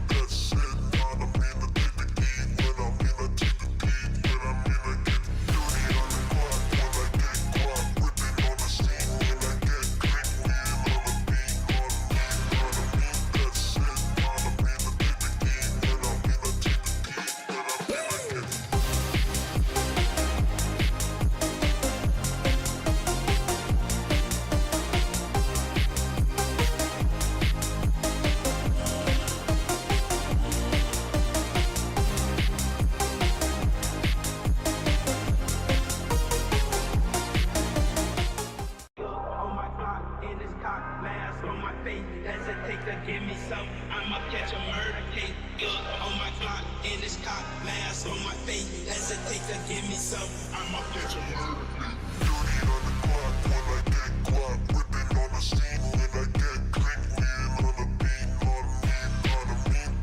That's it, not me. The take the key when I'm in a take the beat. When I'm in a get 30 on the clock when I get guap. Whipping on the scene when I get clean. Lean on the beat, not me. That's it, not me. The take the key when I'm in a take the beat. When I'm in a get On my clock, in this cock, mask on my face. Hesitate to give me some, I'ma catch a murder case. On my clock, in this cock, mask on my face. Hesitate to give me some, I'ma catch a murder case. 30 on the clock when I get guap. Whipping on the scene when I get clean. Lean on the beat, not me.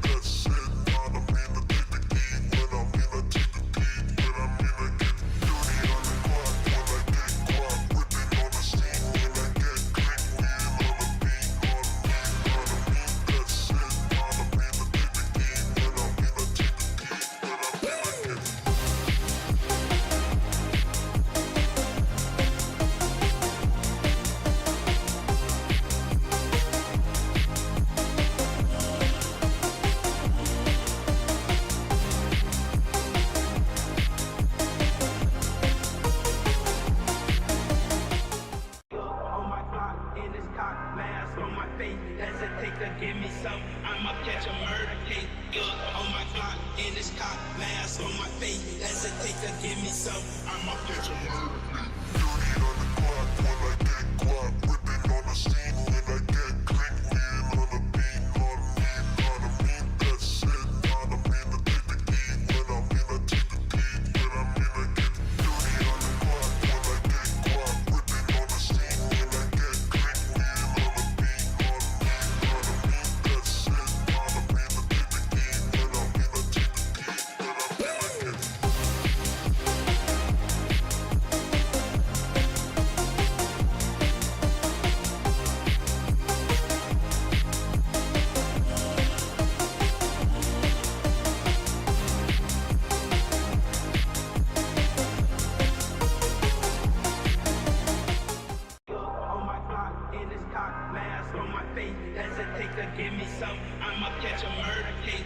That's it, not me. The take the key when I'm in a take the beat. When I'm in a get 30 on the clock when I get guap. Whipping on the scene when I get clean. Lean on the beat, not me. That's it, not me. The take the key when I'm in a take the beat. When I'm in a get On my clock, in this cock, mask on my face. Hesitate to give me some, I'ma catch a murder case. On my clock, in this cock, mask on my face. Hesitate to give me some, I'ma catch a murder case. 30 on the clock when I get guap. Whipping on the scene when I get clean. Lean on the beat, not me. That's it, not me. The take the key when I'm in a take the beat. When I'm in a get 30 on the clock when I get guap. Whipping on the scene when I get clean. Lean on the beat, not me. That's it, not me. The take the key when I'm in a take the beat. When I'm in a get On my clock, in this cock, mask on my face. Hesitate to give me some, I'ma catch a murder case.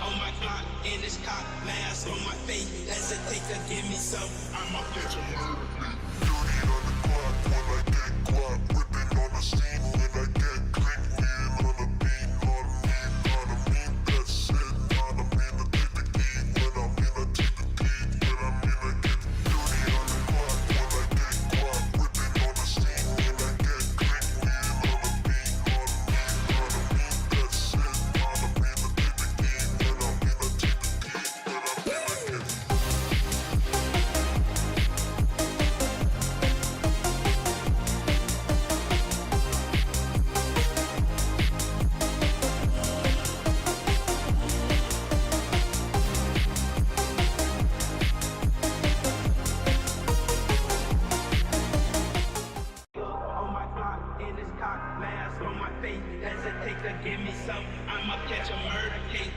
On my clock, in this cock, mask on my face. Hesitate to give me some, I'ma catch a murder case. 30 on the clock when I get guap. Whipping on the scene when I get clean. Lean on the beat, not me. That's it, not me. The take the key when I'm in a take the beat. When I'm in a get 30 on the clock when I get guap. Whipping on the scene when I get clean. Lean on the beat, not me. That's it, not me. The take the key when I'm in a take the beat. When I'm in a get On my clock, in this cock, mask on my face. Hesitate to give me some, I'ma catch a murder case.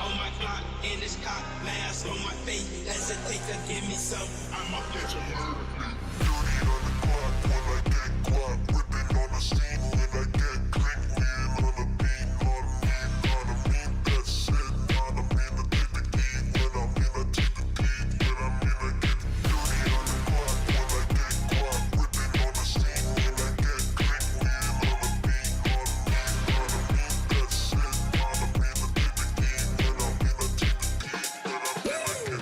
On my clock, in this cock, mask on my face. Hesitate to give me some, I'ma I'ma catch a murder beat. Dirty on the block when I get guap. Whipping on the scene when I get clean. Lean on the beat, on me, that's it. On me, the take the key. When I'm in, I take the beat. When I'm in, I get dirty on the block when I get guap. Whipping on the scene when I get clean. Lean on the beat, on me, that's it. On me, the take the key. When I'm in, I take the beat. When I'm in, I get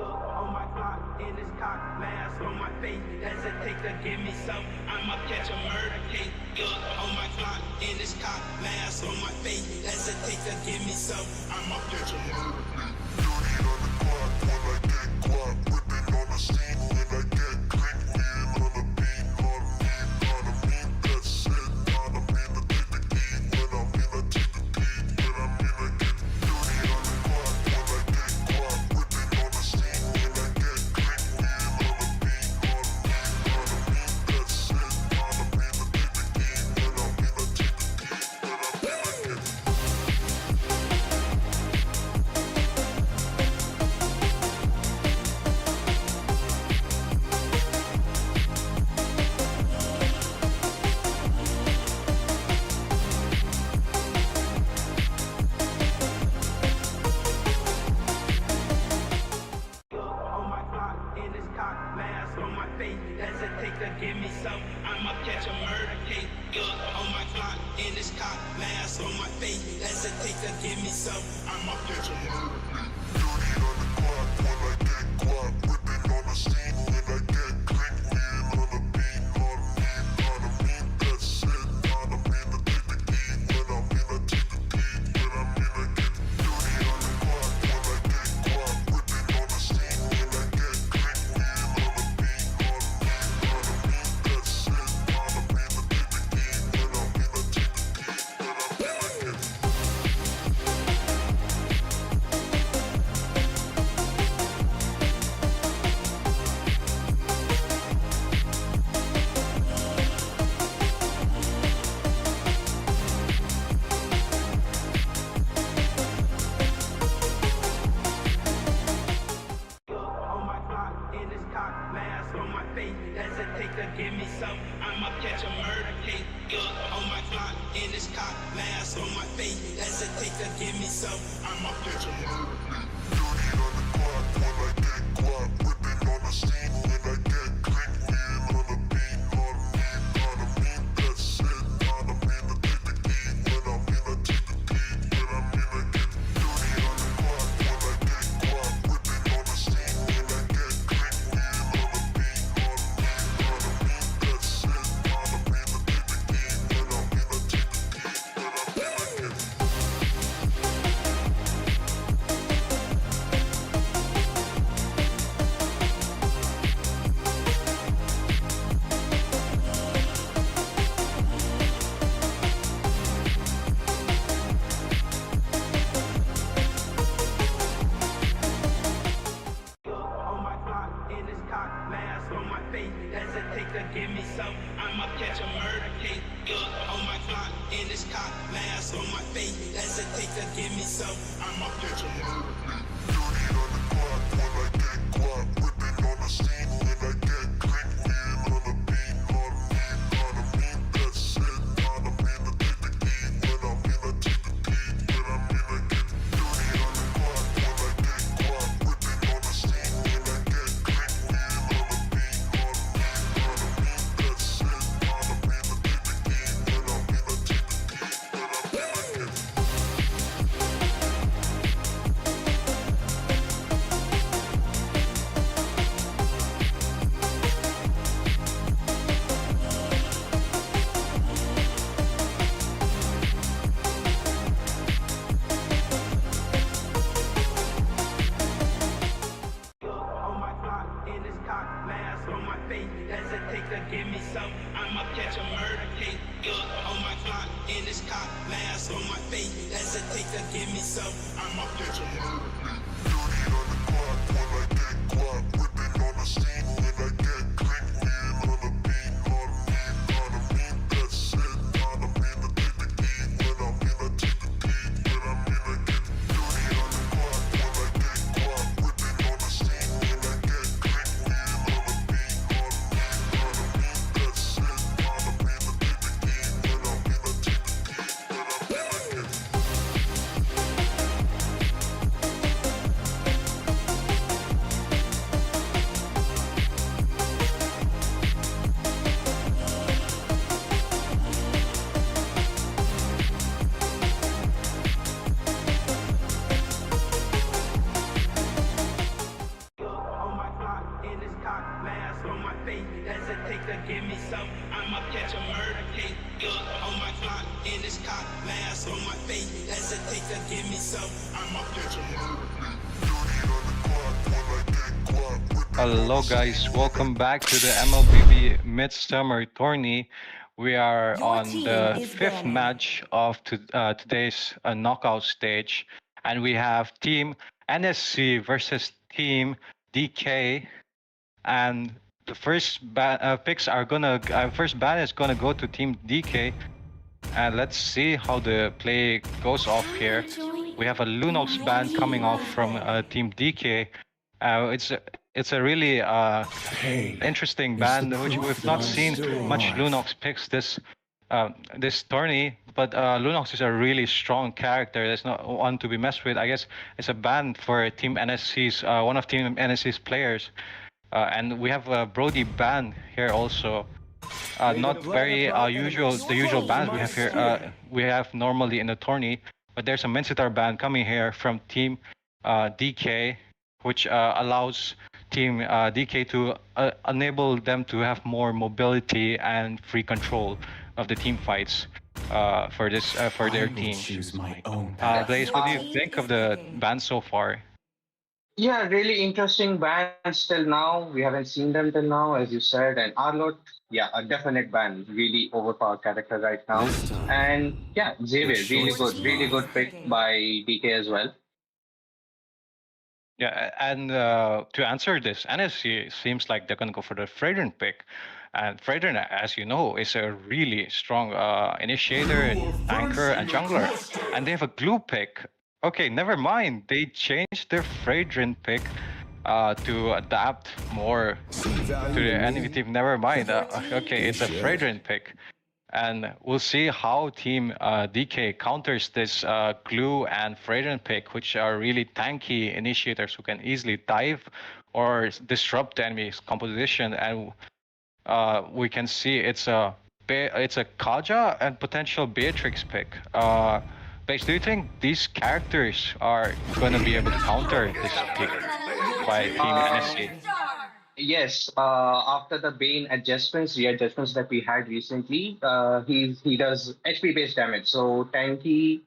On my clock, in this cock, mask on my face. Hesitate to give me some. I'ma catch a murder case. On my clock, in this cock, mask on my face. Hesitate to give me some. I'ma catch a murder beat. Dirty on the block when I get guap. Whipping on the scene when I get clean. Lean on the beat, on me, that's it. On me, the take the key. When I'm in, I take the beat. When I'm in, I get dirty on the block when I get guap. Whipping on the scene when I get clean. Lean on the beat, on me, that's it. On me, the take the key. When I'm in, I take the beat. When I'm in, I get On my clock, in this cock, mask on my face. Hesitate to give me some. I'ma catch a murder case. On my clock, in this cock, mask on my face. Hesitate to give me some. I'ma catch a murder beat. Dirty on the block when I get guap. Whipping on the scene when I get clean. Lean on the beat, on me, that's it. On me, the take the key. When I'm in, I take the beat. When I'm in, I get dirty on the block when I get guap. Whipping on the scene when I get clean. Lean on the beat, on me, that's it. On me, the take the key. When I'm in, I take the beat. When I'm in, I get On my clock, in this cock, mask on my face. Hesitate to give me some. I'ma catch a murder case. On my clock, in this cock, mask on my face. Hesitate to give me some. I'ma catch a murder beat. Dirty on the block when I get guap. Whipping on the scene when I get clean. Lean on the beat, on me, that's it. On me, the take the key. When I'm in, I take the beat. When I'm in, I get dirty on the block when I get guap. Whipping on the scene when I get clean. Lean on the beat, on me, that's it. On me, the take the key. When I'm in, I take the beat. When I'm in, I get On my clock, in this cock, mask on my face. Hesitate to give me some. I'ma catch a murder case. On my clock, in this cock, mask on my face. Hesitate to give me some. I'ma catch a murder beat. Dirty on the block when I get guap. Whipping on the scene when I get clean. Lean on the beat, on me, that's it. On me, the take the key. When I'm in, I take the beat. When I'm in, I get dirty on the block when I get guap. Whipping on the scene when I get clean. Lean on the beat, on me, that's it. On me, the take the key. When I'm in, I take the beat. When I'm in, I get On my clock, in this cock, mask on my face. Hesitate to give me some. I'ma catch a murder case. On my clock, in this cock, mask on my face. Hesitate to give me some, I'ma catch a murder plate. 30 on the clock when I get guap. Whipping on the scene when I get clean. Lean on the beat, on me, that's it. Not a mean to take the key. When I'm in, I take the key. When I'm in, I get 30 on the clock when I get guap. Whipping on the scene when I get clean. Lean on the beat, on me, that's it. Not a mean to take the key. When I'm in, I take the key. When I'm in, I get On my clock, in this cock, mask on my face. Hesitate to give me some, I'ma catch a murder case. On my clock, in this cock, mask on my face. Hesitate to give me some, I'ma catch a murder case. 30 on the clock when I get guap. Whipping Hello guys, welcome back to the MLBB Midsummer Tourney. We are Your on team the is fifth Benn. match of today's knockout stage, and we have Team NSC versus Team DK, and the first picks are gonna first ban is gonna go to Team DK, and let's see how the play goes off here. We have a Lunox ban coming off from Team DK. It's a really interesting ban, which we've not seen much Lunox picks this tourney. But Lunox is a really strong character. There's not one to be messed with. I guess it's a ban for Team NSC's one of Team NSC's players. And we have a Brody ban here also. Not very the usual bans we have here. We have normally in the tourney, but there's a Mensitar ban coming here from Team DK, which allows Team DK to enable them to have more mobility and free control of the team fights for their teams. Blaze, what do you think of the ban so far? Yeah, really interesting bands till now. We haven't seen them till now, as you said. And Arlot, yeah, a definite band. Really overpowered character right now. And yeah, Xavier, really good pick by DK as well. Yeah, and to answer this, NSC seems like they're gonna go for the Fragrant pick, and Fragrant, as you know, is a really strong initiator, tanker, and jungler, and they have a glue pick. Okay, never mind. They changed their Fragrant pick to adapt more to the enemy team. Never mind. Okay, it's a Fragrant pick. And we'll see how Team DK counters this glue and Fragrant pick, which are really tanky initiators who can easily dive or disrupt the enemy's composition. And we can see it's a Kaja and potential Beatrix pick. Paige, do you think these characters are going to be able to counter this pick by Team NSC? Yes, after the Bane readjustments that we had recently, he does HP based damage. So tanky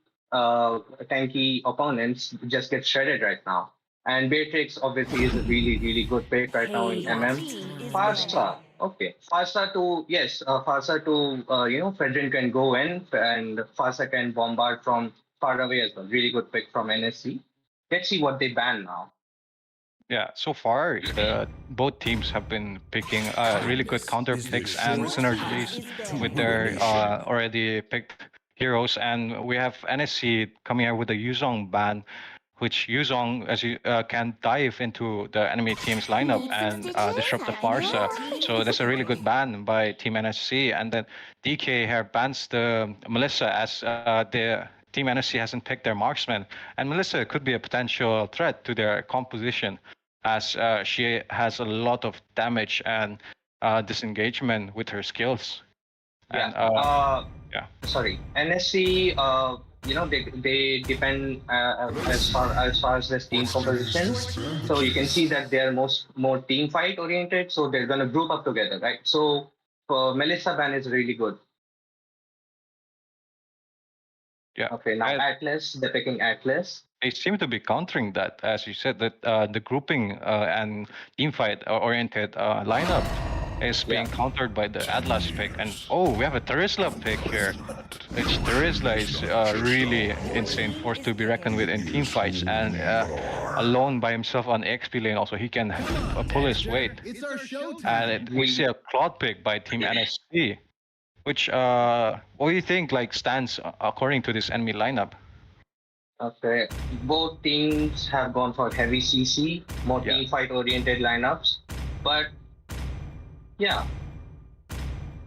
opponents just get shredded right now. And Beatrix obviously is a really good pick right now in MM. Farsa, okay, Farsa to Fredrin can go in and Farsa can bombard from far away as well. Really good pick from NSC. Let's see what they ban now. Yeah, so far both teams have been picking really good counter picks and synergies with their already picked heroes, and we have NSC coming out with a Yuzong ban, which Yuzong, as you can dive into the enemy team's lineup and disrupt the Farsa. So that's a really good ban by Team NSC, and then DK here bans the Melissa as the Team NSC hasn't picked their marksman, and Melissa could be a potential threat to their composition, as she has a lot of damage and disengagement with her skills. And, Sorry, NSC. They depend as far as this team composition. So you can see that they're more team fight oriented. So they're gonna group up together, right? So for Melissa ban is really good. Yeah. Okay, now Atlas, they're picking Atlas. They seem to be countering that, as you said, that the grouping and team fight oriented lineup is being countered by the Atlas pick. And oh, we have a Terizla pick here. Which Terizla is really insane force to be reckoned with in team fights, and alone by himself on XP lane also he can pull his weight. And we see a Claude pick by Team NSC, which what do you think like stands according to this enemy lineup? Okay, both teams have gone for heavy CC, more team fight oriented lineups, but yeah,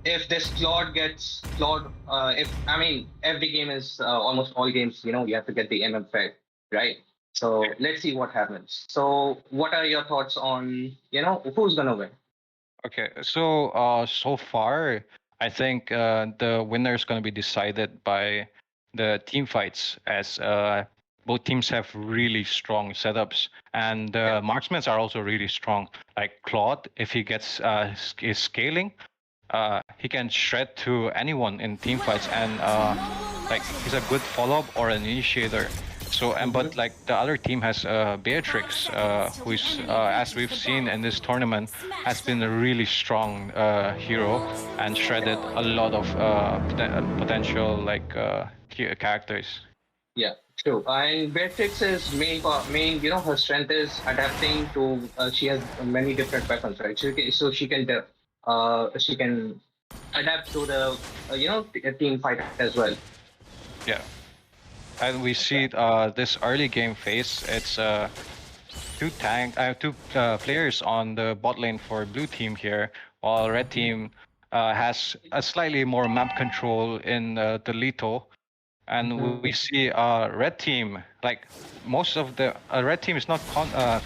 if this Claude gets Claude, if I mean every game is almost all games, you know, you have to get the MM fed, right? So let's see what happens. So what are your thoughts on, you know, who's gonna win? Okay, so so far I think the winner is going to be decided by the team fights, as both teams have really strong setups, and the marksmen are also really strong. Like Claude, if he gets is scaling, he can shred to anyone in team fights, and like he's a good follow-up or an initiator. So but like the other team has Beatrix, who is as we've seen in this tournament has been a really strong hero and shredded a lot of potential like characters. Yeah, true. And Beatrix's main, you know, her strength is adapting to. She has many different weapons, right? So she can adapt to the you know, team fight as well. Yeah, and we see this early game phase. It's two players on the bot lane for blue team here, while red team has a slightly more map control in the Lito. And we see red team, like most of the red team is not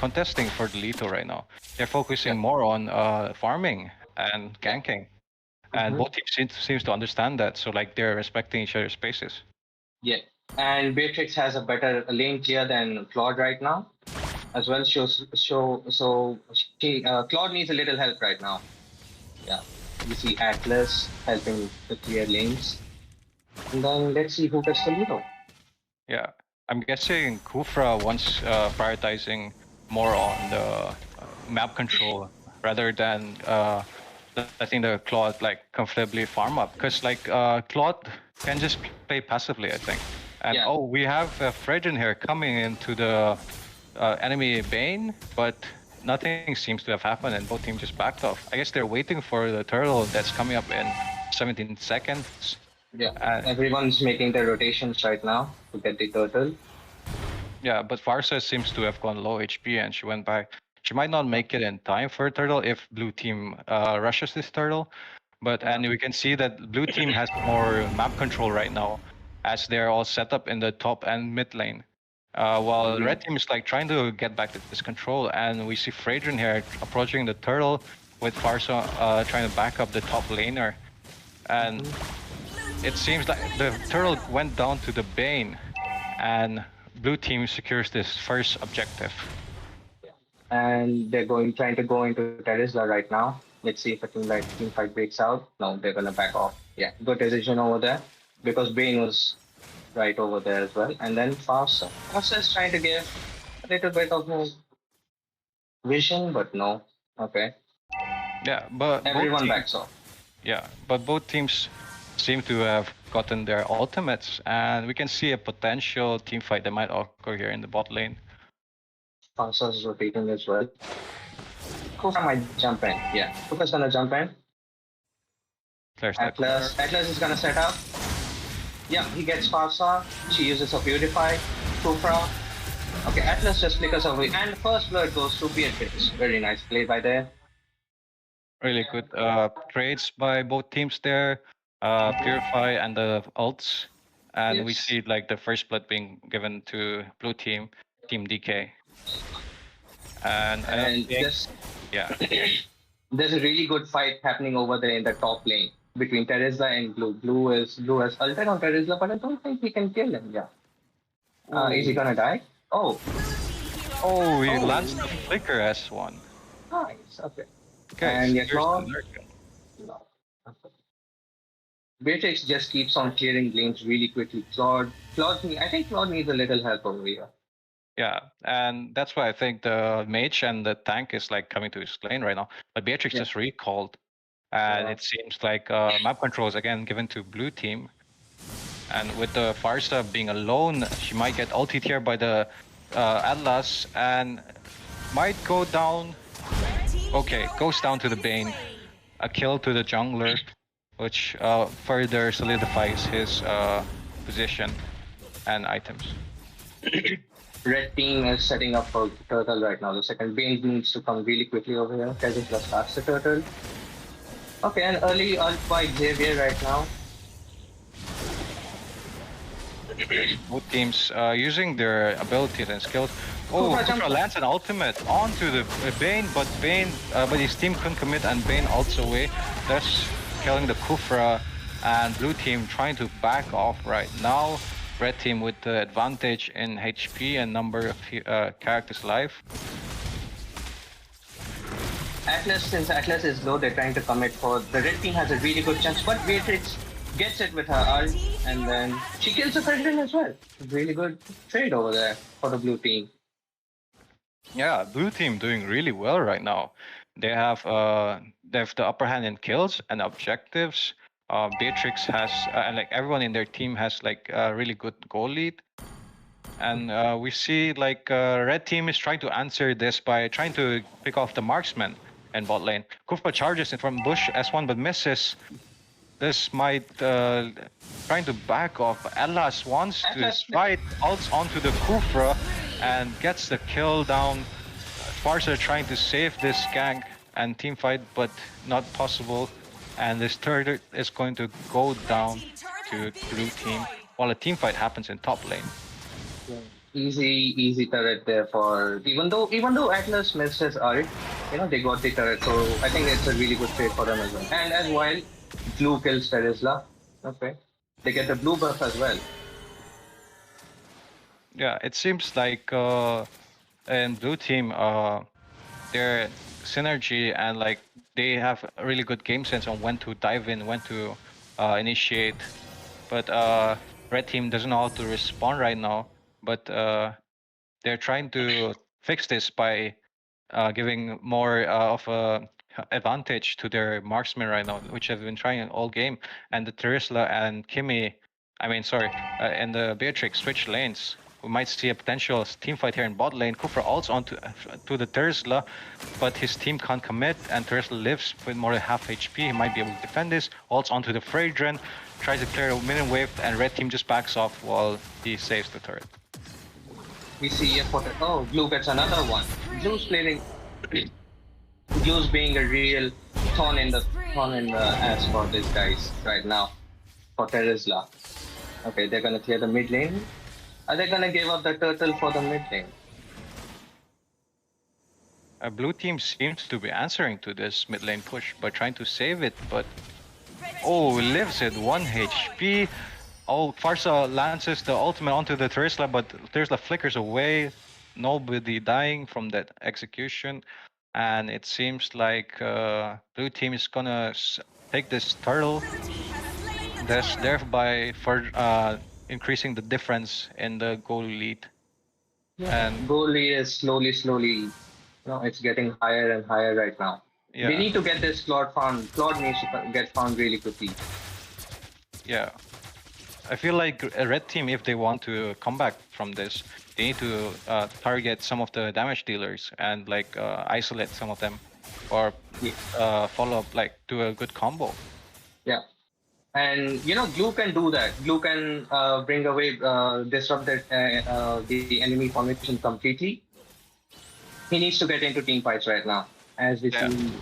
contesting for the Lito right now. They're focusing more on farming and ganking. And both teams seems to understand that, so like they're respecting each other's spaces. Yeah, and Beatrix has a better lane clear than Claude right now, as well. So she Claude needs a little help right now. Yeah, you see Atlas helping to clear lanes, and then let's see who gets the Lito. Yeah, I'm guessing Kufra wants prioritizing more on the map control rather than letting the Claude like comfortably farm up, because like Claude can just play passively, I think. And oh, we have Fredrin here coming into the enemy Bane, but nothing seems to have happened and both teams just backed off. I guess they're waiting for the turtle that's coming up in 17 seconds. Yeah, everyone's making their rotations right now to get the turtle. Yeah, but Farsa seems to have gone low HP and she went by. She might not make it in time for a turtle if blue team rushes this turtle. But and we can see that blue team has more map control right now, as they're all set up in the top and mid lane. While red team is like trying to get back to this control, and we see Fradrin here approaching the turtle with Farsa trying to back up the top laner. And it seems like the turtle went down to the Bane, and blue team secures this first objective. And they're trying to go into Terizla right now. Let's see if a team fight breaks out. No, they're gonna back off. Yeah, good decision over there, because Bane was right over there as well. And then Farsa. Farsa is trying to give a little bit of his vision, but no. Okay. Yeah, but everyone backs off. Yeah, but both teams seem to have gotten their ultimates, and we can see a potential team fight that might occur here in the bot lane. Farsa is rotating as well. Kufra might jump in. Yeah, Kufra's gonna jump in. Atlas is gonna set up. Yeah, he gets Farsa. She uses a Purify. Kufra. Okay, Atlas just flickers away. And first blood goes to Beatrix. Very nice play by there. Really good trades by both teams there. Purify and the ults. And we see like the first blood being given to blue team, Team DK. And yeah. There's a really good fight happening over there in the top lane between Terizla and Blue. Blue has ulted on Terizla, but I don't think he can kill him. Yeah. Is he gonna die? Oh. Oh, he lands the flicker as one. Nice. Okay. And Beatrix just keeps on clearing lanes really quickly. I think Claude needs a little help over here. Yeah, and that's why I think the mage and the tank is like coming to his lane right now. But Beatrix just recalled, And it seems like map control is again given to blue team. And with the Farsa being alone, she might get ulted here by the Atlas and might go down. Okay, goes down to the Bane. A kill to the jungler, which further solidifies his position and items. Red team is setting up for turtle right now. The second Bane needs to come really quickly over here. Kevin plus starts the turtle. Okay, and early ult by Xavier right now. Both teams using their abilities and skills. Oh, Kufra lands an ultimate onto the Bane, but his team couldn't commit, and Bane ults away, thus killing the Kufra. And blue team trying to back off right now. Red team with the advantage in HP and number of characters alive. Atlas, since Atlas is low, they're trying to commit for the red team has a really good chance, but Beatrix gets it with her ult, and then she kills the president as well. Really good trade over there for the blue team. Yeah, blue team doing really well right now. They have the upper hand in kills and objectives. Beatrix has and like everyone in their team has like a really good goal lead. And we see like red team is trying to answer this by trying to pick off the marksman in bot lane. Kufra charges in from bush S1 but misses. This might trying to back off. Atlas wants to fight, ults onto the Kufra and gets the kill down. Farsa trying to save this gank and team fight, but not possible. And this turret is going to go down to blue team while a team fight happens in top lane. Easy turret there for even though Atlas missed his ult, they got the turret, so I think it's a really good trade for them as well. And as well, blue kills Terizla. Okay, they get the blue buff as well. Yeah, it seems like in blue team, their synergy and like they have a really good game sense on when to dive in, when to initiate. But red team doesn't know how to respond right now. But they're trying to fix this by giving more of a advantage to their marksmen right now, which have been trying all game. And the Terizla and Kimmy, and the Beatrix switch lanes. We might see a potential team fight here in bot lane. Kufra ults onto to the Terizla, but his team can't commit, and Terizla lives with more than half HP. He might be able to defend this. Ults onto the Fragrant, tries to clear a minion wave, and red team just backs off while he saves the turret. We see blue gets another one. Blue's playing. Blue's being a real thorn in the ass for these guys right now. For Terizla. Okay, they're gonna clear the mid lane. Are they gonna give up the turtle for the mid lane? Blue team seems to be answering to this mid lane push by trying to save it, but lives at 1 HP. Farsa lances the ultimate onto the Terizla, but Terizla flickers away. Nobody dying from that execution, and it seems like blue team is gonna take this turtle, thereby for increasing the difference in the goal lead. Yeah. And goal lead is slowly, it's getting higher and higher right now. Yeah. They need to get this Claude found. Claude needs to get found really quickly. Yeah. I feel like a red team, if they want to come back from this, they need to target some of the damage dealers and like isolate some of them, or follow up, like do a good combo. Yeah. And Glue can do that. Glue can bring away, disrupt the enemy formation completely. He needs to get into team fights right now, as we see.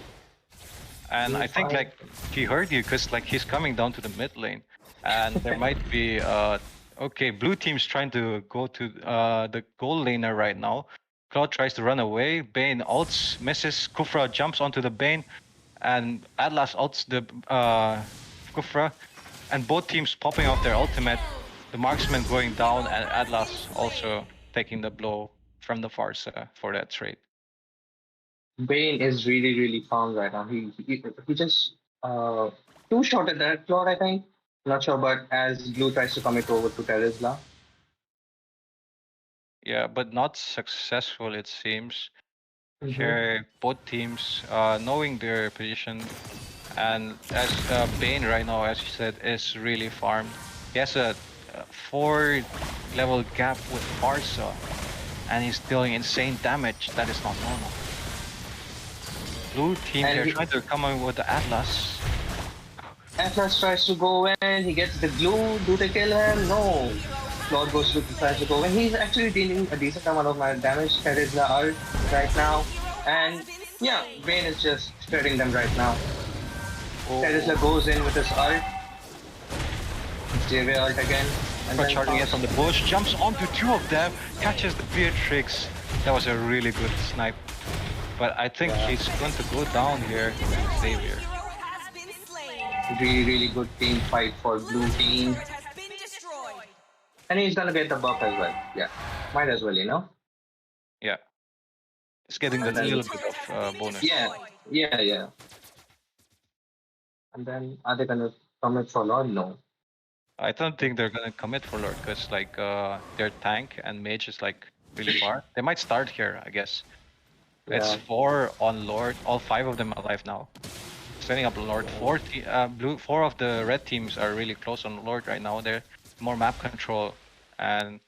And I think like he heard you, because like he's coming down to the mid lane, and there might be blue team's trying to go to the goal laner right now. Claude tries to run away. Bane ults, misses. Kufra jumps onto the Bane, and Atlas ults the Kufra, and both teams popping off their ultimate. The marksman going down, and Atlas also taking the blow from the Farsa for that trade. Bane is really found right now. He just two-shotted that Claude, I think. Not sure, but as Blue tries to commit over to Terizla. Yeah, but not successful, it seems. Here, both teams knowing their position And as Bane right now, as you said, is really farmed. He has a 4-level gap with Barca, and he's dealing insane damage. That is not normal. Blue team, they're trying to come in with the Atlas. Atlas tries to go in, he gets the glue. Do they kill him? No. Lord goes to tries to go in. He's actually dealing a decent amount of damage. That is the ult right now. And yeah, Bane is just shredding them right now. Terizla goes in with his ult. JV ult again. And then Charging in from the bush, jumps onto 2 of them, catches the Beatrix. That was a really good snipe. But I think he's going to go down here, Xavier. Really good team fight for blue team. And he's gonna get the buff as well. Yeah, might as well, you know? Yeah. It's getting a little bit of bonus. Yeah. And then, are they gonna commit for Lord? No. I don't think they're gonna commit for Lord, because like their tank and mage is like really far. They might start here, I guess. Yeah. It's 4 on Lord, all 5 of them alive now. Setting up Lord. 4 of the red teams are really close on Lord right now. They're more map control, and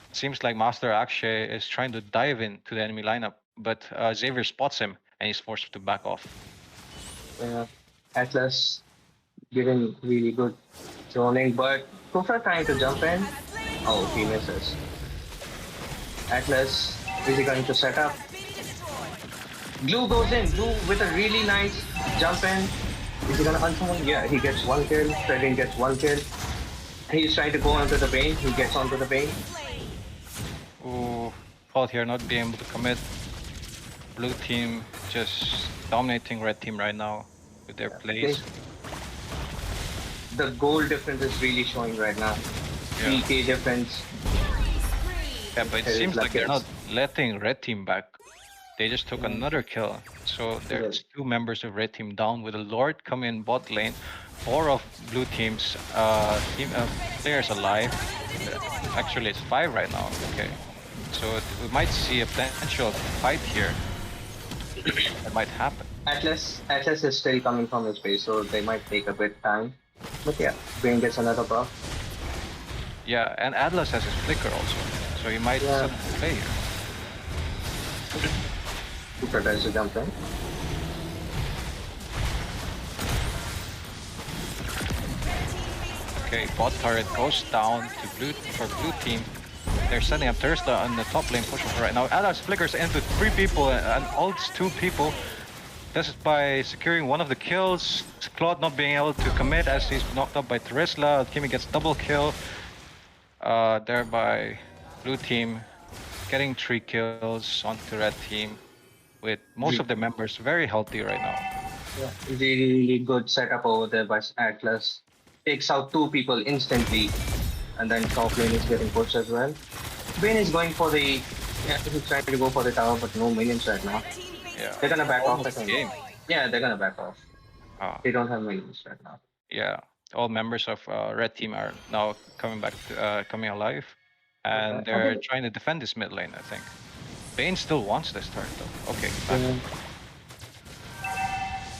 it seems like Master Akshay is trying to dive into the enemy lineup, but Xavier spots him and he's forced to back off. Yeah, Atlas giving really good zoning, but Kufa trying to jump in. Oh, he misses. Atlas, is he going to set up? Glue goes in. Glue with a really nice jump in. Is he gonna hunt someone? Yeah, he gets 1 kill. Fredin gets 1 kill. He's trying to go onto the Bane. He gets onto the Bane. Ooh, Fault here not being able to commit. Blue team just dominating red team right now with their plays. The goal difference is really showing right now. 3k difference. Yeah, but it seems like they're not letting red team back. They just took another kill. So there's 2 members of red team down with a Lord coming in bot lane. 4 of blue teams players alive. Actually, it's 5 right now. Okay, so we might see a potential fight here. That might happen. Atlas is still coming from his base, so they might take a bit time. But yeah, Bane gets another buff. Yeah, and Atlas has his flicker also, so he might set up the play here. Super tries to jump in. Okay, bot turret goes down to blue team. They're setting up Thursday on the top lane pushing for right now. Atlas flickers into 3 people and ults 2 people. This is by securing 1 of the kills. Claude not being able to commit as he's knocked up by Terizla. Timmy gets double kill. Thereby blue team getting 3 kills onto red team with most of the members very healthy right now. Yeah, really good setup over there by Atlas. Takes out 2 people instantly, and then top lane is getting pushed as well. Bane is going for the... Yeah, he's trying to go for the tower, but no minions right now. Yeah. They're gonna back off, I the think. game. Yeah, they're gonna back off. They don't have minions right now. Yeah, all members of red team are now coming back, coming alive, and they're trying to defend this mid lane. I think Bane still wants this turret though. Okay,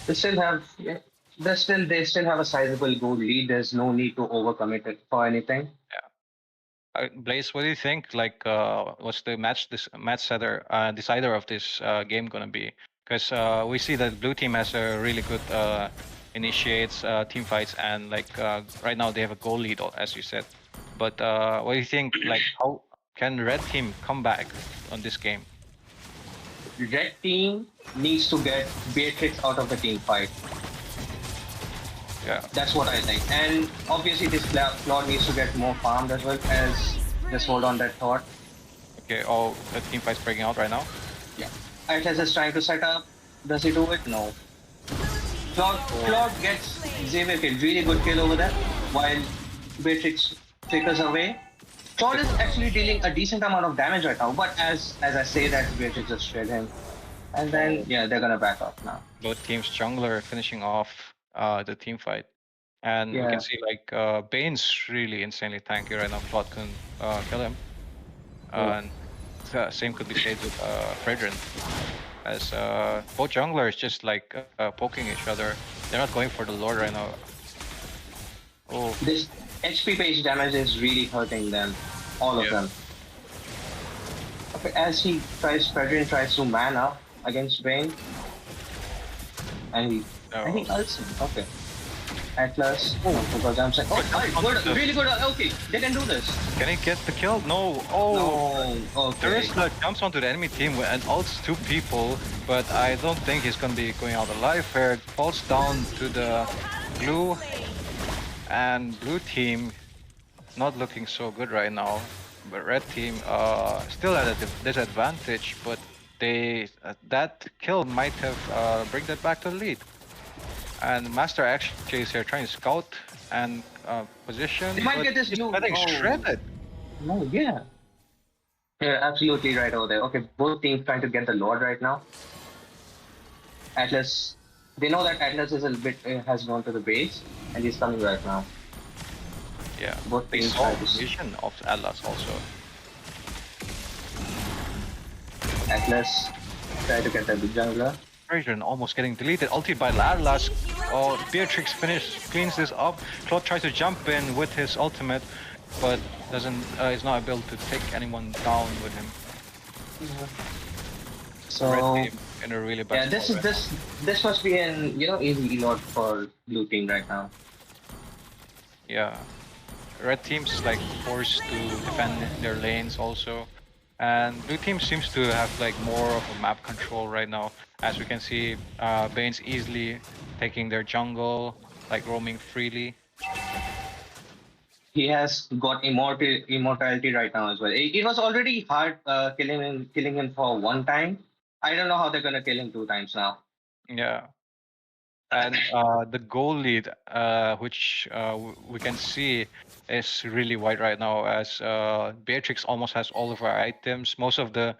they still have a sizable goal lead. There's no need to overcommit it for anything. Yeah. Blaze, what do you think? Like, what's the decider of this game gonna be? Because we see that blue team has a really good initiates team fights, and like right now they have a goal lead, as you said. But what do you think? Like, how can red team come back on this game? Red team needs to get Beatrix out of the team fight. Yeah, that's what I think. And obviously this Lord needs to get more farmed as well. As just hold on that thought. Okay, oh, the team fight's breaking out right now. Yeah, Atlas is trying to set up. Does he do it? No. Claude gets Xavier kill, really good kill over there, while Beatrix flickers away. Claude is actually dealing a decent amount of damage right now, but as I say that, Beatrix just shred him. And then, yeah, they're gonna back off now. Both teams jungler finishing off the team fight. And we can see like Bane's really insanely tanky right now. Claude can kill him. And same could be said with Fredrin. As both junglers just like poking each other. They're not going for the Lord right now. Oh. This HP page damage is really hurting them, all of them. Okay, as he tries, Fredrin tries to man up against Bane, and he ults him. Okay. Atlas, because I'm saying, good, really good. Okay, they can do this. Can he get the kill? No. Oh, no. Okay. Terisla jumps onto the enemy team and ults 2 people, but I don't think he's gonna be going out alive here. Falls down to the blue, and blue team not looking so good right now. But red team still at a disadvantage, but they that kill might have bring them back to the lead. And Master actually is here trying to scout and position. They might get this blue. Getting shredded. No, yeah. Yeah, absolutely right over there. Okay, both teams trying to get the Lord right now. Atlas, they know that Atlas is a bit has gone to the base, and he's coming right now. Yeah, both they teams saw try the to vision of Atlas also. Atlas try to get the big jungler. Version almost getting deleted. Ulti by Atlas. Oh, Beatrix cleans this up. Claude tries to jump in with his ultimate, but doesn't. Is not able to take anyone down with him. So red team in a really bad. Yeah, this must be an easy lot for blue team right now. Yeah, red team's like forced to defend their lanes also. And blue team seems to have like more of a map control right now. As we can see, Bane's easily taking their jungle, like roaming freely. He has got immortality right now as well. It was already hard killing him for 1 time. I don't know how they're gonna kill him 2 times now. Yeah. And the goal lead, which we can see, is really wide right now, as Beatrix almost has all of our items. Most of the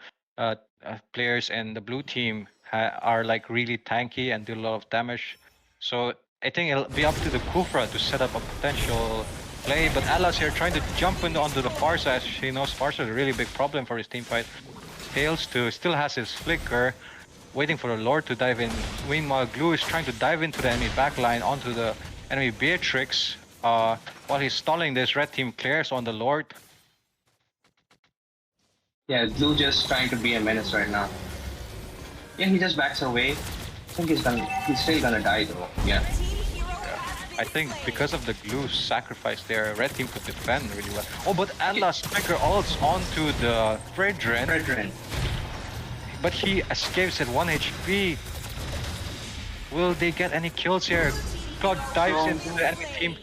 players in the blue team are like really tanky and do a lot of damage. So I think it'll be up to the Kufra to set up a potential play. But Atlas here trying to jump onto the far side. She knows Farsa is a really big problem for his team fight. Fails to, still has his flicker, waiting for the Lord to dive in. Meanwhile, Glue is trying to dive into the enemy backline onto the enemy Beatrix. While he's stalling this, red team clears on the Lord. Yeah, Glue just trying to be a menace right now. Yeah, he just backs away. I think he's still gonna die though. Yeah. I think because of the Glue sacrifice there, red team could defend really well. Oh, but Atlas flicker ults onto the Fredrin. But he escapes at 1 HP. Will they get any kills here? Claude dives into the enemy team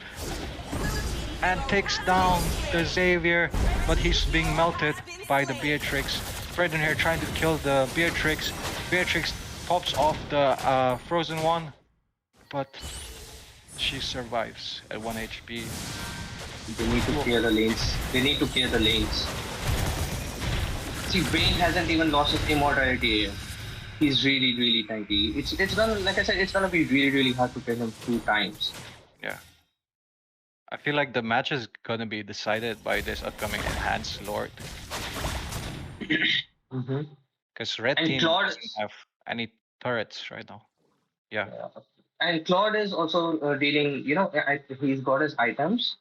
and takes down the Xavier, but he's being melted by the Beatrix. Fredrin here trying to kill the Beatrix. Beatrix pops off the frozen one, but she survives at 1 HP. They need to clear the lanes. They need to clear the lanes. See, Bane hasn't even lost his immortality here. He's really, really tanky. It's gonna, like I said, it's gonna be really, really hard to kill him 2 times. Yeah. I feel like the match is gonna be decided by this upcoming enhanced Lord. Because red team doesn't have any turrets right now. Yeah. And Claude is also dealing, he's got his items.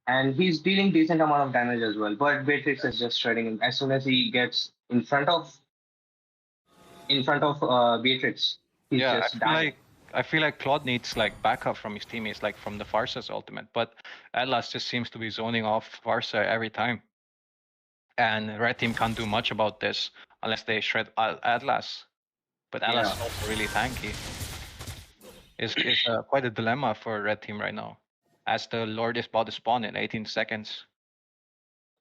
And he's dealing decent amount of damage as well. But Beatrix is just shredding him. As soon as he gets in front of Beatrix, he's just dying. I feel like Claude needs like backup from his teammates, like from the Farsa's ultimate. But Atlas just seems to be zoning off Farsa every time. And red team can't do much about this unless they shred Atlas. But Atlas is also really tanky. It's quite a dilemma for red team right now, as the Lord is about to spawn in 18 seconds.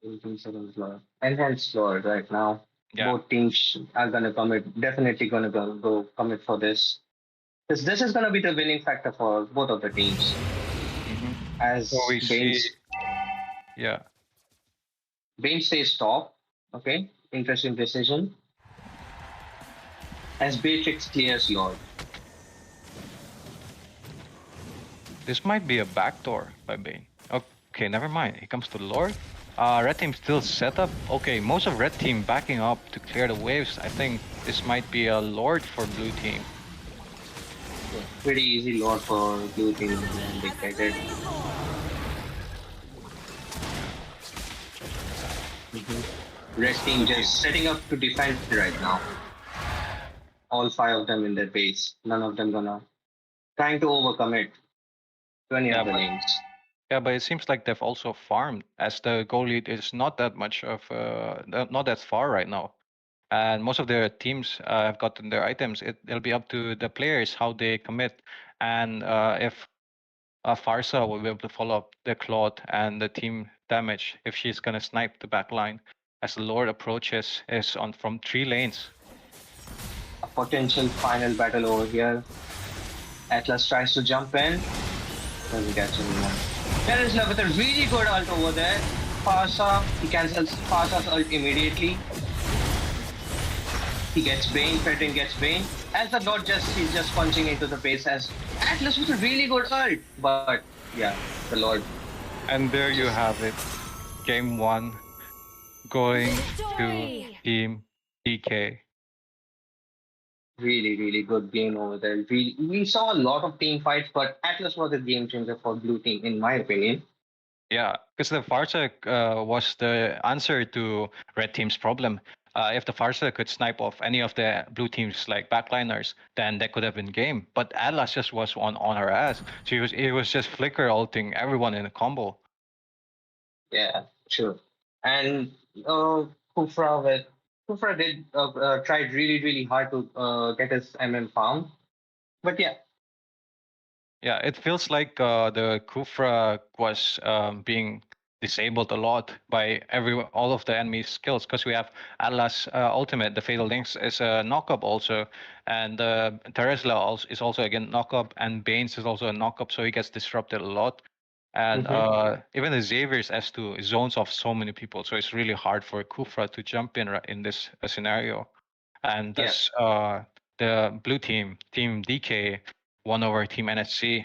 18 seconds Lord. Enhanced Lord right now. Yeah. Both teams are gonna commit, definitely gonna go commit for this. Because this is gonna be the winning factor for both of the teams. As so we see, Bane stays top. Okay, interesting decision. As Beatrix clears Lord. This might be a backdoor by Bane. Okay, never mind. He comes to the Lord. Red team still set up. Okay, most of red team backing up to clear the waves. I think this might be a Lord for blue team. Pretty easy lot for blue team and they get it. Red team just setting up to defend right now. All 5 of them in their base. None of them gonna trying to overcome it to any of the lanes. Yeah, but it seems like they've also farmed, as the goal lead is not that much of not that far right now, and most of their teams have gotten their items. It'll be up to the players how they commit, and if Farsa will be able to follow up the Claude and the team damage if she's gonna snipe the back line, as the Lord approaches is on from 3 lanes. A potential final battle over here. Atlas tries to jump in, doesn't catch anyone. There is love with a really good ult over there. Farsa, he cancels Farsa's ult immediately. He gets Bane, Paytm gets Bane. As the Lord he's just punching into the base as Atlas with a really good ult. But yeah, the Lord. And there you have it. Game 1 going to Team DK. Really, really good game over there. We saw a lot of team fights, but Atlas was a game changer for blue team, in my opinion. Yeah, because the Farsa was the answer to red team's problem. If the Farsa could snipe off any of the blue team's like backliners, then that could have been game. But Atlas just was on her ass. It was just flicker ulting everyone in a combo. Yeah, sure. And Kufra did tried really hard to get his MM farm, but yeah. Yeah, it feels like the Kufra was being disabled a lot by all of the enemy skills, because we have Atlas ultimate, the Fatal Links is a knock-up also, and Teresla is also again knock-up, and Banes is also a knock-up, so he gets disrupted a lot. And even the Xavier's S2 zones off so many people, so it's really hard for Kufra to jump in this scenario. And thus, the blue team, Team DK, won over Team NSC.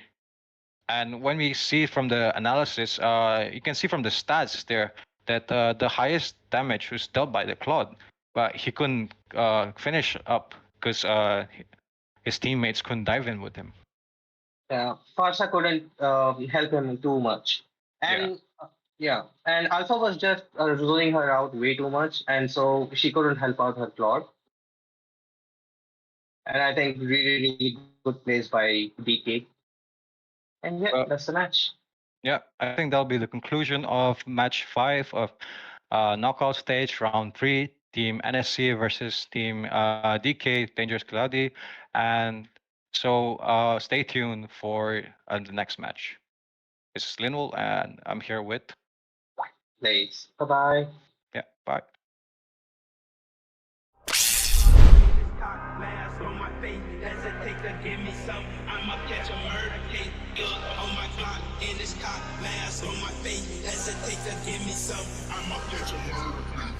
And when we see from the analysis, you can see from the stats there that the highest damage was dealt by the Claude, but he couldn't finish up because his teammates couldn't dive in with him. Yeah, Farsa couldn't help him too much, and and Alpha was just ruling her out way too much, and so she couldn't help out her Claude. And I think really good plays by DK. And yeah, that's the match. Yeah, I think that'll be the conclusion of match 5 of knockout stage, round 3. Team NSC versus Team DK, Dangerous Khiladi. And so stay tuned for the next match. This is Linwl, and I'm here with... Thanks. Bye-bye. Yeah, bye. Mask on my face, hesitate to give me some. I'ma catch a murder case. On my Glock in this cock, mask on my face, hesitate to give me some. I'ma catch a murder case.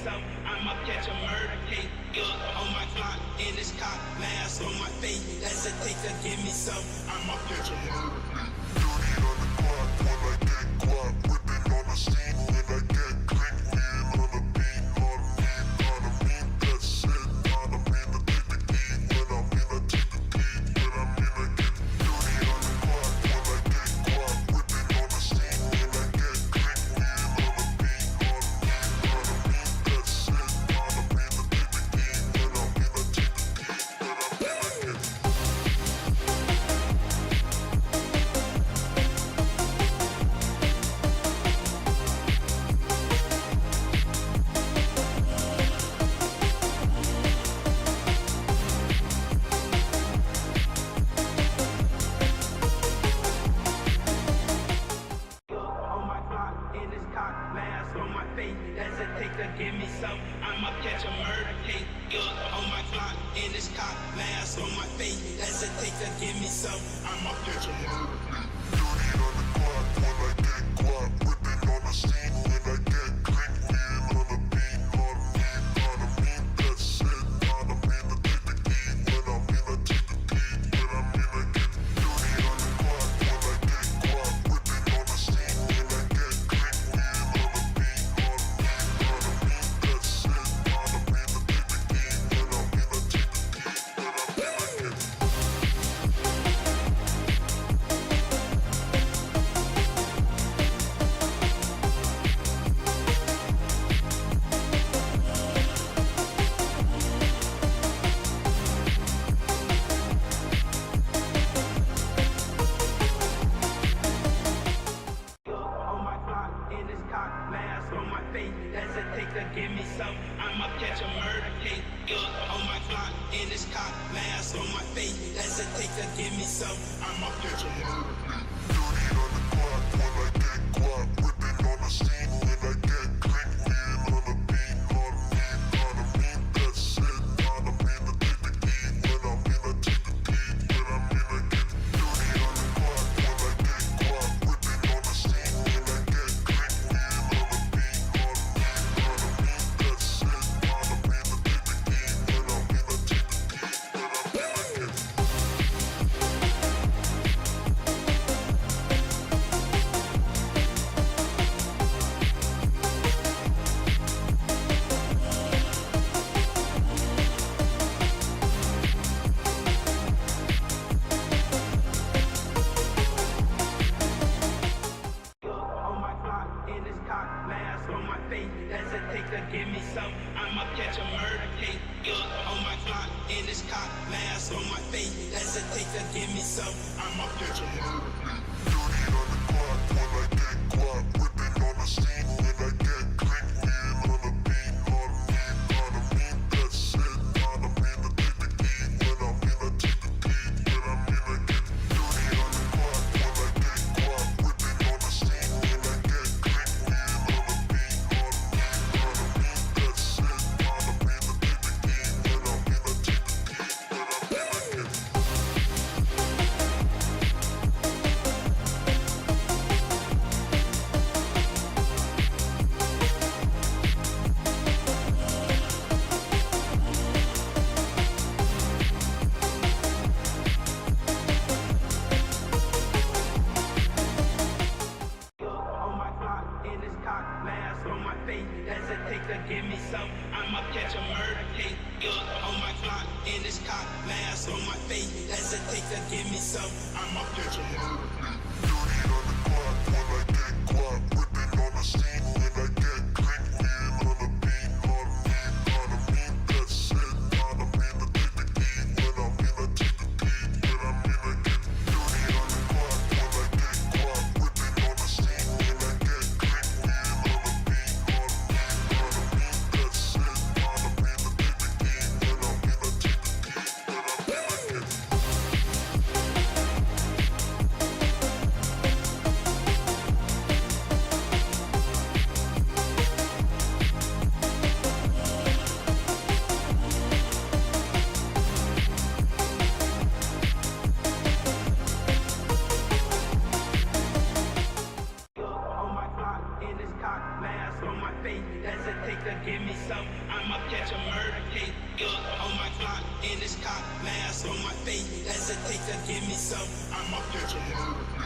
some. I'ma catch a murder case. Look on my clock in this cop mask on my face. Hesitate to give me some. I'ma catch a murder case. Whipping on the scene when I get clean, wheel on the beat, on me, that's it, on me, the take the key, when I'm in, I take the key, when I'm in, I get dirty on the clock, when I get caught, whipping on the scene when I get clean, wheel on the beat, on me, that's it, on me, the take the key, when I'm in, I take the key, when I'm in, I get On my clock in this cop mask on my face. Hesitate to give me some. I'ma catch a murder case. On my clock in this cop mask on my face. Hesitate to give me some. I'ma catch a murder case. dirty on the clock, when I get caught, whipping on the scene when I get clean, wheel on the beat, on me, that's it, on me, the take the key, when I'm in, I take the key, when I'm in, I get dirty on the clock, when I get caught, whipping on the scene when I get clean, wheel on the beat, on me, that's it, on me, the take the key, when I'm in, I take the key, when I'm in, I get On my clock in this cop mask on my face. Hesitate to give me some. I'ma catch a murder case. On my clock in this cop mask on my face. Hesitate to give me some. I'ma catch a murder case. dirty on the clock, when I get caught, whipping on the scene when I get clean, wheel on the beat, on me, that's it, on me, the take the key, when I'm in, I take the key, when I'm in, I get dirty on the clock, when I get caught, whipping on the scene when I get clean, wheel on the beat, on me, that's it, on me, the take the key, when I'm in, I take the key, when I'm in, I get On my clock in this cop mask on my face. Hesitate to give me some. I'ma catch a murder case. On my clock in this cop mask on my face. Hesitate to give me some. I'ma catch a murder case. dirty on the clock, when I get caught, whipping on the scene when I get clean, wheel on the beat, on me, that's it, on me, the take the key, when I'm in, I take the key, when I'm in, I get dirty on the clock, when I get caught, whipping on the scene when I get clean, wheel on the beat, on me, that's it, on me, the take the key, when I'm in, I take the key, when I'm in, I get On my clock in this cop mask on my face. Hesitate to give me some. I'ma catch a murder case. On my clock in this cop mask on my face. Hesitate to give me some. I'ma catch a murder case. dirty on the clock, when I get caught, whipping on the scene when I get clean, wheel on the beat, on me, that's it, on me, the take the key, when I'm in, I take the key, when I'm in, I get dirty on the clock, when I get caught, whipping on the scene when I get clean, wheel on the beat, on me, that's it, on me, the take the key, when I'm in, I take the key, when I'm in, I get give me some. I'ma catch a murder case. Look on my clock in this cop mask on my face. Hesitate to give me some. I'ma catch a murder case.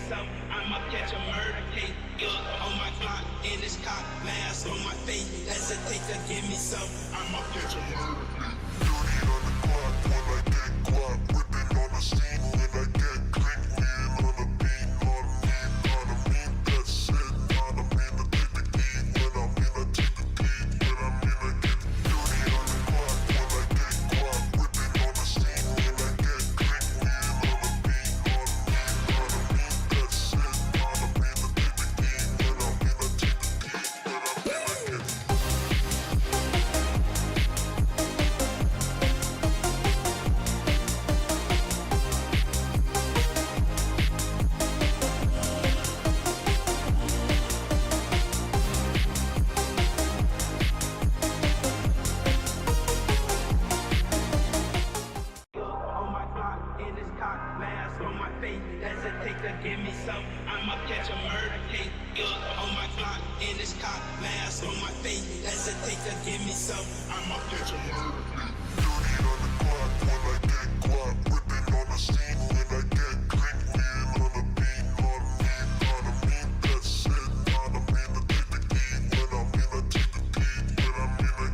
some. I'ma catch a murder case. On my clock, in this cock, mask on my face. Hesitate to give me some. I'ma catch a murder case. Dirty on the clock when I get guap. Whipping on the scene when I get clean. Lean on the beat, not a mean. That's it, not a mean. I take the key when I'm in. I take the key when I'm in. I get dirty on the clock when I get guap. Whipping on the scene when I get clean. Lean on the beat, not a mean. That's it, not a mean. I take the key when I'm in. I take the key when I'm in. I get On my clock, in this cock, mask on my face. Hesitate to give me some. I'ma catch a murder case. On my clock, in this cock, mask on my face. Hesitate to give me some. I'ma catch a murder case. dirty on the clock when I get guap. Whipping on the scene when I get clean. Lean on the beat, not a mean. That's it, not a mean. I take the key when I'm in. I take the key when I'm in. I get dirty on the clock when I get guap. Whipping on the scene when I get clean. Lean on the beat, not a mean. That's it, not a mean. I take the key when I'm in. I take the key when I'm in. I get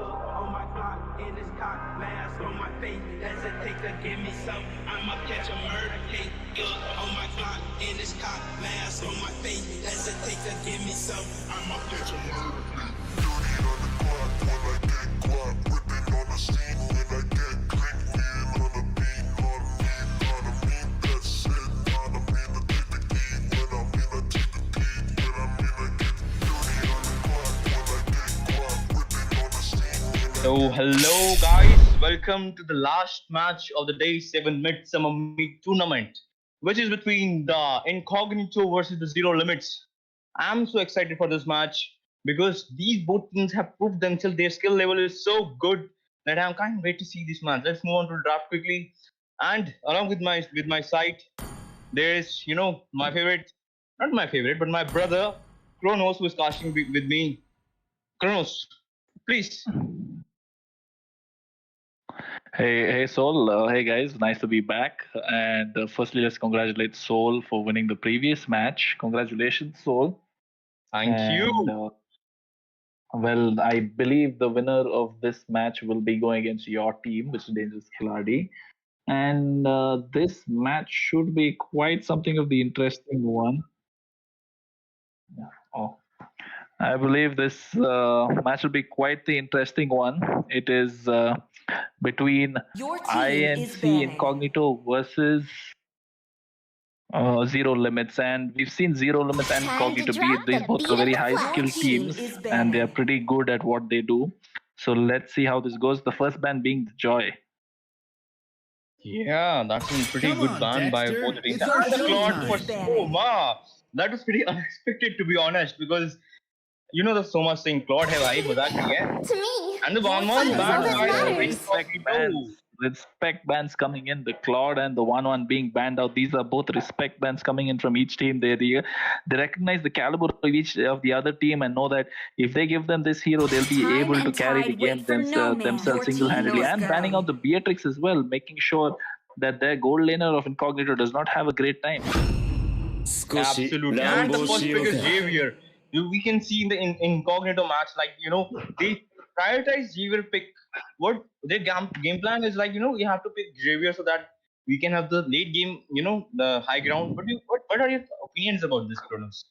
On my clock, in this cock, mask on my face. Hesitate to give me some. I'ma catch a murder case. On my clock, in this cock, mask on my face. Hesitate to give me some. I'ma catch a murder case. dirty on the clock when I get guap. Whipping on the scene when I get clean. Lean on the beat, not a mean. That's it, not a mean. I take the key when I'm in. I take the key when I'm in. I get dirty on the clock when I get guap. Whipping on the scene when I So, hello guys, welcome to the last match of the Day 7 Midsummer Meet Tournament, which is between the Incognito versus the Zero Limits. I'm so excited for this match because these both teams have proved themselves. Their skill level is so good that I can't wait to see this match. Let's move on to the draft quickly. And along with my side, there's my favorite, not my favorite, but my brother Kronos, who is casting with me. Kronos, please. Hey, Soul. Hey, guys. Nice to be back. And firstly, let's congratulate Soul for winning the previous match. Congratulations, Soul. Thank you. Well, I believe the winner of this match will be going against your team, which is Khiladi. And this match should be quite something of the interesting one. I believe this match will be quite the interesting one. It is between INC Incognito versus Zero Limits, and we've seen Zero Limits and Incognito be these both are very high skilled teams, and they are pretty good at what they do. So let's see how this goes. The first ban being the Joy. Yeah, that's a pretty good ban by both the teams. And the Claude for Soma. That was pretty unexpected, to be honest, because the Soma saying Claude hai bhai, mazak nahi hai. To me, And the 1-1 ban by Respect bans coming in. The Claude and the 1-1 being banned out. These are both respect bans coming in from each team. They recognize the caliber of each of the other team and know that if they give them this hero, they'll be able to carry the game themselves single-handedly. And banning out the Beatrix as well, making sure that their gold laner of Incognito does not have a great time. Absolutely. And the first pick is Xavier. We can see in the Incognito match, they prioritize Xavier pick. What their game plan is you have to pick Xavier so that we can have the late game, the high ground. What are your opinions about this, Kronos?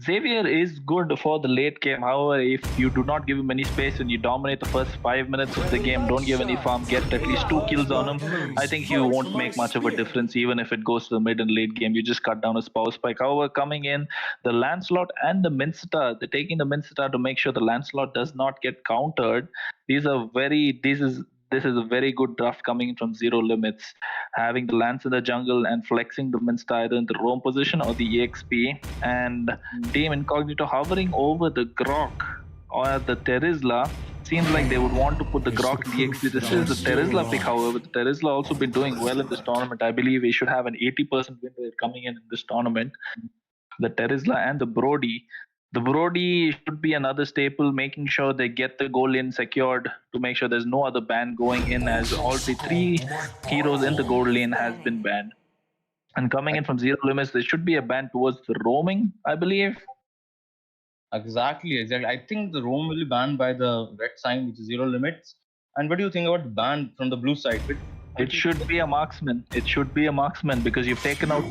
Xavier is good for the late game. However, if you do not give him any space and you dominate the first 5 minutes of the game, don't give any farm, get at least 2 kills on him, I think you won't make much of a difference. Even if it goes to the mid and late game, you just cut down his power spike. However, coming in, the Lancelot and the Minster, they're taking the Minster to make sure the Lancelot does not get countered. This this is a very good draft coming from Zero Limits. Having the Lance in the jungle and flexing the Minster either in the roam position or the EXP. And Team Incognito hovering over the Grok or the Terizla. Seems like they would want to put the Grok in the EXP. This is the Terizla pick, however. The Terizla also been doing well in this tournament. I believe he should have an 80% win rate coming in this tournament. The Terizla and the Brody. The Brody should be another staple, making sure they get the goal lane secured to make sure there's no other ban going in, as all the 3 heroes in the gold lane has been banned. And coming in from Zero Limits, there should be a ban towards the roaming, I believe. Exactly. I think the roam will be banned by the red sign, which is Zero Limits. And what do you think about the ban from the blue side? It should be a marksman. It should be a marksman because you've taken out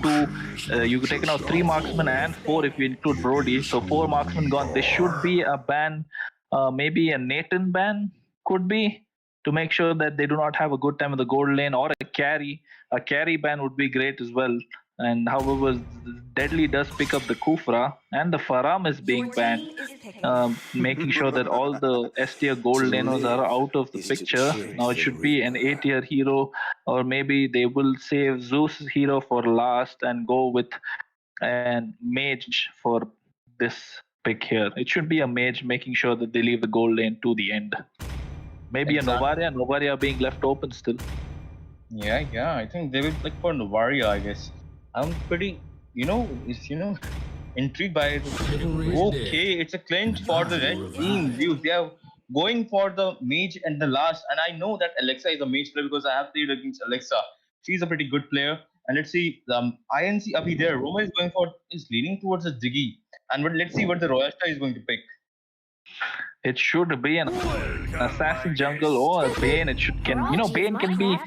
2, you've taken out 3 marksmen and 4 if you include Brody. So 4 marksmen gone. There should be a ban, maybe a Nathan ban could be, to make sure that they do not have a good time in the gold lane, or a carry. A carry ban would be great as well. And however, Deadly does pick up the Kufra, and the Faram is being banned, making sure that all the S tier gold laners are out of the picture. Now it should be an A tier hero, or maybe they will save Zeus' hero for last and go with a mage for this pick here. It should be a mage, making sure that they leave the gold lane to the end. Maybe Exactly. a Novaria being left open still. Yeah, I think they will pick for Novaria, I guess. I'm pretty, intrigued by it. Okay, it's a clinch for the red team. They are going for the mage and the last. And I know that Alexa is a mage player because I have played against Alexa. She's a pretty good player. And let's see, INC Abhi there. Roma is leaning towards a Diggy. And let's see what the Royasta is going to pick. It should be an assassin jungle or a Bane. Bane can be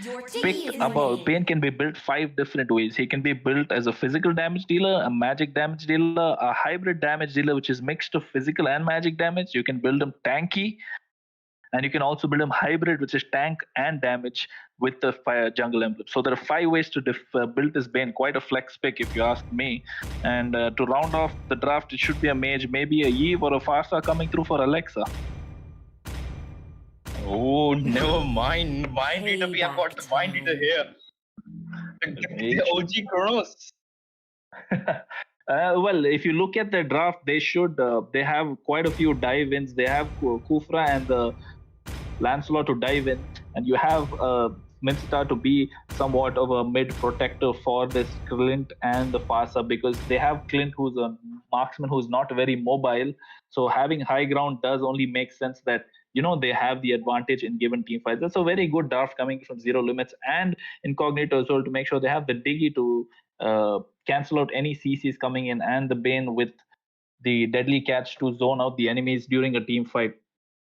picked about. Bane can be built 5 different ways. He can be built as a physical damage dealer, a magic damage dealer, a hybrid damage dealer, which is mixed of physical and magic damage. You can build him tanky, and you can also build him hybrid, which is tank and damage with the fire jungle emblem. So there are 5 ways to build this Bane. Quite a flex pick, if you ask me. And to round off the draft, it should be a mage, maybe a Eve or a Farsa coming through for Alexa. Oh, never mind. Mind reader, we have got the mind reader here. The OG Kronos. Well, if you look at the draft, they have quite a few dive-ins. They have Kufra and the Lancelot to dive in, and you have Minster to be somewhat of a mid protector for this Clint and the Farsa, because they have Clint, who's a marksman who's not very mobile. So having high ground does only make sense that they have the advantage in given team fights. That's a very good draft coming from Zero Limits and Incognito as well, to make sure they have the Diggy to cancel out any CCs coming in, and the Bane with the Deadly Catch to zone out the enemies during a team fight,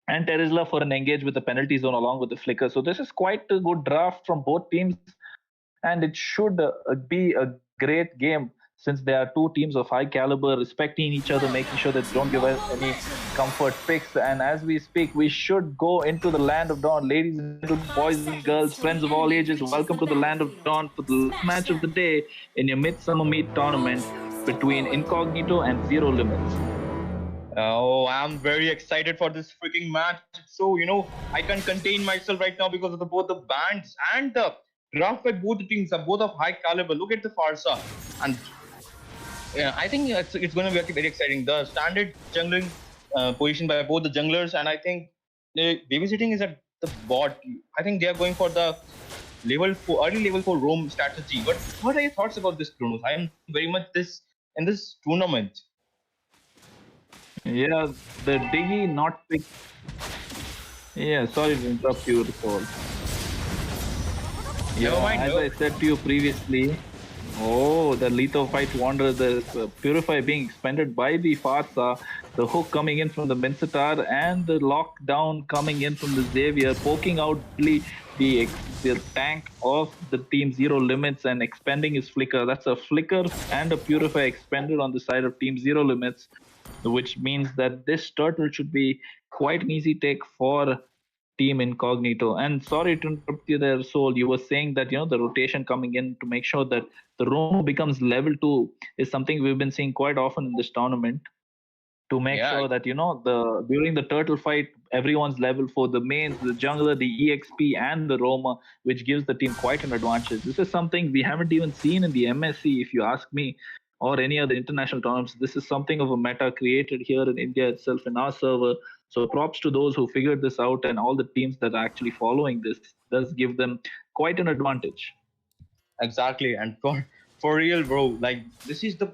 and Terizla for an engage with the penalty zone along with the flicker. So this is quite a good draft from both teams, and it should be a great game, since there are 2 teams of high caliber respecting each other, making sure that they don't give us any comfort picks. And as we speak, we should go into the Land of Dawn. Ladies and gentlemen, boys and girls, friends of all ages, welcome to the Land of Dawn for the last match of the day in your Midsummer Meet tournament between Incognito and Zero Limits. Oh, I'm very excited for this freaking match. So, I can't contain myself right now because of both the bands and the draft by both the teams are both of high caliber. Look at the Farsa. And I think it's going to be very exciting. The standard jungling position by both the junglers, and I think the babysitting is at the bot. I think they are going for the early level 4 roam strategy. But what are your thoughts about this, Kronos? I am very much in this tournament. Yeah, the Diggy not picked. Yeah, sorry to interrupt you, Paul. Never mind. As I said to you previously, the Lethal Fight Wanderer, the Purify being expended by the Farsa, the hook coming in from the Mincetar, and the lockdown coming in from the Xavier, poking out the tank of the team Zero Limits and expending his flicker. That's a flicker and a Purify expended on the side of team Zero Limits, which means that this turtle should be quite an easy take for Team Incognito. And sorry to interrupt you there, Soul. You were saying that the rotation coming in to make sure that the roam becomes level 2 is something we've been seeing quite often in this tournament, to make sure that during the turtle fight everyone's level for the mains, the jungler, the EXP, and the roamer, which gives the team quite an advantage. This is something we haven't even seen in the MSC, if you ask me, or any other international tournaments. This is something of a meta created here in India itself in our server. So props to those who figured this out, and all the teams that are actually following this does give them quite an advantage. Exactly, and for real, bro, like this is the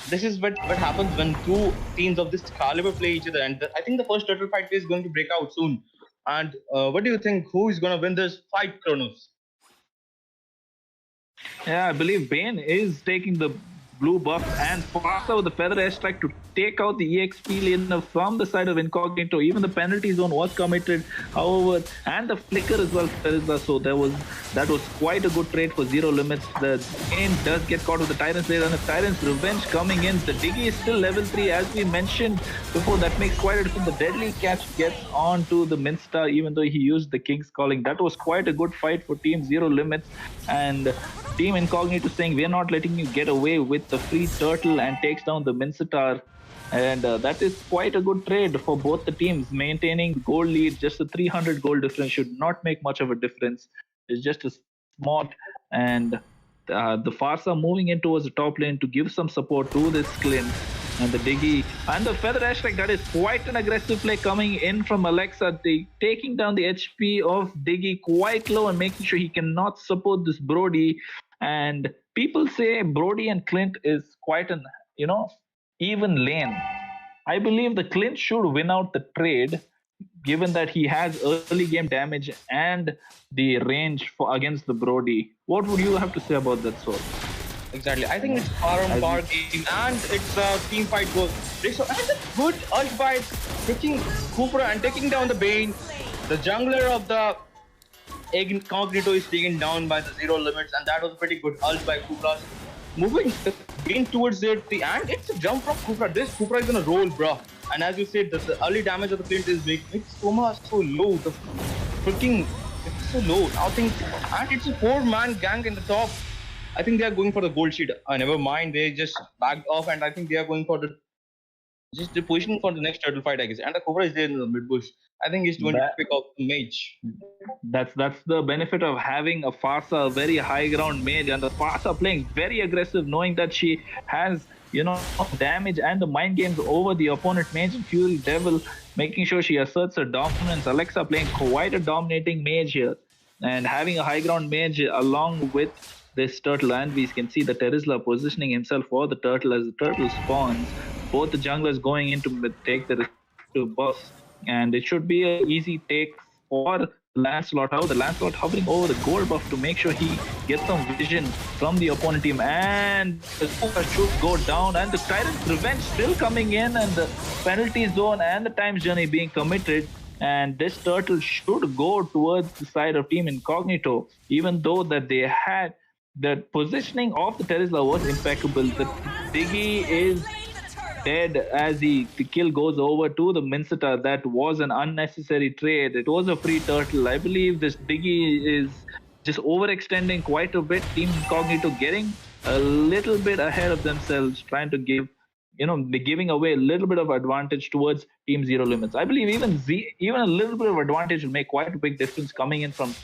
this is what happens when two teams of this caliber play each other, and I think the first turtle fight is going to break out soon. And what do you think? Who is going to win this fight, Kronos? Yeah, I believe Benn is taking the blue buff and Farsa with the feather airstrike to take out the EXP laner from the side of Incognito. Even the penalty zone was committed, however, and the flicker as well. So that was quite a good trade for Zero Limits. The game does get caught with the Tyrant's Raid and the Tyrant's Revenge coming in. The Diggy is still level 3, as we mentioned before. That makes quite a difference. The Deadly Catch gets onto the Minster, even though he used the King's Calling. That was quite a good fight for Team Zero Limits, and Team Incognito saying we're not letting you get away with the free turtle, and takes down the Mincetar. And that is quite a good trade for both the teams. Maintaining gold lead, just a 300 gold difference should not make much of a difference. It's just a smart, and the Farsa moving in towards the top lane to give some support to this Clint. And the Diggy and the Feather Airstrike, that is quite an aggressive play coming in from Alexa, taking down the HP of Diggy quite low and making sure he cannot support this Brody. And people say Brody and Clint is quite an, even lane. I believe the Clint should win out the trade, given that he has early game damage and the range against the Brody. What would you have to say about that, Sol? Exactly. I think it's par game, and it's a team fight goal. So, and a good ult by taking Cupra and taking down the Bane. The jungler of the Incognito is taken down by the Zero Limits, and that was a pretty good ult by Cupra. Moving the Bane towards it, and it's a jump from Cupra. This Cupra is gonna roll, bro. And as you said, the early damage of the Clint is big. It's so low. The freaking, it's so low. Now think, and it's a 4-man gang in the top. I think they are going for the gold sheet. Never mind, they just backed off, and I think they are going for the positioning for the next turtle fight, I guess. And the Cobra is there in the mid bush. I think he's going to pick up the mage. That's the benefit of having a Farsa, a very high ground mage, and the Farsa playing very aggressive, knowing that she has damage and the mind games over the opponent mage and Fury Devil, making sure she asserts her dominance. Alexa playing quite a dominating mage here, and having a high ground mage along with this turtle, and we can see the Terizla positioning himself for the turtle as the turtle spawns. Both the junglers going in to take the respective buffs, and it should be an easy take for Lancelot. How the Lancelot hovering over the gold buff to make sure he gets some vision from the opponent team, and the Super should go down, and the Tyrant's Revenge still coming in, and the penalty zone and the time journey being committed. And this turtle should go towards the side of Team Incognito, even though that they had the positioning of the Terizla was impeccable. The Diggy is dead as the kill goes over to the Mincetar. That was an unnecessary trade. It was a free turtle. I believe this Diggy is just overextending quite a bit. Team Incognito getting a little bit ahead of themselves, trying to give, giving away a little bit of advantage towards Team Zero Limits. I believe even a little bit of advantage will make quite a big difference coming in from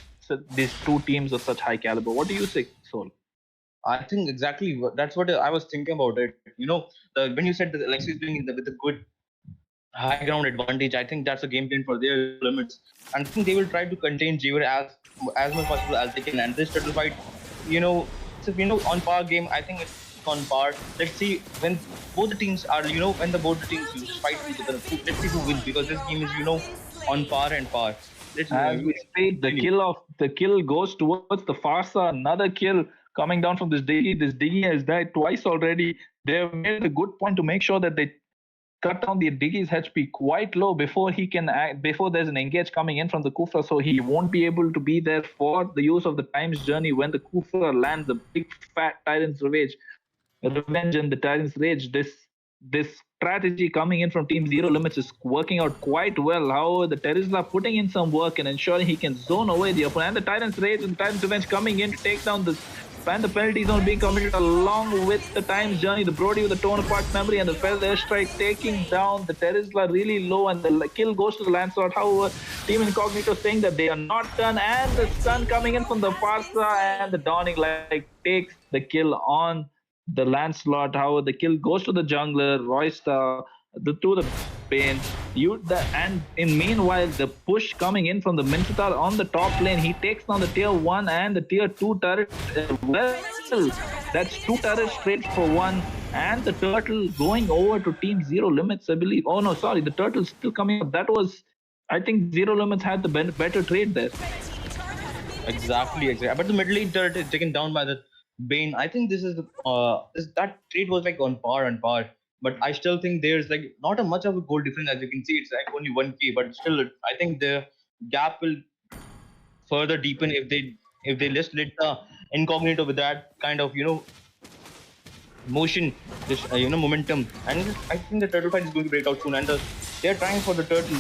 these two teams of such high caliber. What do you say, Sol? I think exactly that's what I was thinking about it. When you said that Alexa is doing with a good high ground advantage, I think that's a game plan for their Limits. And I think they will try to contain Javer as much possible as they can. And this turtle fight, on par game, I think it's on par. Let's see when both the teams are, when both the teams fight each other. Let's see who wins, because this game is, on par and par. As we speak, the kill goes towards the Farsa. Another kill coming down from this Diggy. This Diggy has died twice already. They have made a good point to make sure that they cut down the Diggy's HP quite low before he can before there's an engage coming in from the Kufra, so he won't be able to be there for the use of the Time's Journey when the Kufra lands the big fat Tyrant's Revenge and the Tyrant's Rage. This strategy coming in from Team Zero Limits is working out quite well. However, the Terizla putting in some work and ensuring he can zone away the opponent. And the Tyrant's Rage and the Tyrant's Revenge coming in to take down the and the penalty zone being committed along with the time's journey. The Brody with the torn apart memory and the feather airstrike taking down the Terizla really low, and the kill goes to the Lancelot. However, Team Incognito saying that they are not done, and the stun coming in from the Farsa, and the Dawning Light takes the kill on the Lancelot. However, the kill goes to the jungler, Roysta, to the Benn. And in meanwhile, the push coming in from the Mincetar on the top lane, he takes down the tier 1 and the tier 2 turret as well. That's 2 turrets straight for 1. And the turtle going over to Team Zero Limits, I believe. Oh no, sorry, the turtle's still coming up. That was, I think Zero Limits had the better trade there. Exactly. But the middle lane turret is taken down by the Benn. I think this is that trade was like on par. But I still think there's like not a much of a goal difference. As you can see, it's like only 1k. But still, I think the gap will further deepen if they just let the Incognito with that kind of motion, this momentum. And I think the turtle fight is going to break out soon. And they're trying for the turtle.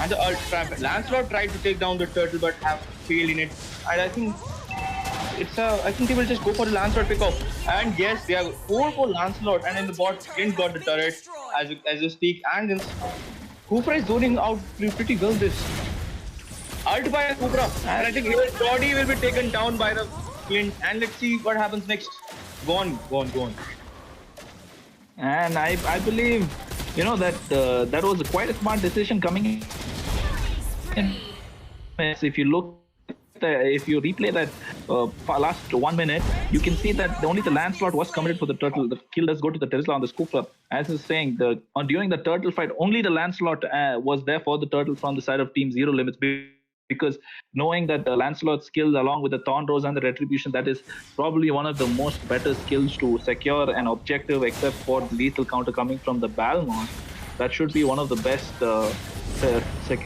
And the Lancelot tried to take down the turtle but have failed in it. And I think I think they will just go for the Lancelot pickup. And yes, they are 4 for Lancelot, and in the bot didn't got the turret as you speak. And then Kufra is zoning out pretty well this. Ult by Kufra, and I think his body will be taken down by the Flint. And let's see what happens next. Go on. And I believe that was quite a smart decision coming in. If you replay that last 1 minute, you can see that only the Lancelot was committed for the turtle. The kill does go to the Tesla on the Scoopler. As is saying, during the turtle fight, only the Lancelot was there for the turtle from the side of Team Zero Limits, because knowing that the Lancelot skills along with the Thorn Rose and the Retribution, that is probably one of the most better skills to secure an objective, except for the lethal counter coming from the Balmont. That should be one of the best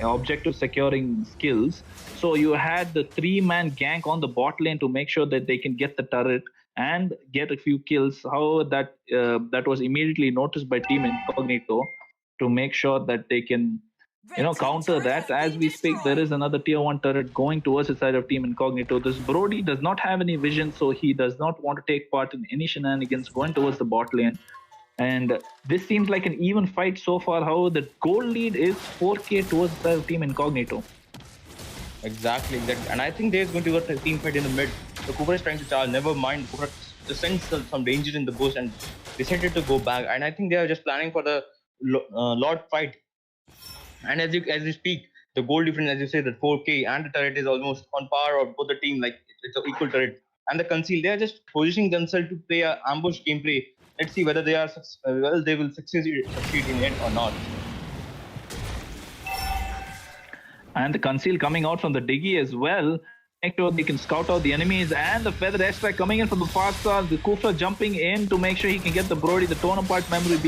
objective securing skills. So you had the 3-man gank on the bot lane to make sure that they can get the turret and get a few kills. However, that was immediately noticed by Team Incognito to make sure that they can counter that. As we speak, there is another tier 1 turret going towards the side of Team Incognito. This Brody does not have any vision, so he does not want to take part in any shenanigans going towards the bot lane. And this seems like an even fight so far. However, the goal lead is 4k towards the side of Team Incognito. Exactly. And I think there's going to be a team fight in the mid. So Cooper is trying to charge. Never mind. Cooper just sensed some danger in the bush and decided to go back. And I think they are just planning for the Lord fight. And as you speak, the goal difference, as you say, that 4k and the turret is almost on par of both the team. Like it's an equal turret. And the conceal, they are just positioning themselves to play an ambush gameplay. Let's see whether they will succeed in it or not. And the conceal coming out from the Diggy as well. Make sure they can scout out the enemies, and the feather airstrike coming in from the far side. The Kufra jumping in to make sure he can get the Brody, the torn apart memory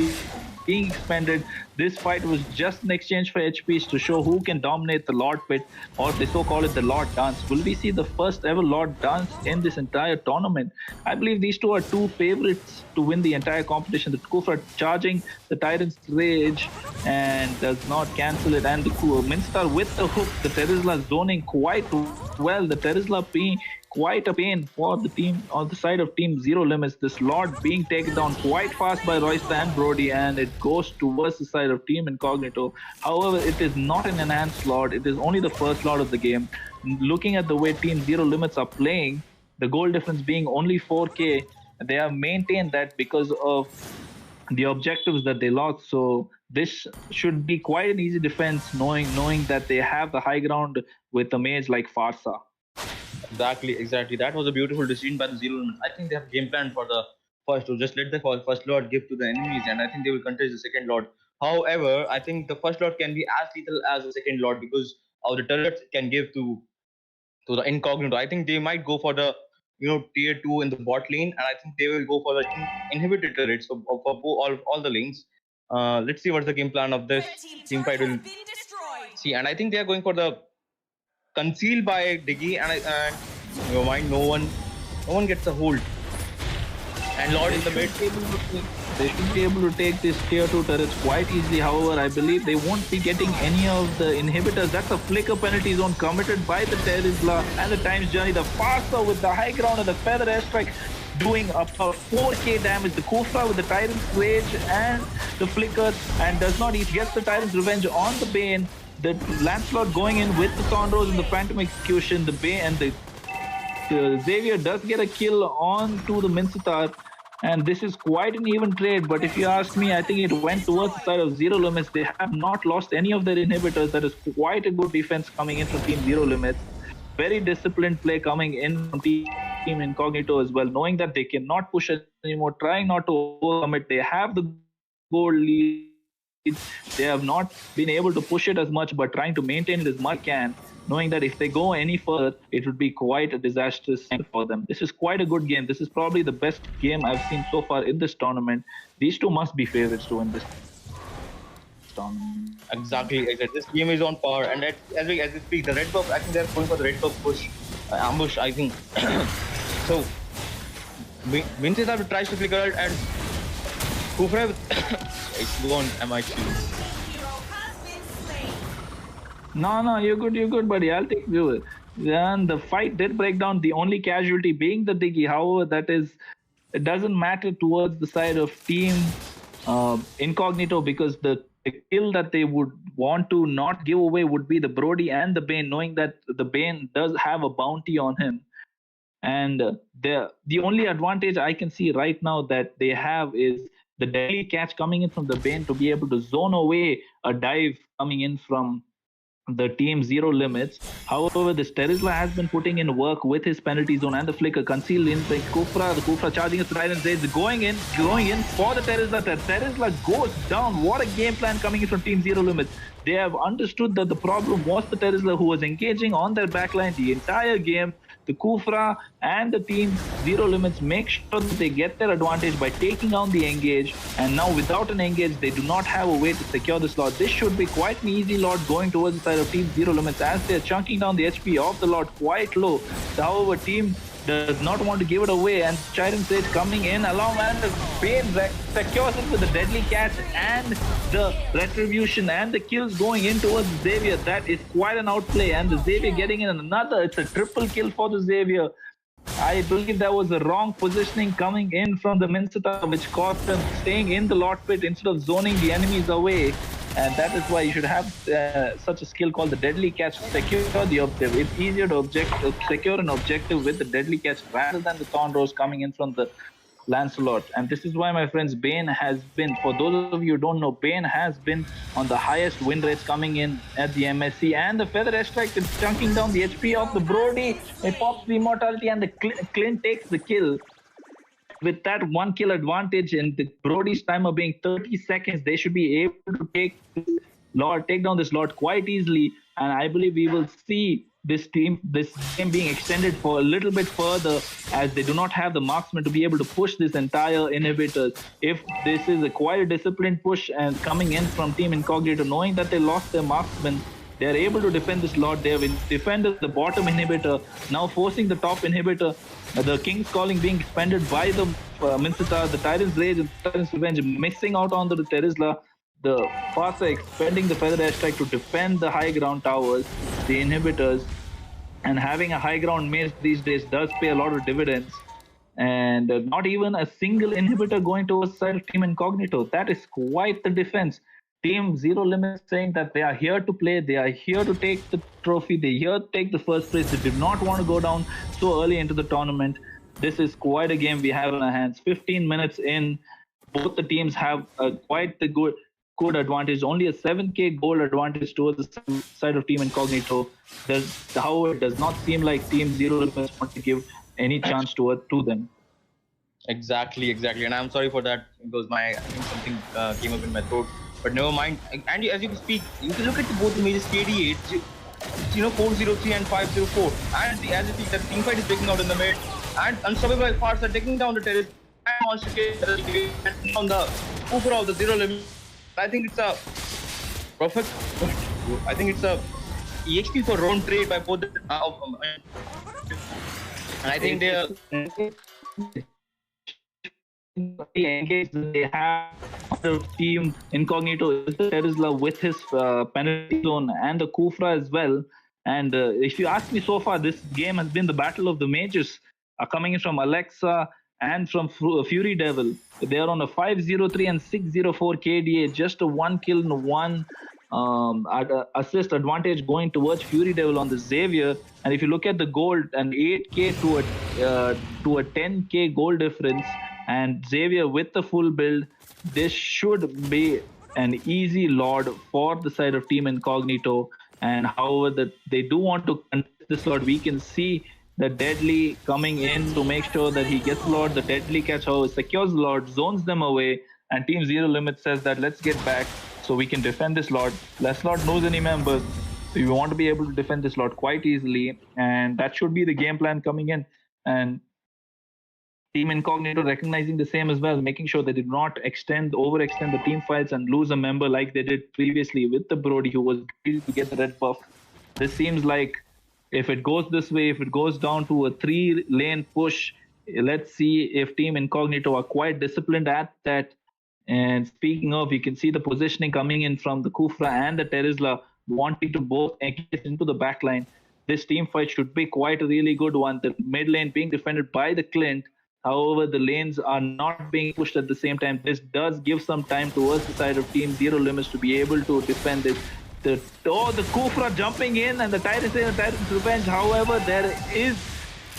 being expanded. This fight was just an exchange for HPs to show who can dominate the Lord Pit, or they so call it the Lord Dance. Will we see the first ever Lord Dance in this entire tournament? I believe these two are two favorites to win the entire competition. The Kufra charging the Tyrant's Rage and does not cancel it, and the Minstar with the hook. The Terizla zoning quite well. The Terizla being quite a pain for the team on the side of Team Zero Limits. This Lord being taken down quite fast by Royce and Brody, and it goes towards the side of Team Incognito. However, it is not an enhanced Lord. It is only the first Lord of the game. Looking at the way Team Zero Limits are playing, the goal difference being only 4k, they have maintained that because of the objectives that they lost. So this should be quite an easy defense, knowing that they have the high ground with a mage like Farsa. Exactly. That was a beautiful decision by the Zero Limits. I think they have game plan for the first to just let the first Lord give to the enemies, and I think they will contest the second Lord. However, I think the first Lord can be as lethal as the second Lord because of the turrets it can give to the Incognito. I think they might go for the tier 2 in the bot lane, and I think they will go for the inhibited turrets for all the lanes. Let's see what's the game plan of this team fight will see, and I think they are going for the concealed by Diggy, and no one gets a hold. And Lord in the mid. They should be able to take this tier 2 turrets quite easily. However, I believe they won't be getting any of the inhibitors. That's a flicker penalty zone committed by the Terizla and the Times Journey. The faster with the high ground and the feather airstrike doing about 4k damage. The Kufra with the Tyrant's Rage and the flickers and does not eat. Gets the Tyrant's Revenge on the Bane. The Lancelot going in with the Sonros and the Phantom Execution. The Bane and the Xavier does get a kill on to the Mincetar. And this is quite an even trade, but if you ask me, I think it went towards the side of Zero Limits. They have not lost any of their inhibitors. That is quite a good defense coming in from Team Zero Limits. Very disciplined play coming in from Team Incognito as well, knowing that they cannot push it anymore, trying not to overcome it. They have the gold lead. They have not been able to push it as much, but trying to maintain it as much as can, knowing that if they go any further, it would be quite a disastrous thing for them. This is quite a good game. This is probably the best game I've seen so far in this tournament. These two must be favorites to win this tournament. Exactly. This game is on par, and as we speak, the red buff. I think they're going for the red buff push, ambush. I think so. Vincent tries to flicker it, and Kufra it's gone. MIQ. No, you're good, buddy. I'll take you. And the fight did break down. The only casualty being the Diggy. However, it doesn't matter towards the side of Team Incognito, because the kill that they would want to not give away would be the Brody and the Bane, knowing that the Bane does have a bounty on him. And the only advantage I can see right now that they have is the deadly catch coming in from the Bane to be able to zone away a dive coming in from the Team Zero Limits. However, this Terizla has been putting in work with his penalty zone and the flicker concealed in the Kufra charging his Trident Rage, going in for the Terizla. The Terizla goes down. What a game plan coming in from Team Zero Limits. They have understood that the problem was the Terizla, who was engaging on their backline the entire game. The Kufra and the Team Zero Limits make sure that they get their advantage by taking down the engage, and now without an engage they do not have a way to secure the slot. This should be quite an easy lot going towards the side of Team Zero Limits as they're chunking down the HP of the lot quite low. However, Team does not want to give it away, and Trident Sage coming in along, and the Bane secures it with the deadly catch and the retribution, and the kills going in towards Xavier. That is quite an outplay, and the Xavier getting in another. It's a triple kill for the Xavier. I believe there was a wrong positioning coming in from the Mincetar, which caused them staying in the lot pit instead of zoning the enemies away. And that is why you should have such a skill called the deadly catch to secure the objective. It's easier to secure an objective with the deadly catch rather than the Thorn Rose coming in from the Lancelot. And this is why, my friends, Bane has been, for those of you who don't know, Bane has been on the highest win rates coming in at the MSC. And the Feather Airstrike is chunking down the HP of the Brody. It pops the immortality, and the Clint takes the kill. With that 1 kill advantage and the Brody's timer being 30 seconds, they should be able to take down this lot quite easily. And I believe we will see this game being extended for a little bit further, as they do not have the marksman to be able to push this entire inhibitor. If this is quite a disciplined push and coming in from Team Incognito, knowing that they lost their marksman, they are able to defend this lot. They have defended the bottom inhibitor, now forcing the top inhibitor. The King's Calling being expended by the Mincetar, the Tyrant's Rage and Tyrant's Revenge missing out on the Terizla. The Farsa expending the Feather Airstrike to defend the high ground towers, the inhibitors. And having a high ground mace these days does pay a lot of dividends. And not even a single inhibitor going towards the side of Team Incognito. That is quite the defense. Team Zero Limit saying that they are here to play, they are here to take the trophy, they are here to take the first place. They did not want to go down so early into the tournament. This is quite a game we have in our hands. 15 minutes in, both the teams have quite the good advantage. Only a 7k gold advantage towards the side of Team Incognito. However, it does not seem like Team Zero Limit want to give any chance to them. Exactly. And I'm sorry for that, because I think something came up in my throat. But never mind. And as you can speak, you can look at both images, KD8, 403 and 504. And as you see, the team fight is breaking out in the mid. And Unstoppable Farts are taking down the terrace. And wants to get on the Kufra of the Zero Limit. I think it's a perfect. I think it's a EXP for round trade by both. And I think they are. engage that they have on the team Incognito is the Terizla with his penalty zone and the Kufra as well. And if you ask me, so far this game has been the battle of the mages, coming in from Alexa and from Fury Devil. They are on a 503 and 604 KDA, just a 1 kill and 1 assist advantage going towards Fury Devil on the Xavier. And if you look at the gold, an 8k to a 10k goal difference, and Xavier with the full build, this should be an easy Lord for the side of Team Incognito. And however, they do want to contest this Lord. We can see the Deadly coming in to make sure that he gets the Lord. The Deadly catch, however, secures the Lord, zones them away, and Team Zero Limit says that let's get back so we can defend this Lord. Let's not lose any members. So we want to be able to defend this Lord quite easily, and that should be the game plan coming in. And Team Incognito recognizing the same as well, making sure they did not overextend the team fights and lose a member like they did previously with the Brody, who was able to get the red buff. This seems like if it goes this way, if it goes down to a 3-lane push, let's see if Team Incognito are quite disciplined at that. And speaking of, you can see the positioning coming in from the Kufra and the Terizla, wanting to both engage into the backline. This team fight should be quite a really good one. The mid lane being defended by the Clint. However, the lanes are not being pushed at the same time. This does give some time towards the side of Team Zero Limits to be able to defend this. The Kufra jumping in and the Tyrant's Revenge. However, there is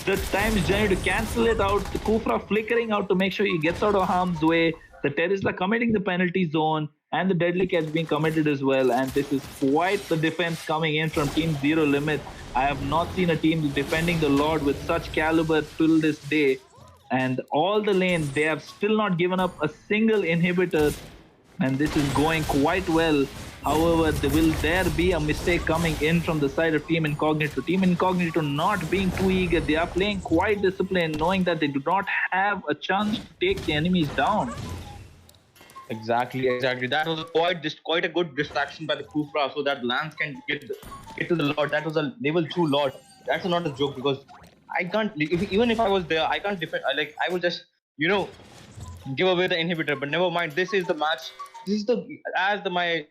the time journey to cancel it out. The Kufra flickering out to make sure he gets out of harm's way. The Terizla committing the penalty zone, and the Deadly Catch being committed as well. And this is quite the defense coming in from Team Zero Limit. I have not seen a team defending the Lord with such caliber till this day. And all the lanes, they have still not given up a single inhibitor, and this is going quite well. However, will there be a mistake coming in from the side of Team Incognito? Team Incognito not being too eager. They are playing quite disciplined, knowing that they do not have a chance to take the enemies down. Exactly. That was quite a good distraction by the Kufra, so that Lance can get to the Lord. That was a level 2 Lord. That's not a joke, because I can't, even if I was there, I can't defend. I will just, give away the inhibitor. But never mind. This is the match. This is as my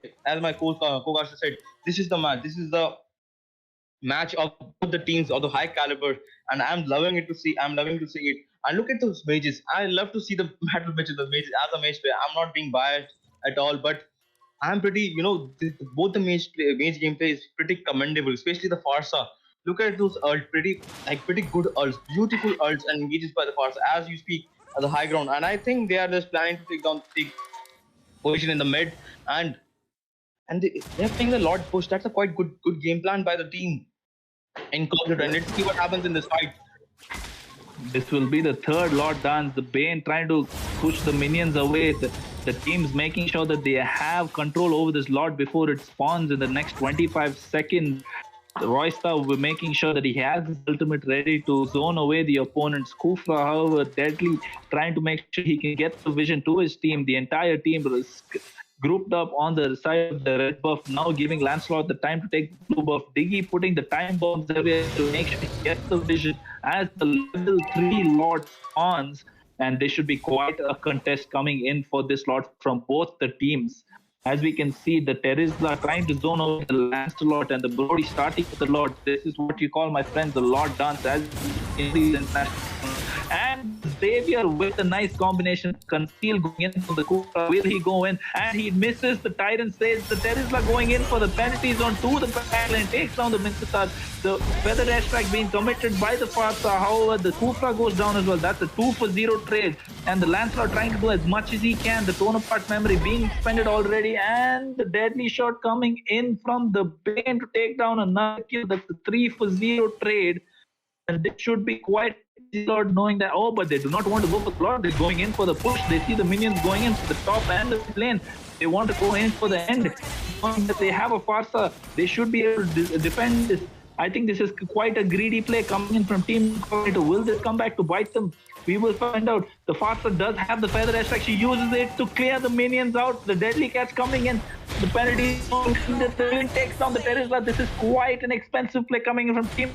co-caster said. This is the match. This is the match of both the teams of the high caliber, and I'm loving to see it. And look at those mages. I love to see the battle matches, the mages as a mage player. I'm not being biased at all, but I'm pretty, both the mage gameplay is pretty commendable, especially the Farsa. Look at those ults, pretty good ults, beautiful ults, and engages by the Farsa as you speak at the high ground. And I think they are just planning to take position in the mid, and they're playing the Lord push. That's a quite good game plan by the team Incognito. And let's see what happens in this fight. This will be the third Lord dance. The Bane trying to push the minions away. The team's making sure that they have control over this Lord before it spawns in the next 25 seconds. Roystar will be making sure that he has his ultimate ready to zone away the opponent's Kufra. However, Deadly trying to make sure he can get the vision to his team. The entire team is grouped up on the side of the red buff, now giving Lancelot the time to take the blue buff. Diggy putting the time bombs everywhere to make sure he gets the vision as the level 3 Lord spawns. And there should be quite a contest coming in for this Lord from both the teams. As we can see, the Terizla trying to zone over the Lancelot and the Brody starting with the Lord. This is what you call, my friends, the Lord dance. As in the international. And Xavier with a nice combination. Conceal going in for the Kufra. Will he go in? And he misses the Tyrant stage. The Terizla going in for the penalty zone to the backline. Takes down the Misfit. The feather dash track being committed by the Farsa. However, the Kufra goes down as well. That's a 2-for-0 trade. And the Lancelot trying to do as much as he can. The tone apart memory being expended already. And the deadly shot coming in from the Bane to take down another kill. That's a 3-for-0 trade. And this should be quite Lord knowing that, but they do not want to go for the Lord. They're going in for the push. They see the minions going in for the top and the lane. They want to go in for the end. Knowing that they have a Farsa, they should be able to defend this. I think this is quite a greedy play coming in from Team Incognito. Will this come back to bite them? We will find out. The Farsa does have the feather attack. She uses it to clear the minions out. The deadly catch coming in. The penalty takes down the Terizla. This is quite an expensive play coming in from Team.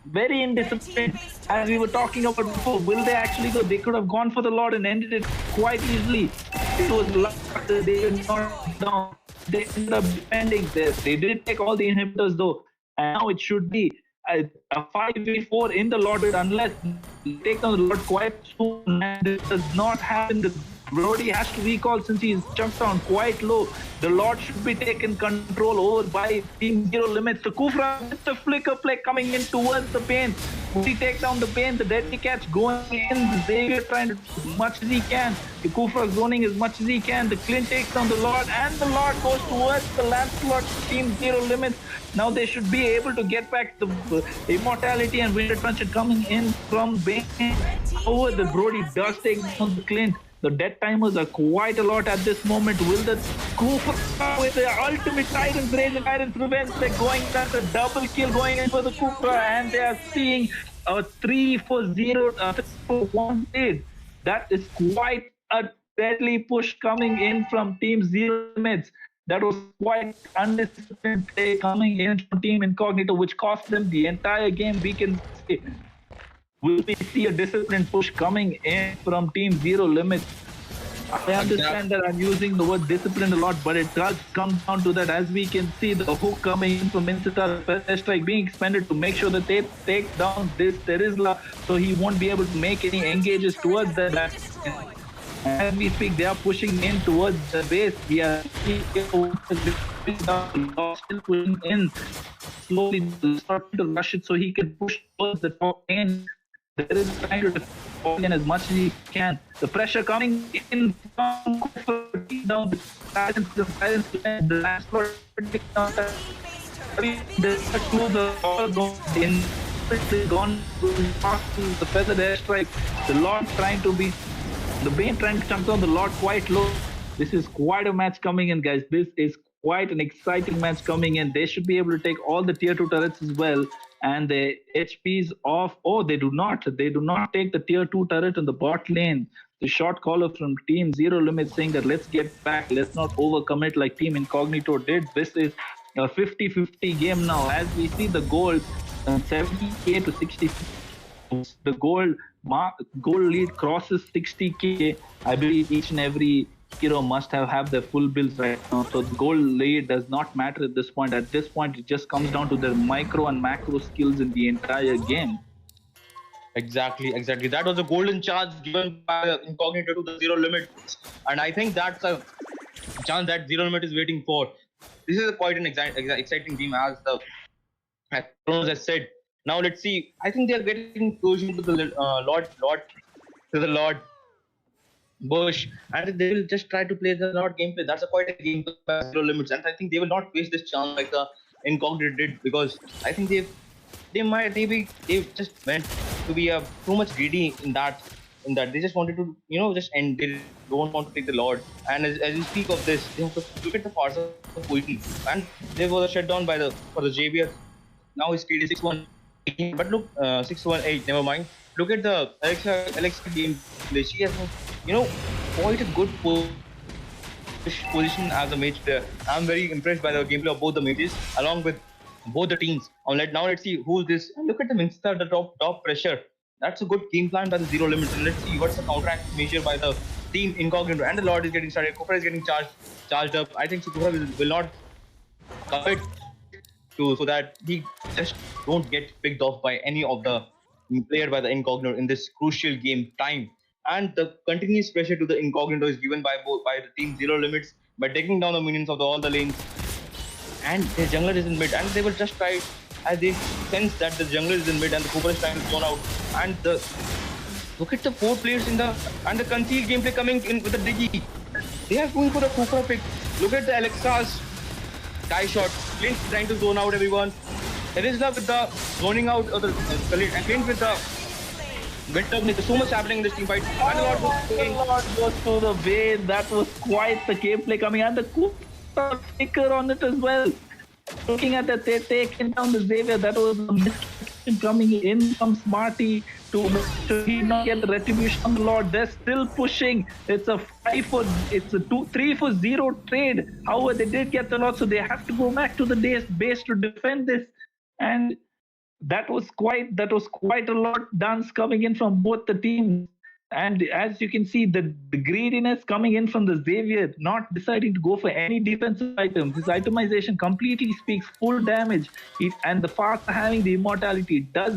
very indisciplined. As we were talking about before, will they actually go? They could have gone for the Lord and ended it quite easily. It was luck that they did not down. They ended up defending this. They did take all the inhibitors though, and now it should be a 5v4 in the Lord unless they take down the Lord quite soon. And this does not happen. The Brody has to recall since he's chunked down quite low. The Lord should be taken control over by Team Zero Limits. The Kufra with the flicker play coming in towards the pain. Will he take down the pain? The deadly catch going in. Xavier trying to do as much as he can. The Kufra zoning as much as he can. The Clint takes down the Lord and the Lord goes towards the Lancelot Team Zero Limits. Now they should be able to get back the Immortality and Winter Trunchet coming in from Benn. However, the Brody does take down the Clint. The death timers are quite a lot at this moment. Will the Kufra with the ultimate Titans Rage and Titans Revenge, they're going at a double kill going in for the Kufra, and they are seeing a 3-for-0, 3-for-1 lead. That is quite a deadly push coming in from Team Zero Limits. That was quite undisciplined play coming in from Team Incognito, which cost them the entire game, we can say. Will we see a disciplined push coming in from Team Zero Limits? I understand that I'm using the word discipline a lot, but it does come down to that. As we can see, the hook coming in from Incita, strike being expended to make sure that they take down this Terizla, so he won't be able to make any engages towards that. As we speak, they are pushing in towards the base. We are still pushing in slowly to rush it so he can push towards the top end. There is trying to defend as much as he can. The pressure coming in from down the silence, the last word down the all gone to the feathered airstrike. The Lord trying to be the Bane trying to chunk down the Lord quite low. This is quite a match coming in, guys. This is quite an exciting match coming in. They should be able to take all the tier 2 turrets as well. And the HPs off. Oh, they do not. They do not take the tier 2 turret in the bot lane. The short caller from Team Zero Limit saying that let's get back. Let's not overcommit like Team Incognito did. This is a 50-50 game now. As we see the gold 70k to 60. The gold lead crosses 60k. I believe each and every hero must have their full builds right now. So the gold lead does not matter at this point. At this point, it just comes down to their micro and macro skills in the entire game. Exactly. That was a golden chance given by Incognito to the Zero Limit, and I think that's a chance that Zero Limit is waiting for. This is quite an exciting team, as Kronos has said. Now let's see. I think they are getting closer to the Lord Bush, and they will just try to play the Lord gameplay. That's quite a gameplay by Zero Limits, and I think they will not waste this chance like the Incognito did, because I think they just meant to be too much greedy in that they just wanted to just end. They don't want to take the Lord, and as you speak of this, they have to look at the parts of Paytm, and they were shut down for the JBR. Now his speed is 6-1. But look, 6-1-8. Never mind. Look at the Alexa game. She has quite a good position as a mage player. I'm very impressed by the gameplay of both the mages along with both the teams. Now let's see who's this. And look at the Minster, the top pressure. That's a good game plan by the Zero Limit. And let's see what's the counteract measure by the Team Incognito. And the Lord is getting started. Kufra is getting charged up. I think Kufra will not commit so that he just don't get picked off by any of the player by the Incognito in this crucial game time. And the continuous pressure to the Incognito is given by the Team Zero Limits by taking down the minions of all the lanes. And the jungler is in mid, and they will just try, as they sense that the jungler is in mid and the Cooper is trying to zone out. And look at the 4 players and the concealed gameplay coming in with the Diggy. They are going for the Cooper pick. Look at the Alexa's Sky shot. Clint trying to zone out everyone. Terizla with the zoning out of the and Clint with the winter. There's so much happening in this team fight. And the Lord goes to the way. That was quite the gameplay coming, and the Cooper picker on it as well. Looking at that, they're taking down the Xavier. That was a miscommunication coming in from Smarty to he not get the retribution on the Lord. They're still pushing. It's a 3-for-0 trade. However, they did get the Lord, so they have to go back to the base to defend this. And that was quite a lot dance coming in from both the teams. And as you can see, the greediness coming in from the Xavier, not deciding to go for any defensive items. His itemization completely speaks full damage. And the fast having the immortality does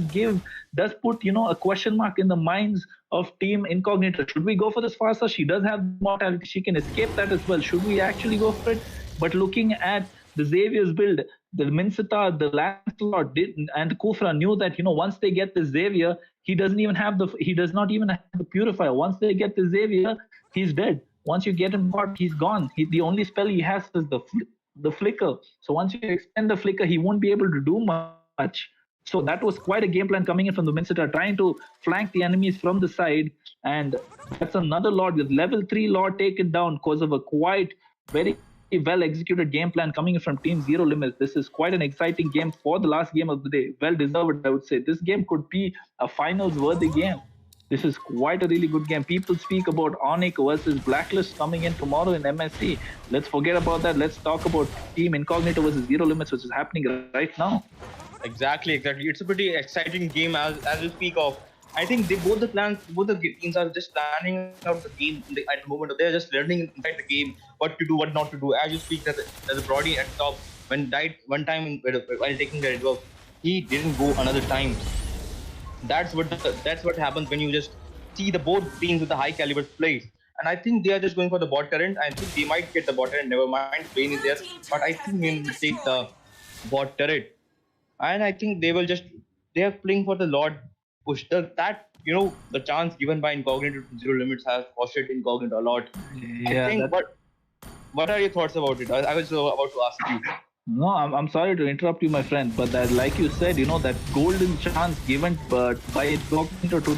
put a question mark in the minds of Team Incognito. Should we go for this faster? She does have immortality. She can escape that as well. Should we actually go for it? But looking at the Xavier's build, the Minsita, the Lancelot and Kufra knew that once they get the Xavier, he does not even have the Purifier. Once they get the Xavier, he's dead. Once you get him caught, he's gone. The only spell he has is the Flicker. So once you extend the Flicker, he won't be able to do much. So that was quite a game plan coming in from the Minsita, trying to flank the enemies from the side. And that's another Lord with level 3 Lord taken down because of a quite very well executed game plan coming in from Team Zero Limits. This is quite an exciting game for the last game of the day. Well deserved, I would say. This game could be a finals worthy game. This is quite a really good game. People speak about Onyx versus Blacklist coming in tomorrow in MSC. Let's forget about that. Let's talk about Team Incognito versus Zero Limits, which is happening right now. Exactly. It's a pretty exciting game as we speak of. I think both the teams are just planning out the game at the moment. They're just learning inside the game what to do, what not to do. As you speak, there's a Brody at top. When died one time while taking the red buff, he didn't go another time. That's what happens when you just see the both teams with the high caliber plays. And I think they are just going for the bot current. I think they might get the bot current. Never mind, Bane is there, but I think they will take the bot turret. And I think they are playing for the Lord push. The chance given by Incognito to Zero Limits has costed Incognito a lot. Yeah, I think, what are your thoughts about it? I was about to ask you. No, I'm sorry to interrupt you, my friend, but that, like you said, that golden chance given by Incognito to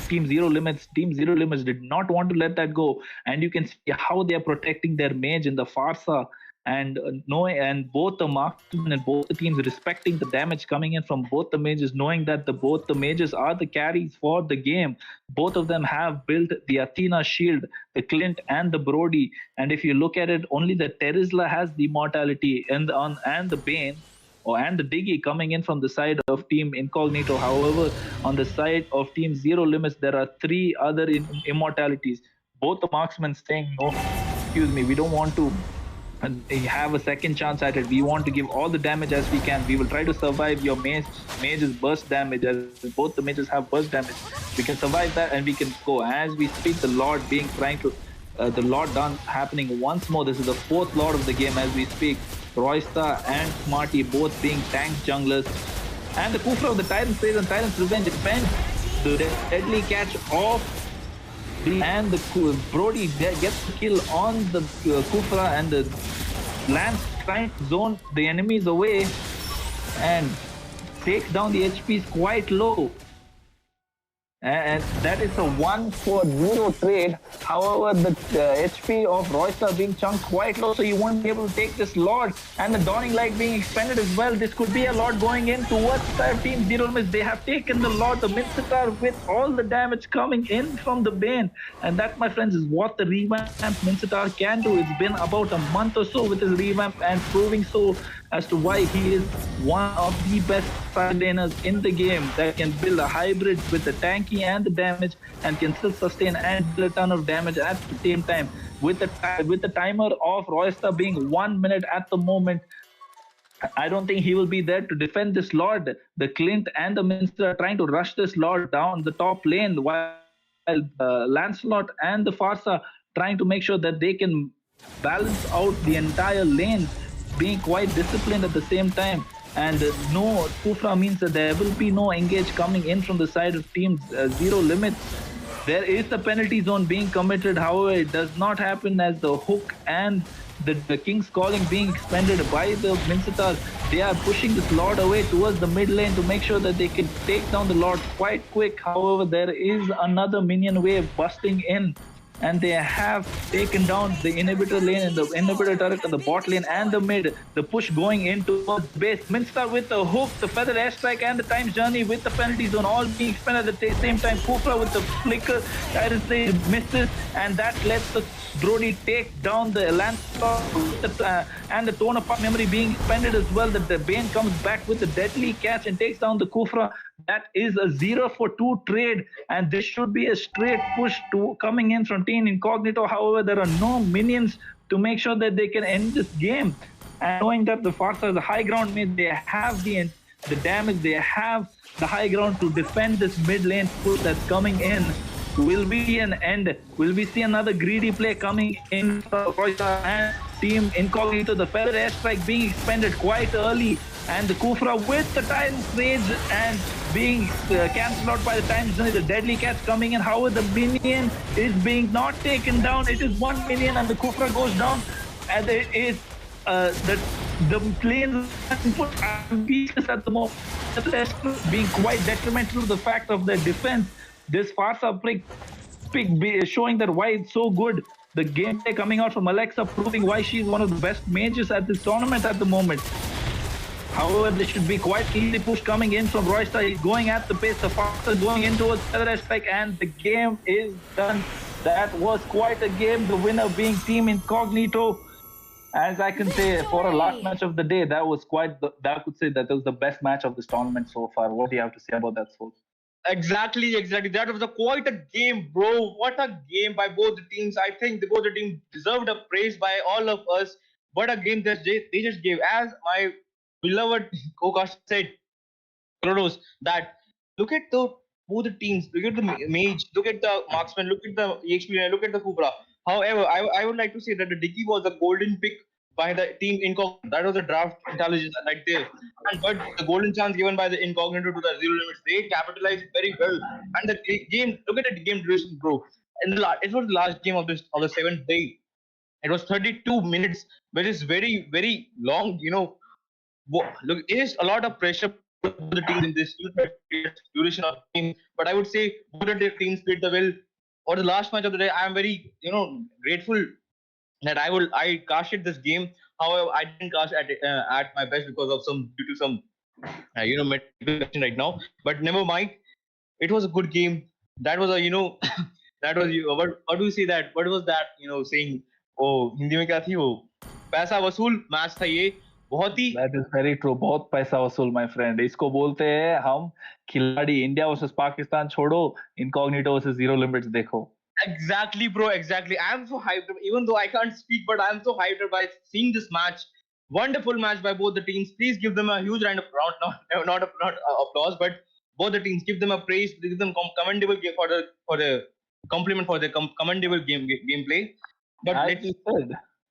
Team Zero Limits. Team Zero Limits did not want to let that go, and you can see how they are protecting their mage in the Farsa. And both the marksmen and both the teams respecting the damage coming in from both the mages, knowing that both the mages are the carries for the game. Both of them have built the Athena shield, the Clint and the Brody. And if you look at it, only the Terizla has the immortality and the Bane and the Diggy coming in from the side of Team Incognito. However, on the side of Team Zero Limits, there are 3 other immortalities. Both the marksmen saying, no, excuse me, we don't want to have a second chance at it. We want to give all the damage as we can. We will try to survive your mage's burst damage, as both the mages have burst damage. We can survive that and we can go. As we speak, the Lord the Lord dance happening once more. This is the 4th Lord of the game as we speak. Roysta and Smarty both being tank junglers. And the Kufra of the Tyrant's Praise and Tyrant's Revenge defends the deadly catch off. And the Brody gets the kill on the Kufra, and the Lance trying to zone the enemies away and takes down the HPs quite low. And that is a 1-for-0 trade. However, the HP of Royster being chunked quite low, so you won't be able to take this Lord. And the Dawning Light being expended as well. This could be a Lord going in towards Team Zero Limits. They have taken the Lord, the Mincetar, with all the damage coming in from the Bane. And that, my friends, is what the revamped Mincetar can do. It's been about a month or so with his revamp and proving so as to why he is one of the best side laners in the game that can build a hybrid with the tanky and the damage and can still sustain and deal a ton of damage at the same time. With the timer of Royster being 1 minute at the moment, I don't think he will be there to defend this Lord. The Clint and the Minister are trying to rush this Lord down the top lane, while Lancelot and the Farsa trying to make sure that they can balance out the entire lane, being quite disciplined at the same time. And no Kufra means that there will be no engage coming in from the side of Team Zero Limits. There is the penalty zone being committed. However, it does not happen as the hook and the King's Calling being expended by the Mincitars. They are pushing this Lord away towards the mid lane to make sure that they can take down the Lord quite quick. However, there is another minion wave busting in and they have taken down the inhibitor lane and the inhibitor turret and the bot lane and the mid. The push going into the base. Minster with the hook, the feather airstrike, and the time journey with the penalty zone all being spent at the same time. Kufra with the flicker, Tyrus misses, and that lets the Brody take down the Lancelot and the Tone Apart memory being expended as well. The Bane comes back with the deadly catch and takes down the Kufra. That is a 0-for-2 trade, and this should be a straight push to coming in from Team Incognito. However, there are no minions to make sure that they can end this game. And knowing that the Farsa is the high ground mid, they have the damage, they have the high ground to defend this mid lane push that's coming in. Will we see an end? Will we see another greedy play coming in from Royal and Team Incognito? The feather airstrike being expended quite early, and the Kufra with the Tyrant's Rage and being cancelled out by the time zone. The deadly catch coming in. However, the minion is being not taken down. It is 1 minion, and the Kufra goes down, and it is the planes put pieces at the moment, being quite detrimental to the fact of their defense. This Farsa pick showing that why it's so good. The gameplay coming out from Alexa proving why she's one of the best mages at this tournament at the moment. However, this should be quite easy push coming in from Roystar. He's going at the pace. The Farsa going into a feather strike, and the game is done. That was quite a game. The winner being Team Incognito. As I can say, for a last match of the day, that was I could say that was the best match of this tournament so far. What do you have to say about that, Soul? Exactly. That was quite a game, bro. What a game by both the teams. I think both the teams deserved a praise by all of us. What a game that they just gave. As my beloved co-caster said, Kronos, that look at both the teams. Look at the mage. Look at the marksman. Look at the EXP. Look at the Cobra. However, I would like to say that the Dicky was a golden pick by the Team Incognito. That was a draft intelligence right there. But the golden chance given by the Incognito to the Zero Limits, they capitalized very well. And the game, look at the game duration, bro. It was the last game of the 7th day. It was 32 minutes, which is very, very long. Look, it is a lot of pressure for the team in this duration of the game. But I would say both the teams played the well. For the last match of the day, I am very, grateful that I casted this game. However, I didn't cast at my best because of due to some medical question right now. But never mind. It was a good game. That was that was what do you say that? What was that? Saying, oh, Hindi में क्या थी वो? पैसा वसूल match था ये. बहुत ही. That is very true. बहुत पैसा वसूल, my friend. इसको बोलते हैं हम खिलाड़ी. India versus Pakistan छोड़ो, Incognito versus Zero Limits देखो. Exactly, bro. Exactly. I am so hyped. Even though I can't speak, but I am so hyped by seeing this match. Wonderful match by both the teams. Please give them a huge round of not applause, but both the teams, give them a praise. Give them commendable game for the compliment for the commendable gameplay. But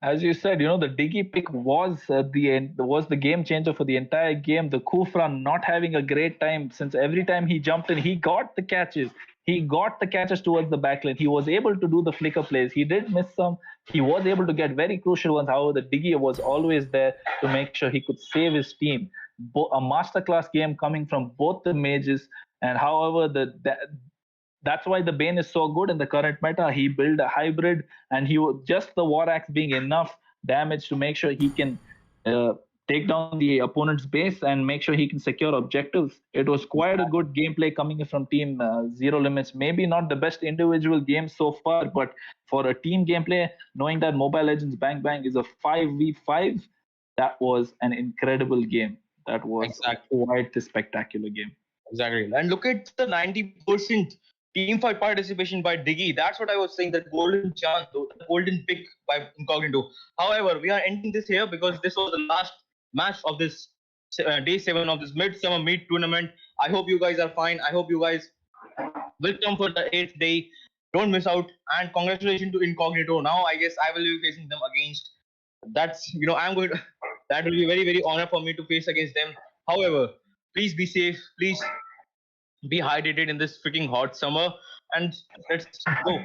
as you said, the Diggy pick was the game changer for the entire game. The Kufra not having a great time, since every time he jumped in, he got the catches. He got the catches towards the backline. He was able to do the flicker plays. He did miss some. He was able to get very crucial ones. However, the Diggy was always there to make sure he could save his team. A masterclass game coming from both the mages. And however, that's why the Bane is so good in the current meta. He built a hybrid, and just the War Axe being enough damage to make sure he can take down the opponent's base and make sure he can secure objectives. It was quite a good gameplay coming from Team Zero Limits. Maybe not the best individual game so far, but for a team gameplay, knowing that Mobile Legends Bang Bang is a 5v5, that was an incredible game. That was quite a spectacular game. Exactly. And look at the 90% team fight participation by Diggy. That's what I was saying, the golden chance, the golden pick by Incognito. However, we are ending this here because this was the last match of this day 7 of this Midsummer Meet tournament. I hope you guys are fine. I hope you guys will come for the 8th day. Don't miss out. And congratulations to Incognito. Now I guess I will be facing them against. That's, that will be very, very honor for me to face against them. However, please be safe. Please be hydrated in this freaking hot summer, and let's go.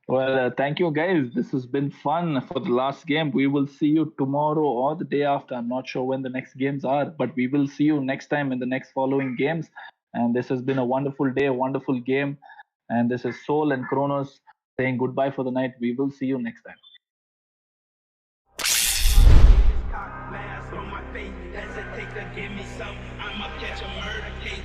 Well, thank you guys. This has been fun for the last game. We will see you tomorrow or the day after. I'm not sure when the next games are, but we will see you next time in the next following games. And this has been a wonderful day, a wonderful game. And this is Soul and Kronos saying goodbye for the night. We will see you next time. Mask on my face, hesitate to give me some. I'ma catch a murder case.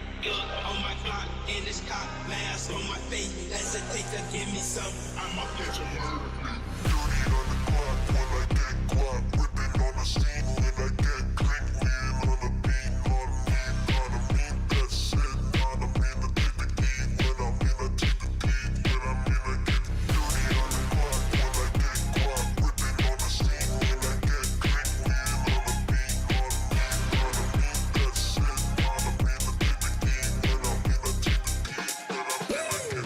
On my block in this cop, mask on my face, hesitate to give me some. I'ma catch a murder case. Dirty on the clock when I get guap. Whipping on the scene when I get clean. Lean on the beat, not me. That's it. Not me to take the key. When I'm in, I take the key. When I'm in, I get dirty on the clock when I get guap. Whipping on the scene when I get clean. Lean on the beat, not me. That's it. Not me to take the key. When I'm in, I take the key. When I'm in, I get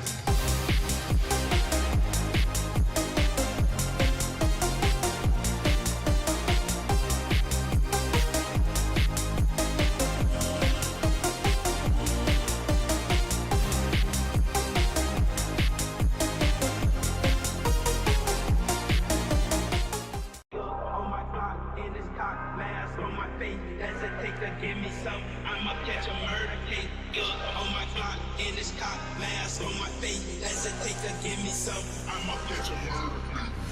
On my block in this cop, mask on my face, hesitate to give me some. I'ma catch a murder case. On my block in this cop, mask on my face, hesitate to give me some. I'ma catch a murder case.